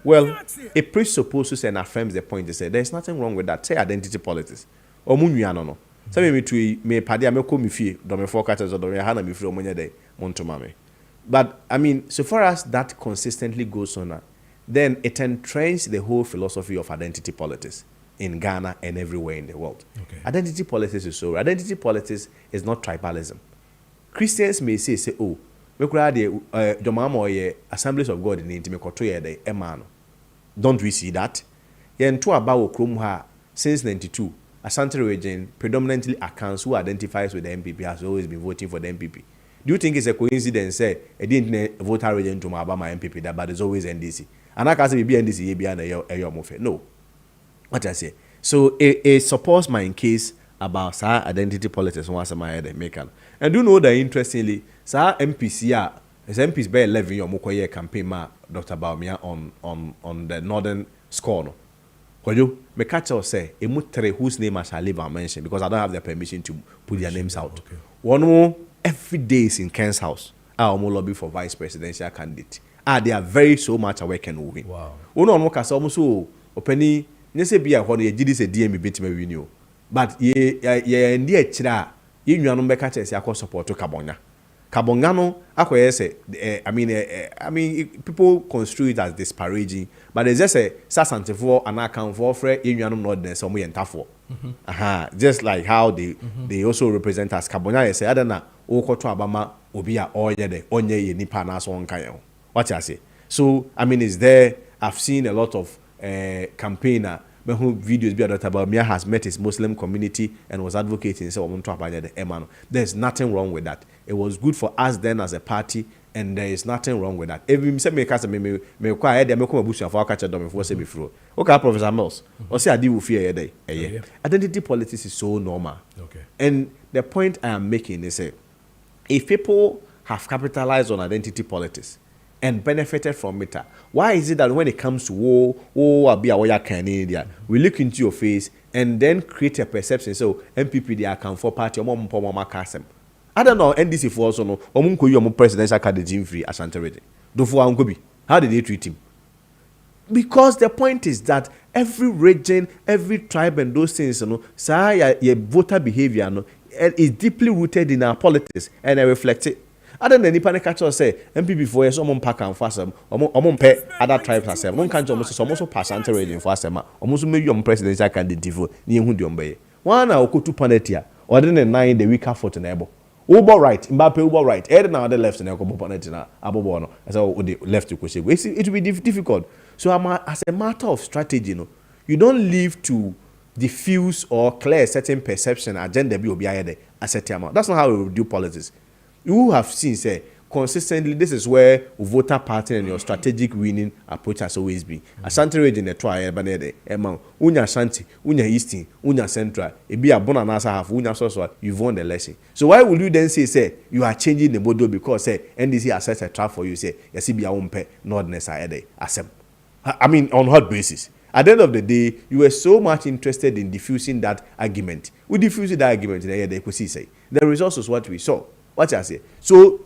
Well, it presupposes and affirms the point. They say there's nothing wrong with that. Say identity politics. Or munyano no. Say me to me padia me come fie do me forecast or do me hana me free omonya day montomame. But I mean, so far as that consistently goes on, then it entrenches the whole philosophy of identity politics in Ghana and everywhere in the world. Okay. Identity politics is so. Identity politics is not tribalism. Christians may say, oh, we could the Assemblies of God in the intimate emano. Don't we see that? Yentu about Krumha since 92, Asante region predominantly accounts who identifies with the MPP has always been voting for the MPP. Do you think it's a coincidence? Say, I didn't vote our region to my MPP, that but it's always NDC. And I can't say be NDC, be an no. What I say. So it supports my case about sir identity politics once my head maker. And do know that interestingly, sir MPC as MPs by 11 your mokoye campaign ma Dr. Baumia on the northern score no. Kojo, me catch or say a mutre whose name I shall leave and mention because I don't have the permission to put their names out. Okay. One more every day is in Ken's house. I almost lobby for vice presidential candidate. They are very so much awake and moving. Wow. One on workers almost so opening. Nese bia ho ye gidi se DM betima win you but ye ndi a kira ye nuanom be ka chese akọ support Kabonga no akoye say I mean people construe it as disparaging but there's just a sasantefo an account for free ye nuanom no den some ye ntafo just like how they also represent as Kabonga say adana okoto abama obi a oye de onye ye nipa na so nkan ye what you say. So I mean is there I've seen a lot of campaigner who videos be about Mia has met his Muslim community and was advocating so the Emano. There's nothing wrong with that. It was good for us then as a party and there is nothing wrong with that. If you say me require them come bush for catch them before say before. Okay, Professor Mills. Or say I deal with fear day. Identity politics is so normal. Okay. And the point I am making is if people have capitalized on identity politics, and benefited from it. Why is it that when it comes to we look into your face and then create a perception? So MPP they account for party. I don't know. NDC for also no. Presidential candidate free Ashanti region. How did they treat him? Because the point is that every region, every tribe, and those things, your voter behavior, is deeply rooted in our politics, and I reflect it. Other than the panic catcher say MPP for yes, someone pack and fast pay other tribes as well. One can't almost pass anti region for us, almost make your presidential candidate for near Hundiumbe. One or two panetia, or then 9 the week after to neighbor. Uber right, Mbappe Uber right. Now the left and Panetina, Abobono, as I would left to say. It will be difficult. So as a matter of strategy, you don't live to diffuse or clear a certain perception agenda be obiade as a term. That's not how we do politics. You have seen say consistently this is where voter party and your strategic winning approach has always been. Ashanti region the try banede emang unya Ashanti, unya Eastern, unya Central, e be a bona nasa half unya so you've won the election. So why will you then say you are changing the model because say NDC assess a trap for you say you see be a umpe not necessarily asem. I mean on what basis? At the end of the day, you were so much interested in diffusing that argument. We diffused that argument in the could say. The results was what we saw. What I say. So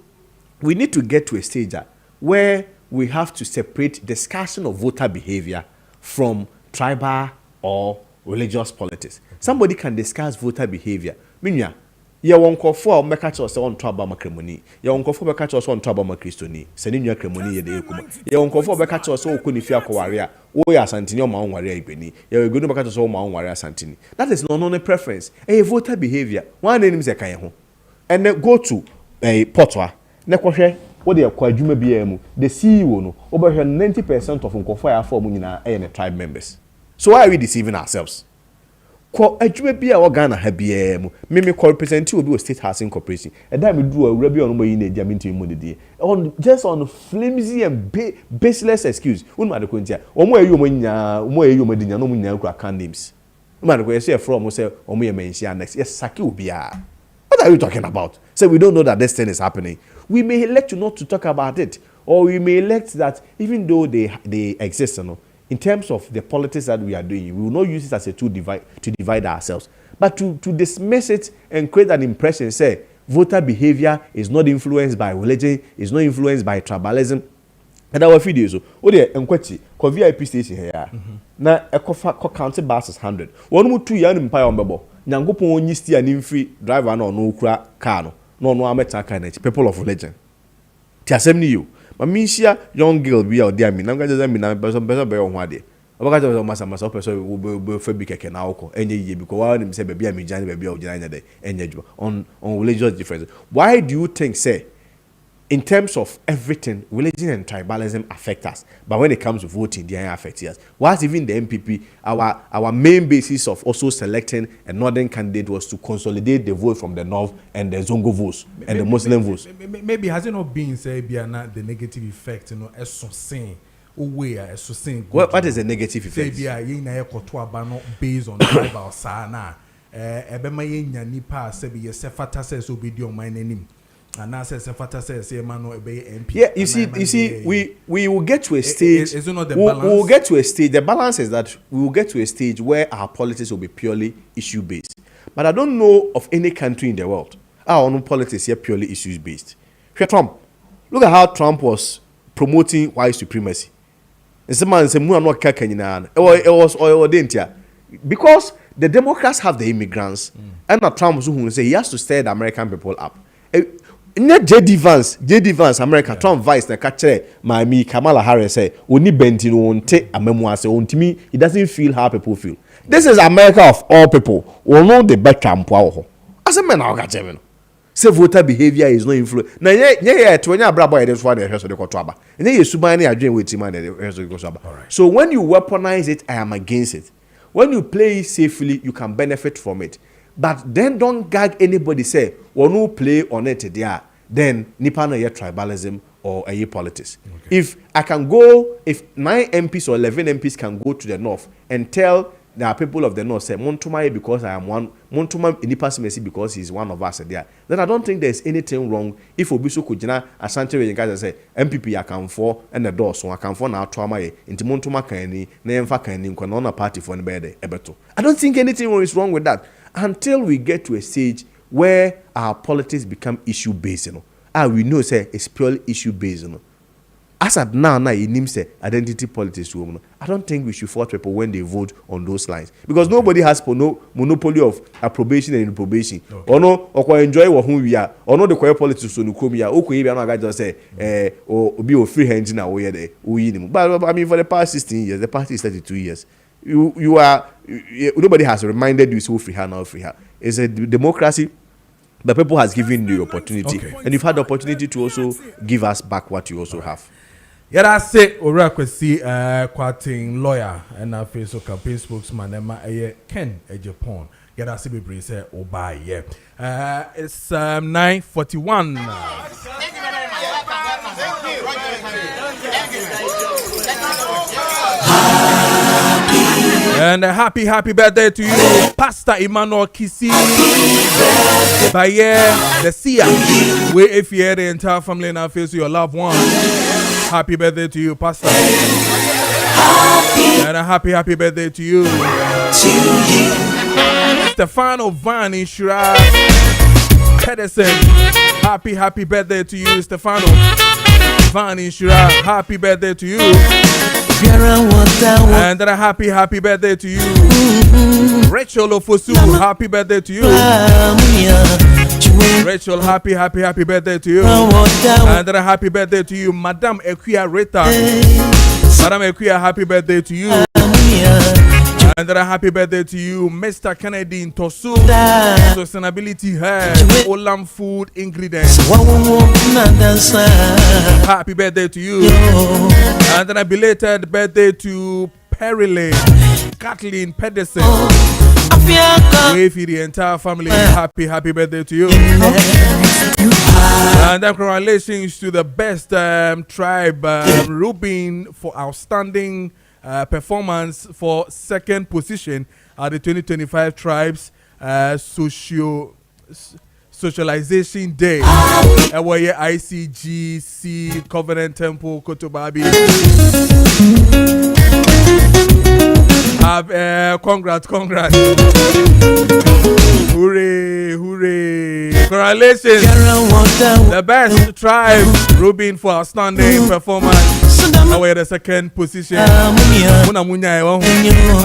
we need to get to a stage where we have to separate discussion of voter behavior from tribal or religious politics. Somebody can discuss voter behavior. Minya, ya wonko for make catch us on tribal makremoni. Ya wonko for make catch us on tribal makristoni. Sending your cremoni ye de kuma. Ya wonko for make catch us on kunifia ko waria. O ya santini o ma on waria ibeni. Ya go no make catch us on ma on waria santini. That is not a preference. A voter behavior. One name say kan ho. And then go to a potwa. Na kwhwe wo de akwa adwuma bia mu. The CEO no over 90% of nkofo ya form nyina na tribe members. So why are we deceiving ourselves? Ko adwuma bia wo Ghana ha bia mu. Me represent obi o state housing corporation. E da me do awura bia ono mo yi na dia minti mu de on just on flimsy and baseless excuse. Unu ade ko ntia. Omo ayi omo nya, omo ayi omo de nya no mo nya kura can names. Unu ade ko say from say omo ye mention next. Yes saki obi a. What are you talking about? So we don't know that this thing is happening. We may elect you not to talk about it, or we may elect that even though they exist, in terms of the politics that we are doing, we will not use it as a tool to divide ourselves, but to dismiss it and create an impression. Say voter behavior is not influenced by religion, is not influenced by tribalism. And our videos, oh dear, enquete, ko VIP station here. Na ko counted buses 100. One more 2 years in Empire on Babo. Nyankopon onyi sti ani free driver no okura car no ameta car na people of religion ti asem ni you ma minhia young girl bi a odi ami na ngaje mi na person be ho ade obaka je masa person we fa bi keke na okọ enye yiye bi ko wa ni se be bi ami jan be bi a ogina nya de enye djuma on religious differences. Why do you think say in terms of everything, religion and tribalism affect us, but when it comes to voting, they affect us? What's even the MPP? Our main basis of also selecting a northern candidate was to consolidate the vote from the north and the Zongo votes and the Muslim votes.
Maybe has it not been said be not the negative effect? As so saying.
What is the negative effect?
Based on tribal sana. Ebema ye nya nipa sebi ye sefata says obedi on my name. And now says Fata says MP.
Yeah, you see, we will get to a stage.
Is it not the balance?
We will get to a stage. The balance is that we will get to a stage where our politics will be purely issue based. But I don't know of any country in the world our own politics here purely issues based. Trump, look at how Trump was promoting white supremacy. Because the Democrats have the immigrants, and Trump who say he has to stir the American people up. JD Vance, America, Trump vice na catch Miami Kamala Harris say oni bentino onte amemwa say ontimi he doesn't feel how people feel. This is America of all people. We know the better ampo. As a man na catch me. Say voter behavior is no influence. Na ye to nya brabo e dey so dey hweso dey kotoaba. Na ye suban na adwen wetin man dey hweso dey kotoaba. So when you weaponize it, I am against it. When you play it safely, you can benefit from it. But then don't gag anybody say, or no play on it there, then nipa no tribalism or a politics. Okay. If 9 MPs or 11 MPs can go to the north and tell there are people of the north say Montuma because I am one Montuma in the past because he's one of us there. Then I don't think there's anything wrong if Obiso Kujina Asante we guys say MPP account for and the door so account for now trauma into Montuma Kani Nemfa Kani Kwanona party for the bed ebeto. I don't think anything is wrong with that until we get to a stage where our politics become issue based, we know say it's purely issue based, As at now, in say identity politics, I don't think we should fault people when they vote on those lines because nobody has no monopoly of approbation and improbation. Or no, or enjoy what who we are, or no the quiet politics on the comia. Okay, we are not going to say, or be a free hand in our way there. But I mean, for the past 16 years, the party is 32 years. Nobody has reminded you so free hand now free hand. It's a democracy. The people has given you the opportunity, and you've had the opportunity to also give us back what you also have.
Yeah, that's it. Ora kwesi quoting lawyer and our face of campaign spokesman Emma Ken Japan. Yeah, that's it. We say Oba. Yeah, it's 9:41. And a happy birthday to you, Pastor Emmanuel Kisi. Baye, the Sia. We if you the entire family now face your loved one. Happy birthday to you, Pastor. And a happy birthday to you. Stefano Van Inshura Pedersen. Happy birthday to you, Stefano Van Inshura. Happy birthday to you. And a happy birthday to you. Rachel Ofosu, happy birthday to you. Rachel, happy birthday to you. And a happy birthday to you, Madame Equia Rita. Madame Equia, happy birthday to you. And a happy birthday to you, Mr. Kennedy in Tosu. Sustainability hair, Olam food ingredients. Happy birthday to you. And then a belated birthday to Perile, Kathleen Pedersen. With the entire family, happy birthday to you. And then congratulations to the best tribe, Rubin, for outstanding performance for second position at the 2025 Tribes Socialization Day. Where ICGC Covenant Temple Kotobabi. Congrats. Hooray. Congratulations. The best tribe, Rubin, for outstanding performance. Away the second position. At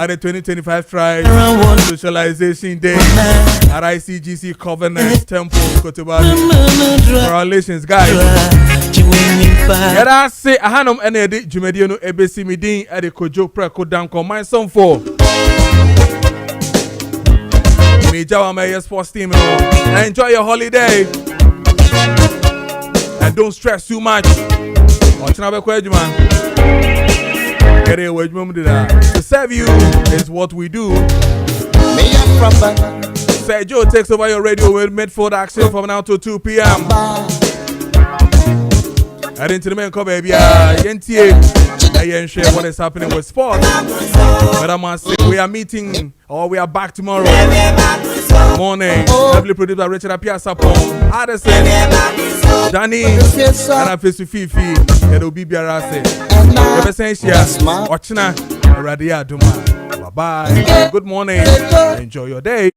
the 2025 Tribes Socialization Day at ICGC Covenant Temple Kotobabi. Congratulations, guys. Yada say ahanum ene jumedie no ebesi midin e de Kojo Preko Dankwah my son for Major Wamaye sports team. Enjoy your holiday and don't stress too much. To serve you is what we do. Joe takes over your radio with midfield action from now to 2 p.m. And into the main cover, baby, share what is happening with sports. But I must say, we are meeting, or we are back tomorrow morning. Heavily produced by Richard Apia Sapon, Addison, Danny, and I face to Fifi, and Obi Biarase. Ever since Ochina, Radia Duma. Bye bye. Good morning. Enjoy your day.